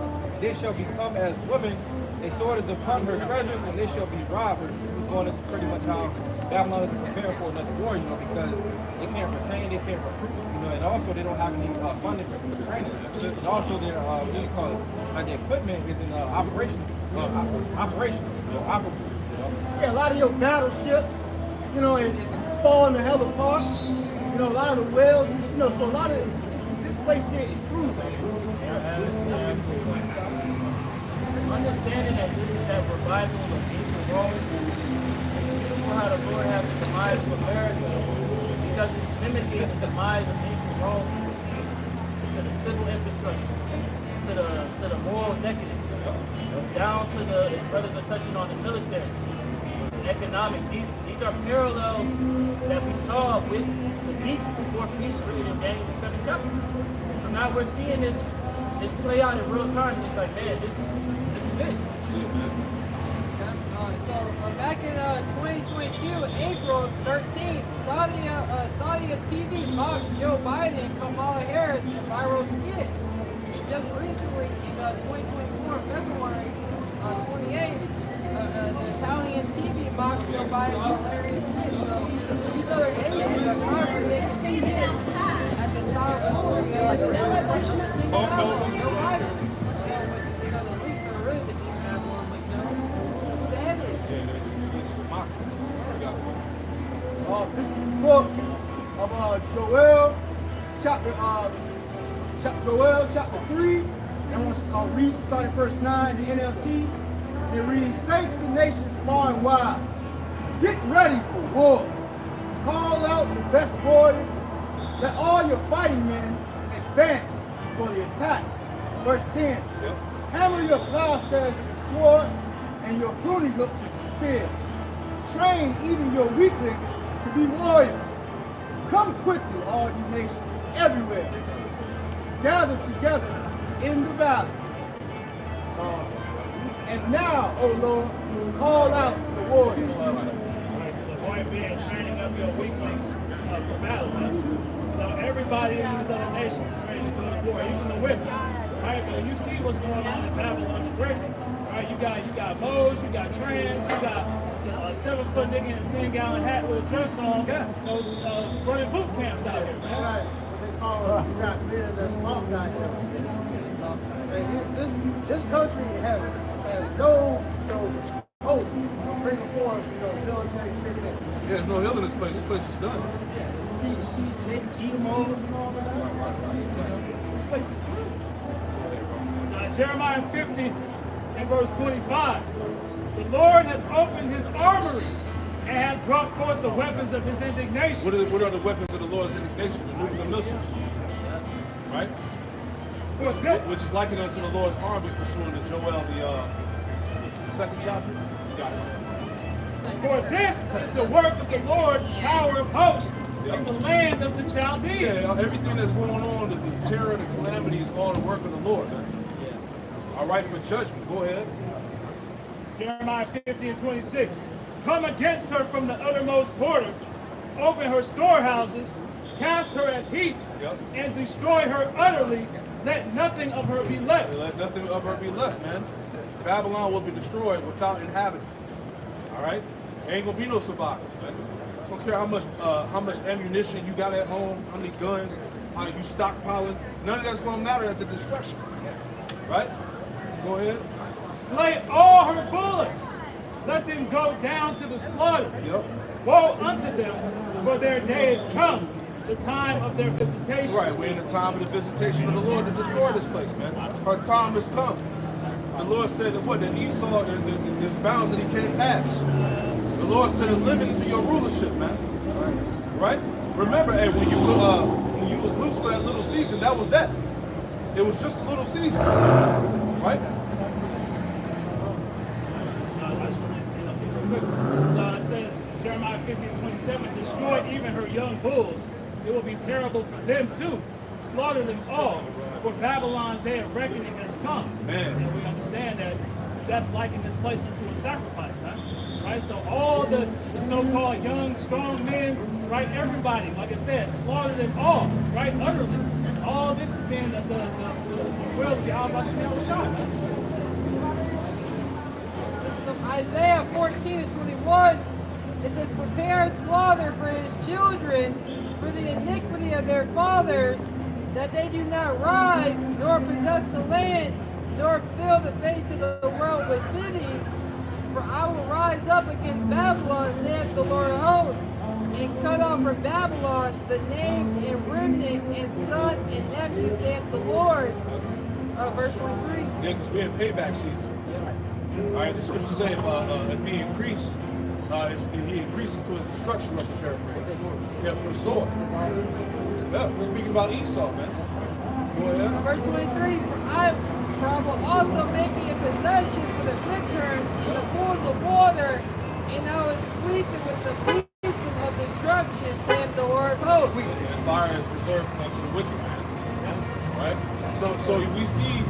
They shall become as women. A sword is upon her treasures, and they shall be robbers. Who's going into pretty much how Babylon is preparing for another war, you know, because they can't retain, they can't recruit, you know, and also they don't have any funding for training. And also their what do you call it? The equipment is in operation. Operational, you know, operable. You know? Yeah, a lot of your battleships, you know, is falling the hell apart. You know, a lot of the whales, you know, so a lot of this place here is screwed, man. Understanding that this is that revival of ancient Rome, it's beautiful how the Lord has the demise of America because it's mimicking the demise of ancient Rome to the civil infrastructure, to the moral decadence, down to the, as brothers are touching on the military, economics. These are parallels that we saw with the beast, the fourth beast written in Daniel the 7th chapter. So now we're seeing this play out in real time. It's like, man, this is it. So back in 2022, April 13th, Saudi TV mocked Joe Biden and Kamala Harris in a viral skit. And just recently, in 2024, February 28th, the Italian TV mocked Joe Biden's hilarious skit. So these other nations are constantly making skits at the top of the like, Joe Biden. This is the book of Joel, chapter 3. And I want to read starting verse 9 in the NLT. And it reads, say to the nations far and wide, get ready for war. Call out the best warriors. Let all your fighting men advance for the attack. Verse 10. Yep. Hammer your plowshares into swords and your pruning hooks into spears. Train even your weaklings to be warriors. Come quickly, all you nations, everywhere. Gather together in the valley. And now, O Lord, call out the warriors. Right, so the point being training up your weaklings for battle. Now everybody in these other nations is ready to go to war, even the women. Right, but you see what's going on in Babylon the Great. Right, you got Moors, you got trans, you got 7-foot nigga in a 10-gallon hat with a dress on, Yeah. running boot camps out here, That's man. right. What they call you got men that's soft out here. And this country has no hope of bringing forth military fitness. Yeah, there's no hill in this place. This place is done. GMOs and all that. This place is good. Jeremiah 50 and verse 25. The Lord has opened his armory and has brought forth the weapons of his indignation. What are the weapons of the Lord's indignation? The nuclear missiles. Right? For this, Which is likened unto the Lord's army pursuing the Joel, the second chapter. You got it. for this is the work of the Lord, power of hosts, in the land of the Chaldeans. Yeah, everything that's going on, the terror, the calamity is all the work of the Lord, man. All right, for judgment. Go ahead. Jeremiah 50 and 26. Come against her from the uttermost border, open her storehouses, cast her as heaps, Yep. and destroy her utterly. Let nothing of her be left. Let nothing of her be left, man. Babylon will be destroyed without inhabitant. All right? Ain't gonna be no survivors, man. I don't care how much ammunition you got at home, how many guns, how you stockpiling. None of that's gonna matter at the destruction. Right? Go ahead. Slay all her bullocks. Let them go down to the slaughter. Yep. Woe unto them, for their day is come, the time of their visitation. Right, we're in the time of the visitation of the Lord to destroy this place, man. Our time has come. The Lord said that what? That Esau, there's bounds that he can't pass. The Lord set a limit to your rulership, man. Right? Remember, hey, when you was loose for that little season, that was that. It was just a little season. Right? I just want to say that to you real quick. So it says, Jeremiah 50 and 27, destroy even her young bulls. It will be terrible for them too. Slaughter them all, for Babylon's day of reckoning has come. Man. And we understand that that's liking this place into a sacrifice, man. Right? So all the so-called young, strong men, right? Everybody, like I said, slaughter them all, right? Utterly. All this is being the will of the Al-Bashir shot, man. This is from Isaiah 14 and 21. It says, prepare slaughter for his children, for the iniquity of their fathers, that they do not rise, nor possess the land, nor fill the face of the world with cities. For I will rise up against Babylon, saith the Lord of hosts, and cut off from Babylon the name and remnant and son and nephew, saith the Lord. Verse 23. Yeah, because we're in payback season. All right, the scriptures say if he increases to his destruction, of the paraphrase. Yeah, for the sword. Yeah, speaking about Esau, man. Go ahead. Verse 23, for I will also make it a possession for the bittern and the pools of water, and I will sweep it with the pieces of destruction, saith the Lord of hosts. And fire is reserved unto the wicked man. Right? So we see,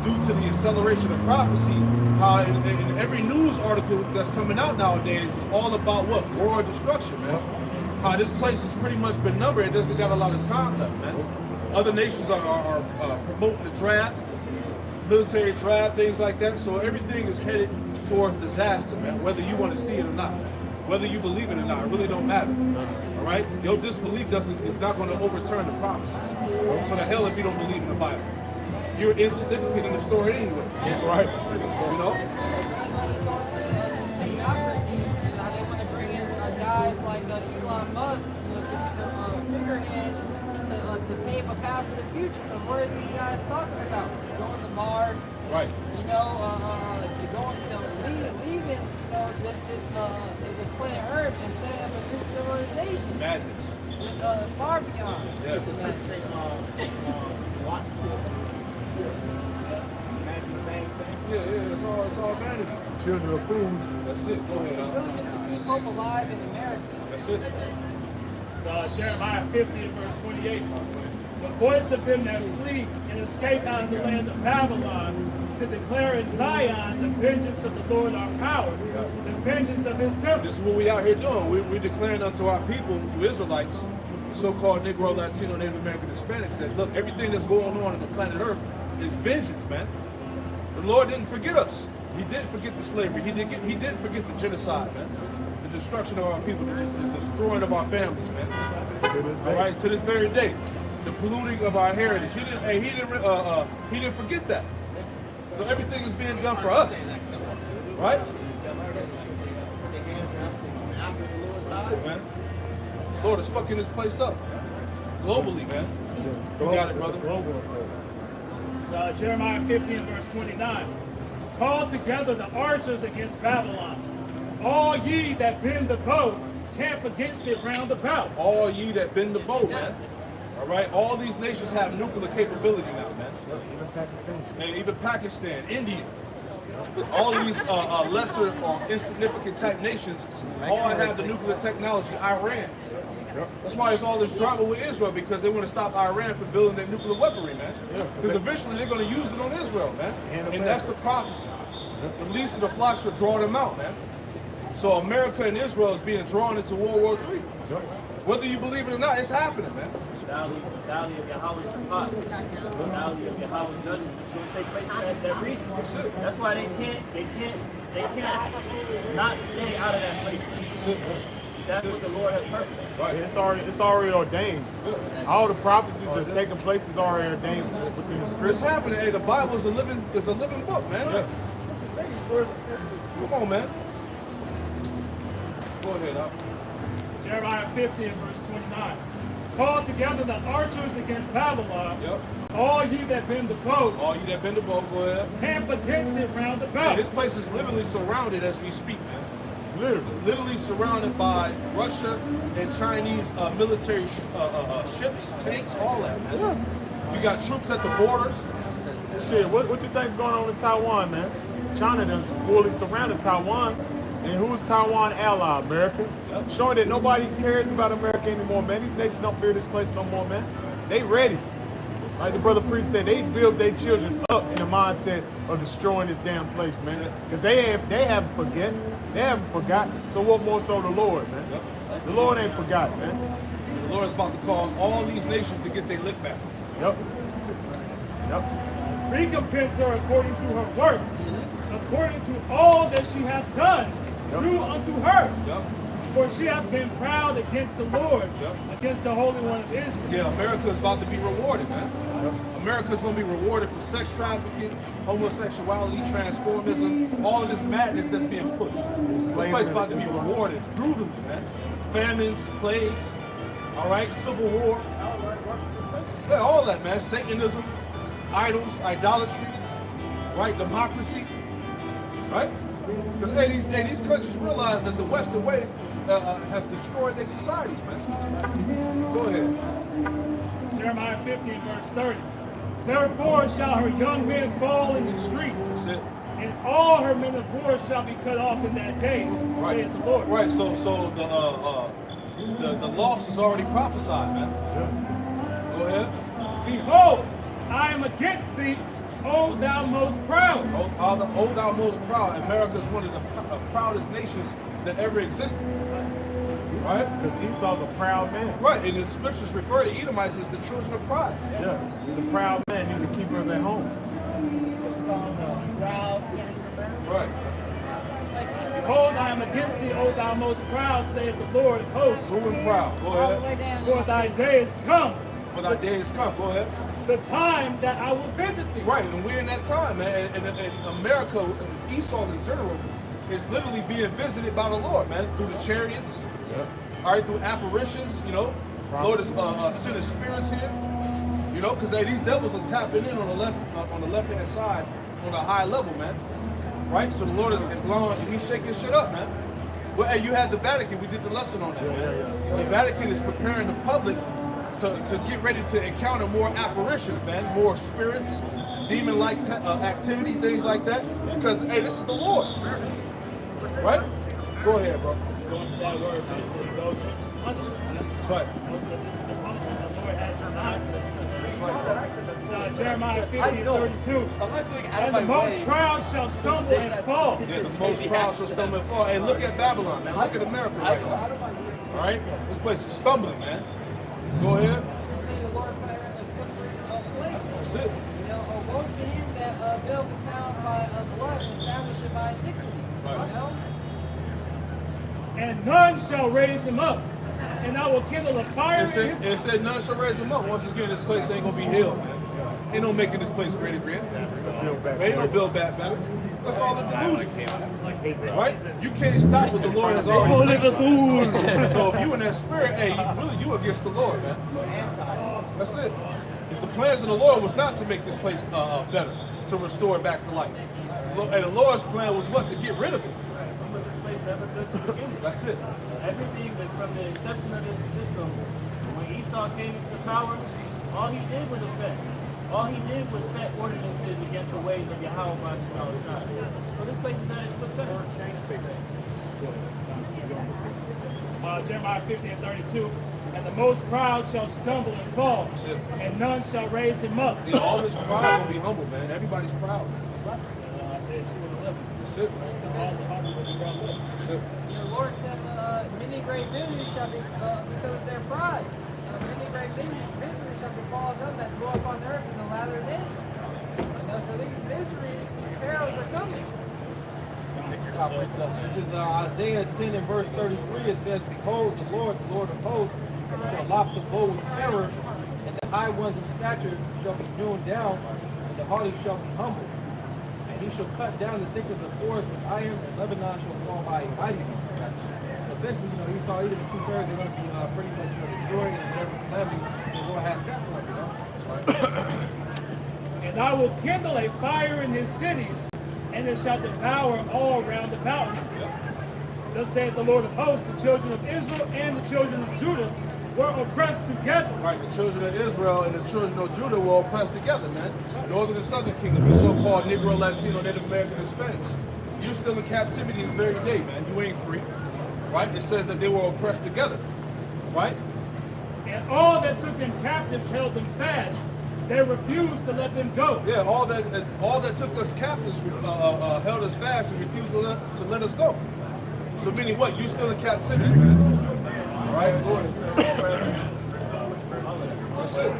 due to the acceleration of prophecy, how in every news article that's coming out nowadays is all about what? War or destruction, man. How this place has pretty much been numbered. It doesn't got a lot of time left, man. Other nations are promoting the draft, military draft, things like that. So everything is headed towards disaster, man, whether you want to see it or not. Whether you believe it or not, it really don't matter. All right? Your disbelief is not going to overturn the prophecy. So the hell if you don't believe in the Bible. You're insignificant in the story anyway. That's right. You know? They want to bring in guys like Elon Musk, figurehead, to pave a path for the future. Because what are these guys talking about? Going to Mars. Right. Leaving, this planet Earth and setting up a new civilization. Madness. Just far beyond. Yes. Yeah, it's all vanity. Children of fools. That's it. Go ahead. It's really just to keep hope alive in America. That's it. Jeremiah 50 and verse 28. The voice of them that flee and escape out of the land of Babylon, to declare in Zion the vengeance of the Lord our power, the vengeance of his temple. This is what we out here doing. We're declaring unto our people, the Israelites, the so-called Negro, Latino, Native American, Hispanics, that look, everything that's going on the planet Earth is vengeance, man. The Lord didn't forget us. He didn't forget the slavery. He didn't forget the genocide, man. The destruction of our people, the destroying of our families, man. All right, to this very day, the polluting of our heritage. He didn't forget that. So everything is being done for us, right? That's it, man. Lord is fucking this place up globally, man. You got it, brother. Jeremiah 15, verse 29. Call together the archers against Babylon. All ye that bend the bow, camp against it round about. All ye that bend the bow, man. All right, all these nations have nuclear capability now, man. And even Pakistan, India, all of these lesser or insignificant type nations all have the nuclear technology. Iran. That's why there's all this drama with Israel, because they want to stop Iran from building their nuclear weaponry, man. Because eventually they're going to use it on Israel, man. And that's the prophecy. The least of the flock shall draw them out, man. So America and Israel is being drawn into World War III. Whether you believe it or not, it's happening, man. The valley of Yahweh's Shabbat, the valley of Yahweh's judgment is going to take place in that region. That's why they can't not stay out of that place. That's what the Lord has purposed. Right. It's already ordained. All the prophecies that's taking place is already ordained within the It's scripture. happening. Hey, the Bible is a living book, man. Come on, man. Go ahead, Al. Jeremiah 50 and verse 29. Call together the archers against Babylon. Yep. All ye that bend the bow, All you that bend the bow, go ahead. camp against it round Hey, about. this place is literally surrounded as we speak, man. Literally surrounded by Russia and Chinese military ships, tanks, all that, man. You got troops at the borders. Shit, what you think's going on in Taiwan, man? China done fully surrounded Taiwan. And who's Taiwan ally? America. Showing that nobody cares about America anymore, man. These nations don't fear this place no more, man. They ready. Like the brother priest said, they build their children up in the mindset of destroying this damn place, man. Because they haven't forget. They haven't forgotten. So what more so the Lord, man? The Lord ain't forgotten, man. The Lord is about to cause all these nations to get their lick back. Yep. Recompense her according to her work, according to all that she hath done, do unto her. Yep. For she hath been proud against the Lord, against the Holy One of Israel. Yeah, America is about to be rewarded, man. America is going to be rewarded for sex trafficking, homosexuality, transformism, all of this madness that's being pushed. This place is about to be rewarded brutally, man. Famines, plagues, all right, civil war. Yeah, all that, man. Satanism, idols, idolatry, right? Democracy, right? Because these countries realize that the Western way has destroyed their societies, man. Go ahead. Jeremiah 15, verse 30. Therefore shall her young men fall in the streets, That's it. and all her men of war shall be cut off in that day, Right. saith the Lord. Right. So the loss is already prophesied, man. Go ahead. Behold, I am against thee, O thou most proud. Oh, thou most proud. America is one of the proudest nations that ever existed. Right? Because Esau's a proud man. Right. And the scriptures refer to Edomites as the children of pride. Yeah. He's a proud man. He's the keeper of their home. Right. Behold, I am against thee, O thou most proud, saith the Lord of hosts. Who and proud? Go ahead. For thy day is come, For thy day is come. Go ahead. the time that I will visit thee. Right. And we're in that time, man. And America, Esau in general, is literally being visited by the Lord, man, through the chariots. All right, through apparitions, you know. Lord is sending spirits here, you know, because these devils are tapping in on the left hand side on a high level, man. Right? So the Lord is long, he's shaking shit up, man. Well, hey, you had the Vatican, we did the lesson on that. The Vatican is preparing the public to get ready to encounter more apparitions, man, more spirits, demon-like activity, things like that. Because, hey, this is the Lord. Right? Go ahead, bro. Going to that word, basically goes into punishment. That's right. So this is the punishment the Lord has designed for this punishment. Jeremiah 50 and 32. And the most proud shall stumble and fall. Yeah, the most proud shall stumble and fall. Hey, look at Babylon, man. Look at America right now. All right? This place is stumbling, man. Go ahead. So the Lord fire in a slippery place. That's it. You know, woe to him that build the town by blood and establish it by iniquity. Right. You know? And none shall raise him up. And I will kindle a fire in him. It said none shall raise him up. Once again, this place ain't gonna be healed, man. Ain't no making this place great again. Ain't no build back better. That's all the delusion. Right? You can't stop what the Lord has already said. So if you in that spirit, hey, you against the Lord, man. That's it. The plans of the Lord was not to make this place better, to restore it back to life. And the Lord's plan was what? To get rid of it. Was this place ever good to begin with? That's it. Everything but from the inception of this system, when Esau came into power, all he did was offend. All he did was set ordinances against the ways of Yahweh Bashar. So this place is at its split center. Jeremiah 50 and 32. And the most proud shall stumble and fall, and none shall raise him up. Yeah, all this pride will be humble, man. Everybody's proud. Isaiah 2 and 11. That's it, man. All the humble will be brought low. That's it. The Lord said, many great miseries shall be because of their pride. Many great miseries shall befall them that dwell upon the earth in the latter days. So these miseries, these perils are coming. This is Isaiah 10 and verse 33. It says, behold, the Lord of hosts, shall lop the bow with terror, and the high ones of stature shall be hewn down, and the haughty shall be humbled. And he shall cut down the thickest of forest with iron, and Lebanon shall fall by a mighty hand. Essentially, Esau, either the 2/3 are going to be pretty much destroyed, and whatever calamity the Lord has set for them. That's right. And I will kindle a fire in his cities, and it shall devour all round about him. Thus saith the Lord of hosts, the children of Israel and the children of Judah were oppressed together. Right, the children of Israel and the children of Judah were oppressed together, man. Northern and Southern Kingdom, the so-called Negro, Latino, Native American, and Spanish. You're still in captivity this very day, man. You ain't free. Right? It says that they were oppressed together. Right? And all that took them captives held them fast. They refused to let them go. Yeah, all that took us captives held us fast and refused to let us go. So meaning what? You still in captivity, man. All right, Lord. That's it.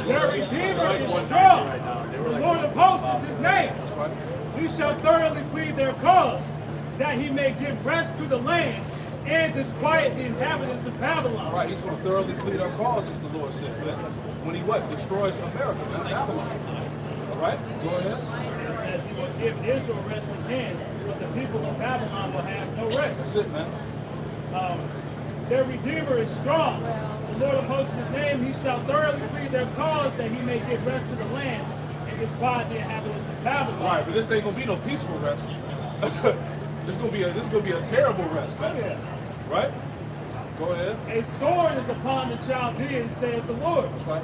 Their Redeemer is strong. The Lord of hosts is his name. We shall thoroughly plead their cause, that he may give rest to the land and disquiet the inhabitants of Babylon. Right, he's going to thoroughly plead our cause, as the Lord said, man. When he what? Destroys America, not Babylon. All right, go ahead. It says he will give Israel rest again, but the people of Babylon will have no rest. That's it, man. Their Redeemer is strong. The Lord of hosts is his name. He shall thoroughly plead their cause, that he may give rest to the land and disquiet the inhabitants of Babylon. Right, but this ain't gonna be no peaceful rest. This gonna be a terrible rest, man. Right? Go ahead. A sword is upon the Chaldeans, saith the Lord, That's right.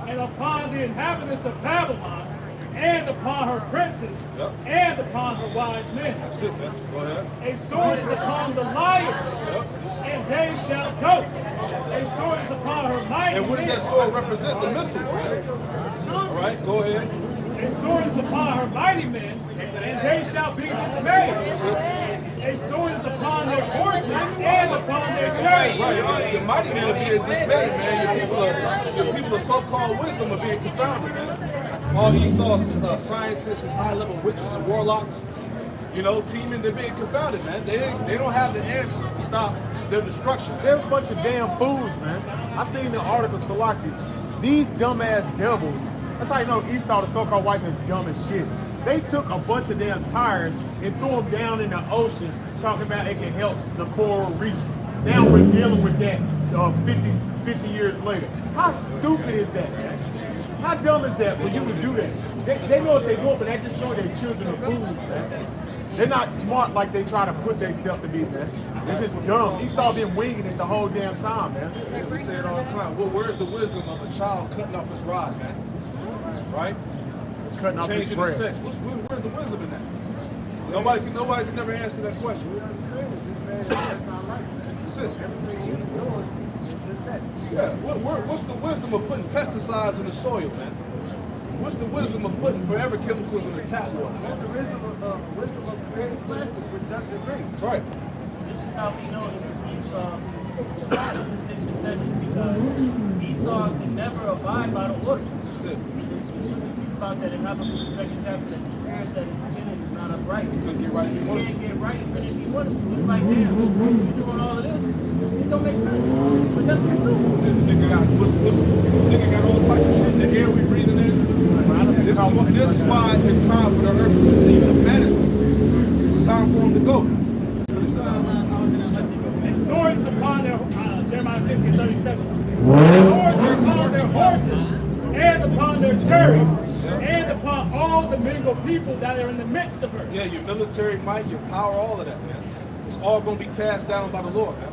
and upon the inhabitants of Babylon, and upon her princes, Yep. and upon her wise men. That's it, man. Go ahead. A sword is upon the liars, and they shall go. A sword is upon her mighty And what does men. that sword represent? The missiles, man. All right, go ahead. A sword is upon her mighty men, and they shall be dismayed. A sword is upon their horses and upon their chariots. Right, your mighty men are being dismayed, man. Your people of so-called wisdom are being confounded, man. All Esau's scientists, his high-level witches and warlocks, teaming, they're being confounded, man. They don't have the answers to stop their destruction. They're a bunch of damn fools, man. I seen the article, Salaki. These dumbass devils, that's how you know Esau, the so-called white man, is dumb as shit. They took a bunch of damn tires and threw them down in the ocean, talking about it can help the coral reefs. Now we're dealing with that 50 years later. How stupid is that, man? How dumb is that for you to do that? They know what they're doing, but that just showing their children are fools, man. They're not smart like they try to put themselves to be, man. They're just dumb. Esau been winging it the whole damn time, man. Yeah, we say it all the time. Well, where's the wisdom of a child cutting off his rod, man? Right? Cutting off his Changing the breath. sex. Where's the wisdom in that? Nobody can never answer that question. That's it. Yeah. What's the wisdom of putting pesticides in the soil, man? What's the wisdom of putting forever chemicals in the tap water? That's the wisdom of creating plastic with Dr. Dre. Right. This is is how we know this is Esau. This is his descendants because Esau can never abide by the order. That's it. The scriptures speak about that in Habakkuk the 2nd chapter, that the spirit that is within him is not upright. He couldn't get right if he He wanted can't to. get right even if he wanted to. It's like, damn, you're doing all of this. It don't make sense. But that's what you do. Nigga got all types of shit in the air we breathing in. And this is why it's time for the earth to receive the management. It's time for them to go. And swords upon their, Jeremiah 50:37. Swords upon their horses, and upon their chariots, and upon all the mingled people that are in the midst of her. Yeah, your military might, your power, all of that, man. It's all going to be cast down by the Lord, man.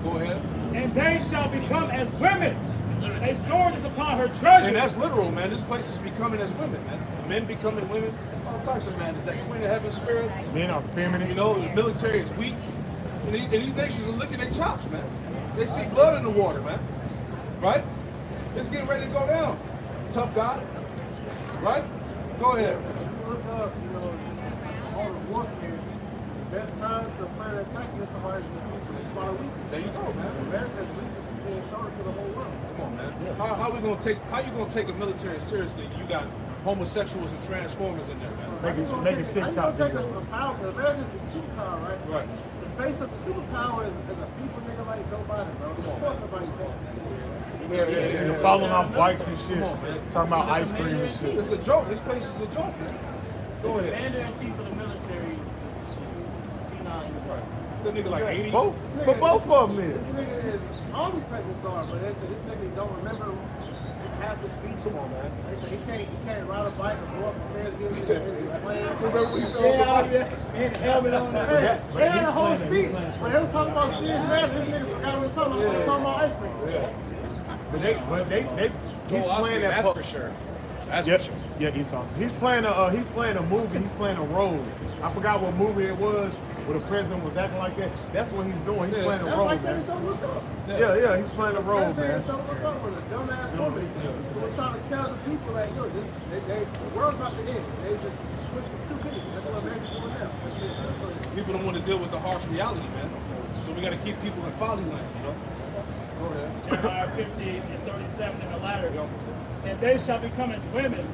Go ahead. And they shall become as women. A sword is upon her treasures. And that's literal, man. This place is becoming as women, man. Men becoming women, all types of man. Is that Queen of Heaven spirit? Men are feminine. You know, the military is weak. And these nations are licking their chops, man. They see blood in the water, man. Right? It's getting ready to go down. Tough guy. Right? Go ahead. Look up, all the warfare. The best time to plan an attack against somebody is spot of weakness. There you go, man. America's weakness is being shown to the whole world. Come on, man. How you gonna take a military seriously? You got homosexuals and transformers in there, man. Make a TikTok How you video. gonna take a power? Because America's the superpower, right? Right. The face of the superpower is a people nigga like Joe Biden, bro. Of course nobody talks. They're falling off bikes and shit. Come on, man. Talking about ice cream and shit. It's a joke. This place is a joke, man. Go The ahead. commander-in-chief of the military is Sinai. Right. That nigga like 80. Both, but both of them is. This nigga is all these presidents are, but they say this nigga don't remember half the speech. Come on, man. They say he can't ride a bike or go up the stairs, get in his plane. Remember we fell Yeah, apart? yeah. He had the helmet on there. They had a whole speech. When they were talking about serious matters, this nigga forgot what they were talking about. They were talking about ice cream. Yeah. But he's playing that. That's for sure. That's Yep. for sure. Yeah, Esau. He's playing a movie. He's playing a role. I forgot what movie it was where the president was acting like that. That's what he's doing. He's Yeah, playing a That's role, like they man. don't look up. Yeah, he's playing a role, That's man. don't look up with a dumbass movie. They're trying to tell the people like, look, the world's about to end. They just pushing stupidity. That's what America's doing now. That's it. People don't want to deal with the harsh reality, man. So we got to keep people in folly land, you know? Go ahead. Jeremiah 50:37 in the latter. And they shall become as women.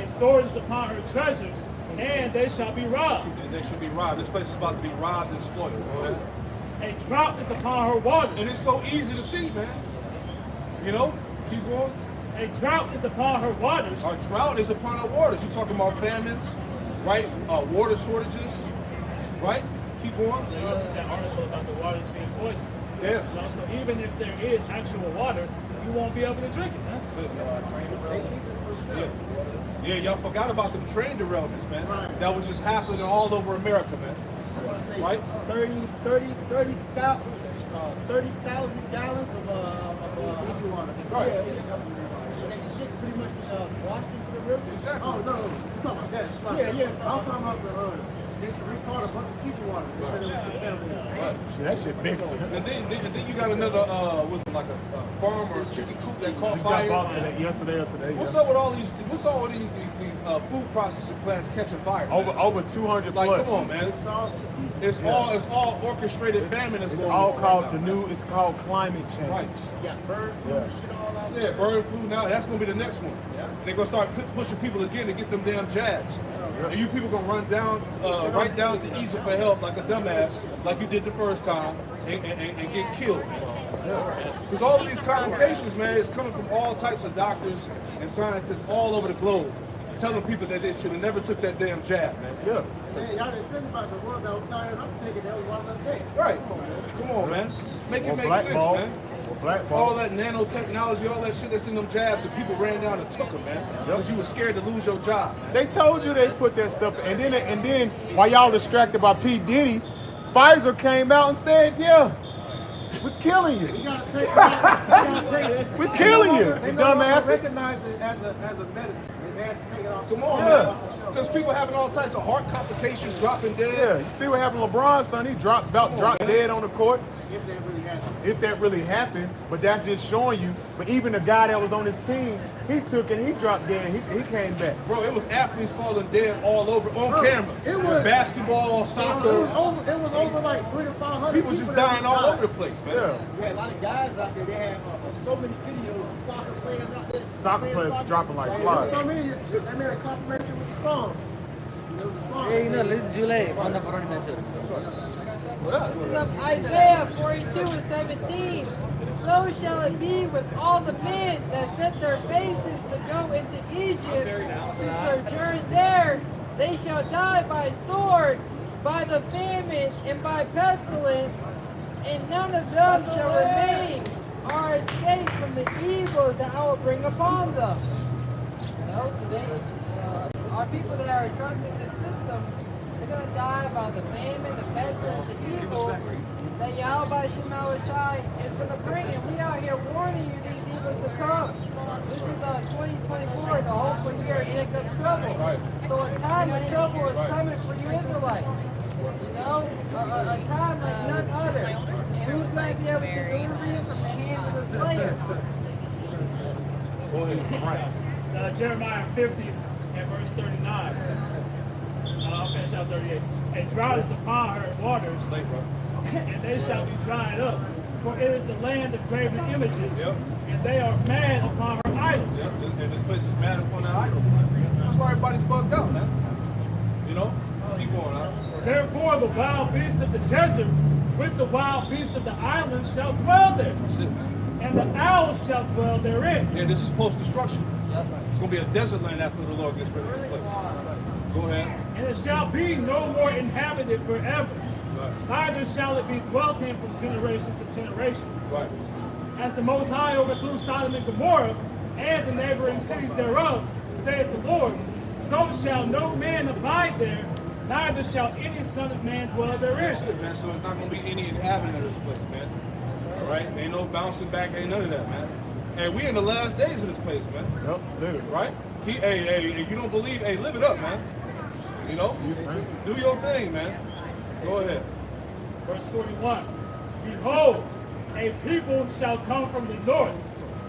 A sword is upon her treasures, and they shall be robbed. And they should be robbed. This place is about to be robbed and spoiled. Go ahead. A drought is upon her waters. And it's so easy to see, man. You know? Keep going. A drought is upon her waters. Our drought is upon our waters. You talking about famines, right? Water shortages, right? Keep going. You also that article about the waters being poisoned. Yeah. You know, so even if there is actual water, you won't be able to drink it. Huh? That's it. Yeah. Yeah, y'all forgot about them train derailments, man. Right. That was just happening all over America, man. I want to say Right? 30,000 gallons of Fiji water. Right. Yeah, and that shit pretty much washed into the river. Exactly. Oh, no, you're talking about that. Yeah. I'm talking about they recalled a bunch of Fiji water. They said it was contaminated. Shit, that shit big. And then you got another, was it like a farm or a chicken coop that caught Just got fire? bought today, yesterday or today. What's yeah. up with all these? What's all with these food processing plants catching fire? man? Over 200 Like, plus. come on, man. It's all orchestrated famine that's It's going all on called right the now. new. It's called climate change. Right. You got bird flu, Yeah. shit all out Yeah, there. bird flu now. That's gonna be the next one. Yeah. They're gonna start pushing people again to get them damn jabs. And you people gonna run down, right down to Egypt for help like a dumbass, like you did the first time, and get killed. Because all of these complications, man, is coming from all types of doctors and scientists all over the globe, telling people that they should have never took that damn jab, man. Yeah. Man, y'all didn't think about the one that was tired. I'm taking that one another day. Right. Come on, man. Make it Or make black sense, ball. man. Or black All ball. that nanotechnology, all that shit that's in them jabs, and people ran down and took them, man. Because you were scared to lose your job, man. They told you they put that stuff, and then while y'all distracted by P Diddy, Pfizer came out and said, "Yeah, we're killing you." You gotta take it. We're killing you, They you no longer dumbasses. recognize it as a medicine. man. Take it off. Come on, Yeah. man. Because people having all types of heart complications, dropping dead. Yeah, you see what happened to LeBron, son? He dropped dead on the court. If that really happened. If that really happened, but that's just showing you. But even the guy that was on his team, he took and he dropped dead. He came back. Bro, it was athletes falling dead all over on Bro, camera. it was- Basketball, It soccer. was over like 300 to 500 People just that dying all died. over the place, man. Yeah. We had a lot of guys out there. They had so many videos of soccer players out there. Soccer playing players soccer. dropping like There flies. was so many that made a confirmation with the song. It was a song. This is of Isaiah 42 and 17. So shall it be with all the men that set their faces to go into Egypt to sojourn there. They shall die by sword, by the famine, and by pestilence, and none of them shall remain or escape from the evils that I will bring upon them. You know, so they are people that are trusting the system. They're gonna die by the famine, the pestilence, the evils that Yahweh Shemawashai is gonna bring. And we out here warning you these evils to come. This is 2024, the hopeful year of Jacob's trouble. So a time of trouble is coming for you Israelites. You know, a time like none other. And who's gonna be able to deliver you from the hand of the slayer? Go ahead. Jeremiah 50 and verse 39. I'll finish out 38. A drought is upon her waters, Late, bro. and they shall be dried up. For it is the land of graven images, Yep. and they are mad upon her idols. Yeah, and this place is mad upon that idol. That's why everybody's bugged out, man. You know? Keep going, huh? Therefore the wild beast of the desert with the wild beast of the islands shall dwell there, That's it. and the owls shall dwell therein. Yeah, this is post-destruction. It's going to be a desert land after the Lord gets rid of this place. Go ahead. And it shall be no more inhabited forever, neither shall it be dwelt in from generation to generation. Right. As the Most High overthrew Sodom and Gomorrah and the neighboring cities thereof, saith the Lord, so shall no man abide there, neither shall any son of man dwell therein. That's it, man. So it's not going to be any inhabitant of this place, man. All right? Ain't no bouncing back, ain't none of that, man. And we in the last days of this place, man. Yep, literally. Right? Hey, you don't believe, hey, live it up, man. You know? Do your thing, man. Go ahead. Verse 41, behold, a people shall come from the north,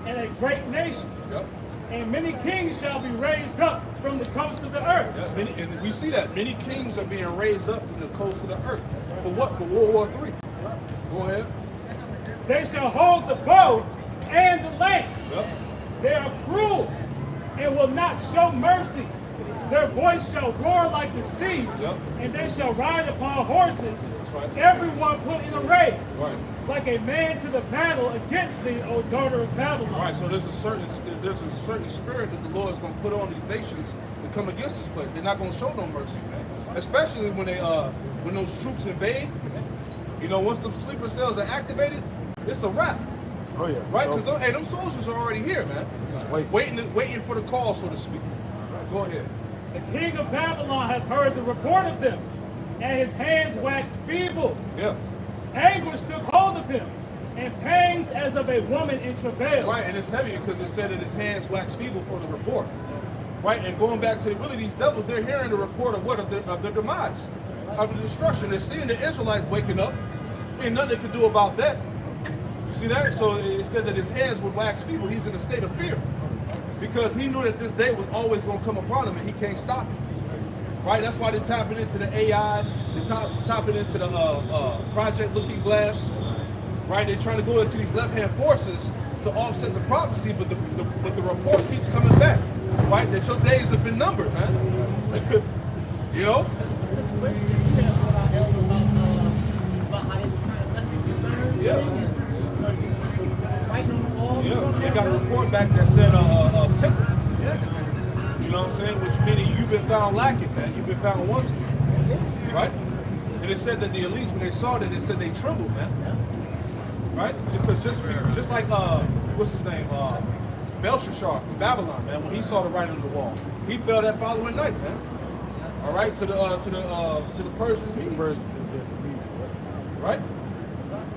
and a great nation, Yep. and many kings shall be raised up from the coast of the earth. Yeah, and we see that. Many kings are being raised up from the coast of the earth. For what? For World War III. Go ahead. They shall hold the bow and the lance. Yep. They are cruel and will not show mercy. Their voice shall roar like the sea, Yep. and they shall ride upon horses, right. everyone put in array, Right. like a man to the battle against thee, O daughter of Babylon. All right, so there's a certain spirit that the Lord is going to put on these nations to come against this place. They're not going to show no mercy, man. Especially when when those troops invade. You know, once them sleeper cells are activated, it's a wrap, Oh yeah. right? So- Because them soldiers are already here, man. Waiting for the call, so to speak. Go ahead. The king of Babylon hath heard the report of them, and his hands waxed feeble. Yeah. Anguish took hold of him, and pangs as of a woman in travail. Right, and it's heavy because it said that his hands wax feeble for the report. Right, and going back to really these devils, they're hearing the report of what? Of their demise, of the destruction. They're seeing the Israelites waking up. Ain't nothing they could do about that. You see that? So it said that his hands would wax feeble. He's in a state of fear because he knew that this day was always going to come upon him and he can't stop it. Right? That's why they're tapping into the AI, they're tapping into the Project Looking Glass. Right? They're trying to go into these left-hand forces to offset the prophecy, but the report keeps coming back. Right? That your days have been numbered, man. You know? Situation that you have with our elder about how they were trying to mess with the CERN Yeah. thing and, writing on the wall. Yeah, they got a report back that said temper. You know what I'm saying? Which meaning you've been found lacking, man. You've been found wanting. Right? And it said that the elites, when they saw that, they said they trembled, man. Right? Because just like what's his name? Belshazzar from Babylon, man. When he saw the writing on the wall, he fell that following night, man. All right, to the Persian Medes. Right?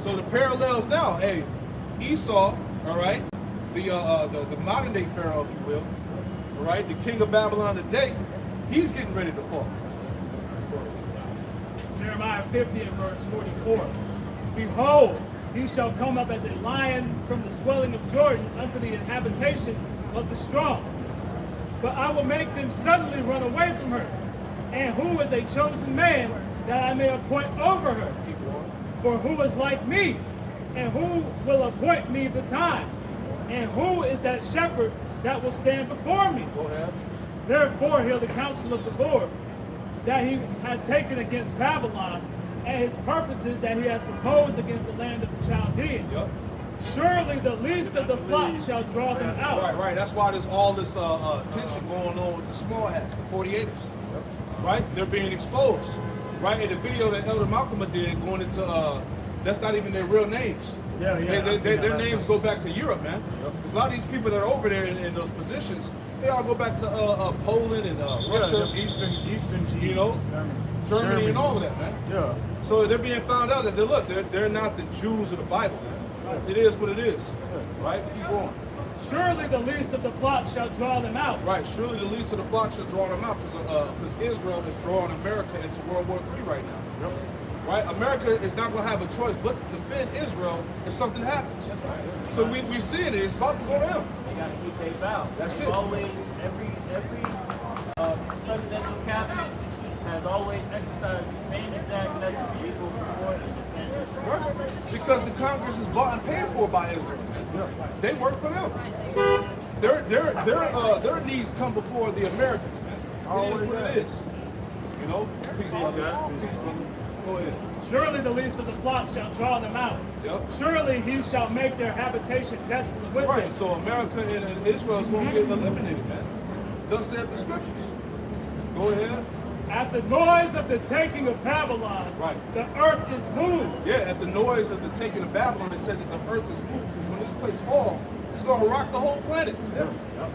So the parallels now, hey, Esau, all right, the modern day Pharaoh, if you will, All right, the king of Babylon today, he's getting ready to fall. Jeremiah 50 and verse 44. Behold, he shall come up as a lion from the swelling of Jordan unto the habitation of the strong. But I will make them suddenly run away from her. And who is a chosen man that I may appoint over her? For who is like me? And who will appoint me the time? And who is that shepherd that will stand before me? Go ahead. Therefore hear the counsel of the Lord that he had taken against Babylon, and his purposes that he hath proposed against the land of the Chaldeans. Yep. Surely the least of the flock shall draw them out. Right. That's why there's all this tension going on with the small hats, the 48ers. Right? They're being exposed. Right? In the video that Elder Malcolm did going into, that's not even their real names. Their names go back to Europe, man. Because a lot of these people that are over there in those positions, they all go back to Poland and Russia, Eastern Jews, you know, Germany and all of that, man. Yeah. So they're being found out that they're not the Jews of the Bible, man. It is what it is. Right? Keep going. Surely the least of the flock shall draw them out. Right. Surely the least of the flock shall draw them out because Israel is drawing America into World War III right now. Yep. Right? America is not going to have a choice but to defend Israel if something happens. So we see it. It's about to go down. They got to keep their vow. That's They've it. Always, every presidential cabinet has always exercised the same exact message: mutual support and defend Israel. Right? Because the Congress is bought and paid for by Israel. They work for them. Their needs come before the Americans. Man. It is what it is. You know. Peace, brother. Peace, brother. Go ahead. Surely the least of the flock shall draw them out. Yep. Surely he shall make their habitation desolate with Right. them. So America and Israel is going to get eliminated, man. Thus said the scriptures. Go ahead. At the noise of the taking of Babylon, Right. the earth is moved. Yeah, at the noise of the taking of Babylon, it said that the earth is moved. Because when this place falls, it's going to rock the whole planet.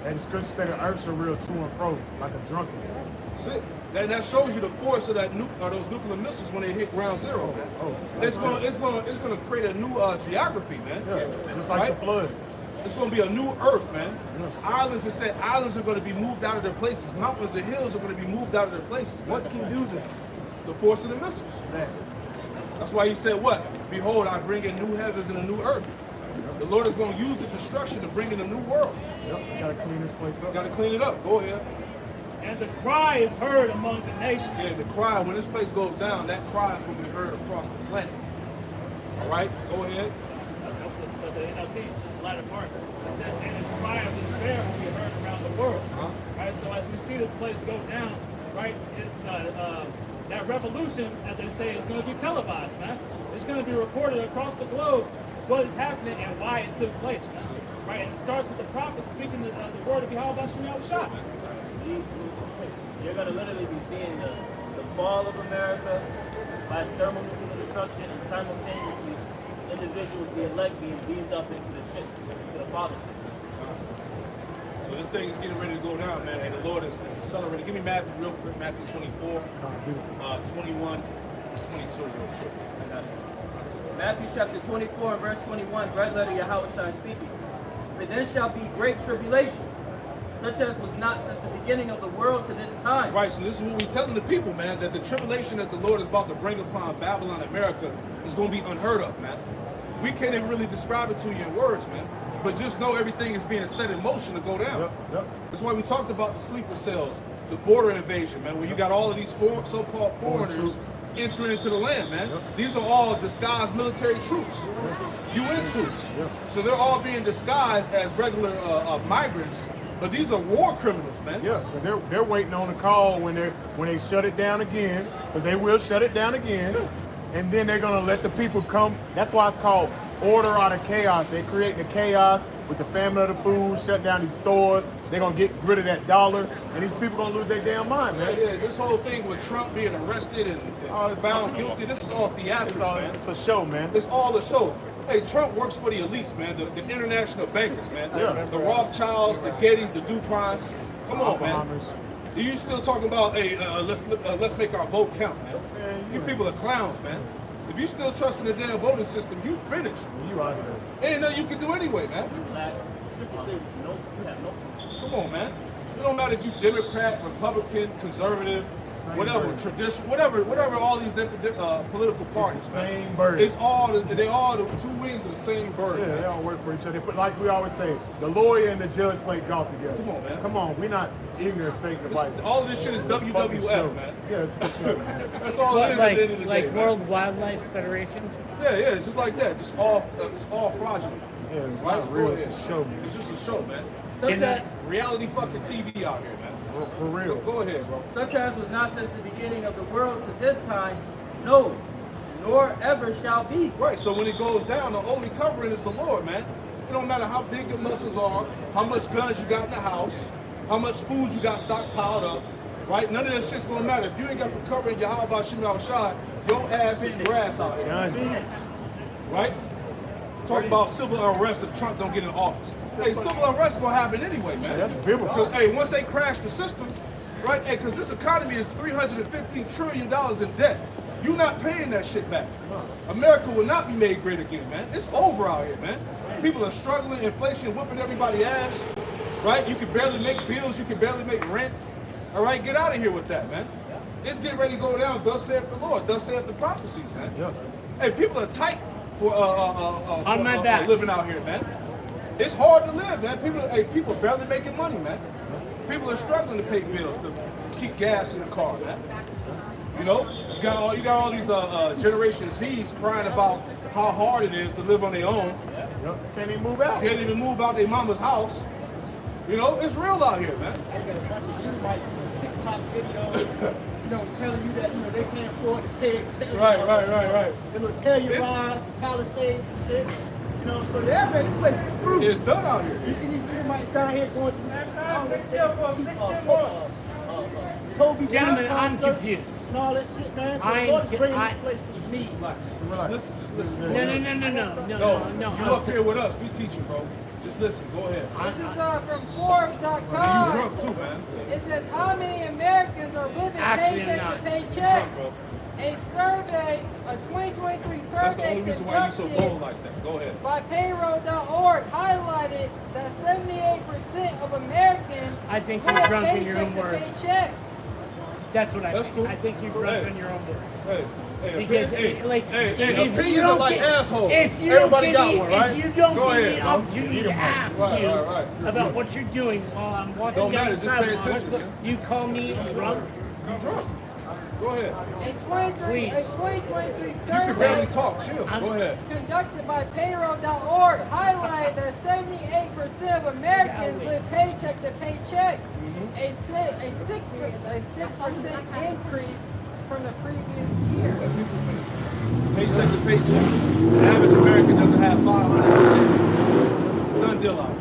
And the scripture say the earth shall reel to and fro like a drunkard. That's it. That shows you the force of those nuclear missiles when they hit ground zero, man. It's going to create a new geography, man. Yeah, just like the flood. It's going to be a new earth, man. Islands, it said islands are going to be moved out of their places. Mountains and hills are going to be moved out of their places. Man. What can do that? The force of the missiles. Exactly. That's why he said what? Behold, I bring in new heavens and a new earth. The Lord is going to use the construction to bring in a new world. Yep, you gotta clean this place up. Got to clean it up. Go ahead. And the cry is heard among the nations. Yeah, the cry, when this place goes down, that cry is going to be heard across the planet. All right, go ahead. The NLT, the latter part, it says, and its cry of despair will be heard around the world. Right, so as we see this place go down, right, that revolution, as they say, is going to be televised, man. It's going to be reported across the globe what is happening and why it took place, man. Right, and it starts with the prophet speaking the word of Yahweh Shem Yahushua. You're going to literally be seeing the fall of America by thermonuclear destruction, and simultaneously individuals, the elect, being beamed up into the ship, into the father ship. So this thing is getting ready to go down, man, and the Lord is accelerating. Give me Matthew real quick, Matthew 24, 21, 22 real quick. Matthew chapter 24 and verse 21, bright letter Yahweh speaking. For then shall be great tribulation, such as was not since the beginning of the world to this time. Right, so this is what we're telling the people, man, that the tribulation that the Lord is about to bring upon Babylon, America, is going to be unheard of, man. We can't even really describe it to you in words, man. But just know everything is being set in motion to go down. That's why we talked about the sleeper cells, the border invasion, man, where you got all of these so-called foreigners entering into the land, man. These are all disguised military troops, UN troops. So they're all being disguised as regular migrants, but these are war criminals, man. Yeah, they're waiting on a call when they shut it down again, because they will shut it down again, and then they're gonna let the people come. That's why it's called order out of chaos. They create the chaos with the famine of the food, shut down these stores. They're gonna get rid of that dollar, and these people gonna lose their damn mind, man. Yeah, this whole thing with Trump being arrested and found guilty, this is all theatrics, man. It's a show, man. It's all a show. Hey, Trump works for the elites, man, the international bankers, man. Yeah. The Rothschilds, the Gettys, the DuPonts. Come on, man. You still talking about, hey, let's make our vote count, man. You people are clowns, man. If you still trust in the damn voting system, you finished. You out here. Ain't nothing you can do anyway, man. Black, you have no. Come on, man. It don't matter if you Democrat, Republican, conservative, whatever, bird. tradition, whatever all these different political parties. Same man. bird. It's all they all the two wings of the same bird. Yeah, man. they all work for each other. But like we always say, the lawyer and the judge play golf together. Come on, man. Come on, we're not ignorant sacrifice. All of this shit is WWF, man. Yeah, it's a show, man. That's all it is at the end of the day. like man. World Wildlife Federation. Yeah, just like that. Just all fraudulent. Yeah, it's Right? not real, Go it's a ahead. show, man. It's just a show, man. Such as, Reality fucking TV out here, man. For real. Go ahead, bro. such as was not since the beginning of the world to this time, no, nor ever shall be. Right, so when it goes down, the only covering is the Lord, man. It don't matter how big your muscles are, how much guns you got in the house, how much food you got stockpiled up, right? None of that shit's gonna matter. If you ain't got the covering Yahweh Bashim Al-Shad, your ass is grass out here, Done. right? Talk about civil unrest if Trump don't get in office. Hey, civil unrest gonna happen anyway, man. That's biblical. Because, hey, once they crash the system, right? Hey, because this economy is $315 trillion in debt. You're not paying that shit back. America will not be made great again, man. It's over out here, man. People are struggling, inflation whipping everybody's ass, right? You can barely make bills, you can barely make rent. All right, get out of here with that, man. It's getting ready to go down. Thus saith the Lord. Thus saith the prophecies, man. Yeah. Hey, people are tight for my back. living out here, man. It's hard to live, man. People are barely making money, man. People are struggling to pay bills, to keep gas in the car, man. You know, you got all these Generation Zs crying about how hard it is to live on their own. Yep. Can't even move out. Can't even move out their mama's house. You know, it's real out here, man. I got a bunch of these like TikTok videos, telling you that they can't afford to pay. Right. They will tell you rise, Palisades and shit. So everybody's place is through. It's done out here. You see these Edomites down here going to Toby Gentlemen, Brown I'm concert confused. and all that shit, man. So I the Lord is am- bringing I- this place to me. Relax. Just listen. No. You up here with us. We teaching, bro. Just listen. Go ahead. This is from You Forbes.com. drunk too, man. It says how many Americans are living Actually, I'm paycheck not. to paycheck. Drunk, bro. A survey, a 2023 That's the survey only reason why you so bold conducted like that. Go ahead. by payroll.org highlighted that 78% of Americans I think live you're drunk in your paycheck own to words. paycheck. That's what I That's think. cool. I think you're drunk Hey. on your own words. Hey, Because, opinions if you are don't like get- assholes. If you Everybody don't got give one, me, right? If you don't Go give me ahead, the bro. opportunity to ask Right, you right. about what you're doing while I'm walking Don't down matter, the just pay sidewalk, attention, man. you call me drunk? You drunk. Go ahead. A 2023 You can barely survey talk. Chill. Go ahead. conducted by payroll.org highlighted that 78% of Americans live paycheck to paycheck, a 6% increase from the previous year. Paycheck to paycheck. The average American doesn't have 500%. It's a done deal out here.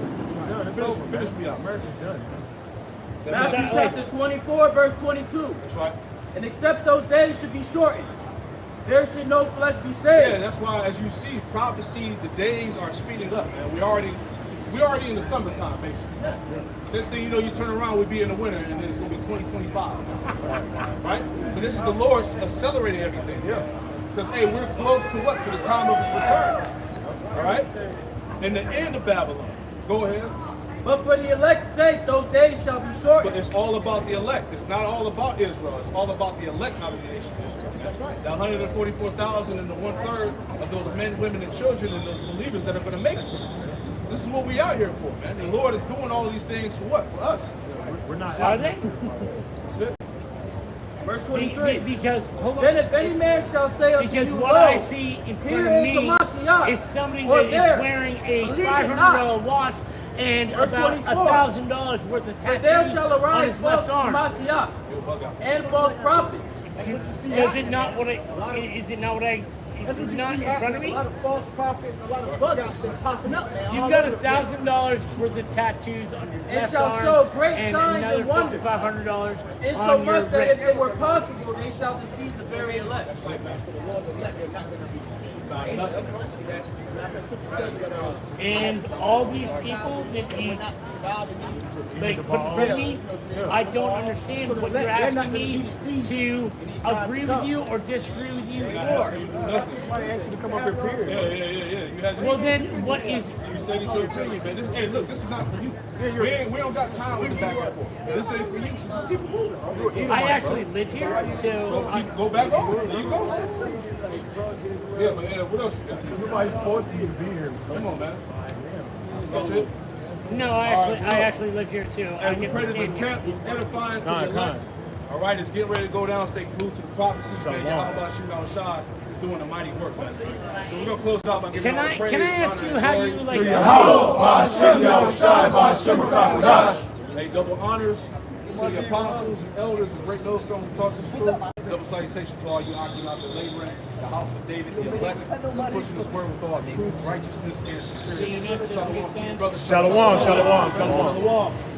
Done. It's Finish, over, finish man. me out. America's done. Matthew That's chapter 24, verse 22. That's right. And except those days should be shortened, there should no flesh be Yeah, saved. that's why, as you see, prophecy, the days are speeding up, man. We already in the summertime, basically. Next thing you know, you turn around, we'll be in the winter, and then it's gonna be 2025, right? But this is the Lord accelerating everything. Yeah. Because hey, we're close to what? To the time of His return. All right. And the end of Babylon. Go ahead. But for the elect's sake, those days shall be But shortened. it's all about the elect. It's not all about Israel. It's all about the elect out of the nation of Israel. That's right. The 144,000 and the 1/3 of those men, women, and children and those believers that are going to make it. This is what we out here for, man. The Lord is doing all these things for what? For us. We're not Are they? That's it. Verse 23. Because, hold on. Then if any man shall say unto Because you, what I Lo, see in front here of is me a Mashiach, is somebody or that there, is wearing a believe it $500 not. watch and Verse about 24. $1,000 worth of But there tattoos shall on arise his false left arm. Mashiach You'll bug out. and false prophets. Is it not what I? Is it not what I? That's what It's you not see in front of happening. me. A lot of false prophets and a lot of bug outs that are popping up now. You've all got over the place. $1,000 worth of tattoos on your And left shall arm, show great and signs another and wonders. $5,500 And so on your much that if wrist. it were possible, they shall deceive the very elect. So the Lord elect, they're not going to be deceived by anyone. See that? That's what Scripture tells you that, And all these people that you like put in front of me, I don't understand what you're asking me to agree with you or disagree with you for. Somebody asked you to come up here, period. Yeah. You Well, then what is it? You stay in your opinion, man. Hey, look, this is not for you. We don't got time with the back and forth. This ain't for you, so just keep it moving. I actually live here, so Go back over. There you go. Yeah, but what else you got? Nobody's forcing you to be here. Come on, man. That's it. no, I actually live here too. I And we get pray to that this stay here. camp is edifying to the elect. All right, it's getting ready to go down. Stay glued to the prophecies, man. Yahweh Shem Shai is doing a mighty work, man. So we're gonna close it out by giving Can all I praise, can I ask honor, you and how glory you to like? Hey, double honors to the apostles and elders and great millstones who taught us the truth. Double salutation to all you knocking out the laboring, the house of David, the elect, who's pushing this word with all truth, righteousness, and sincerity. Shalom to you, brothers. Shalom, shalom, shalom.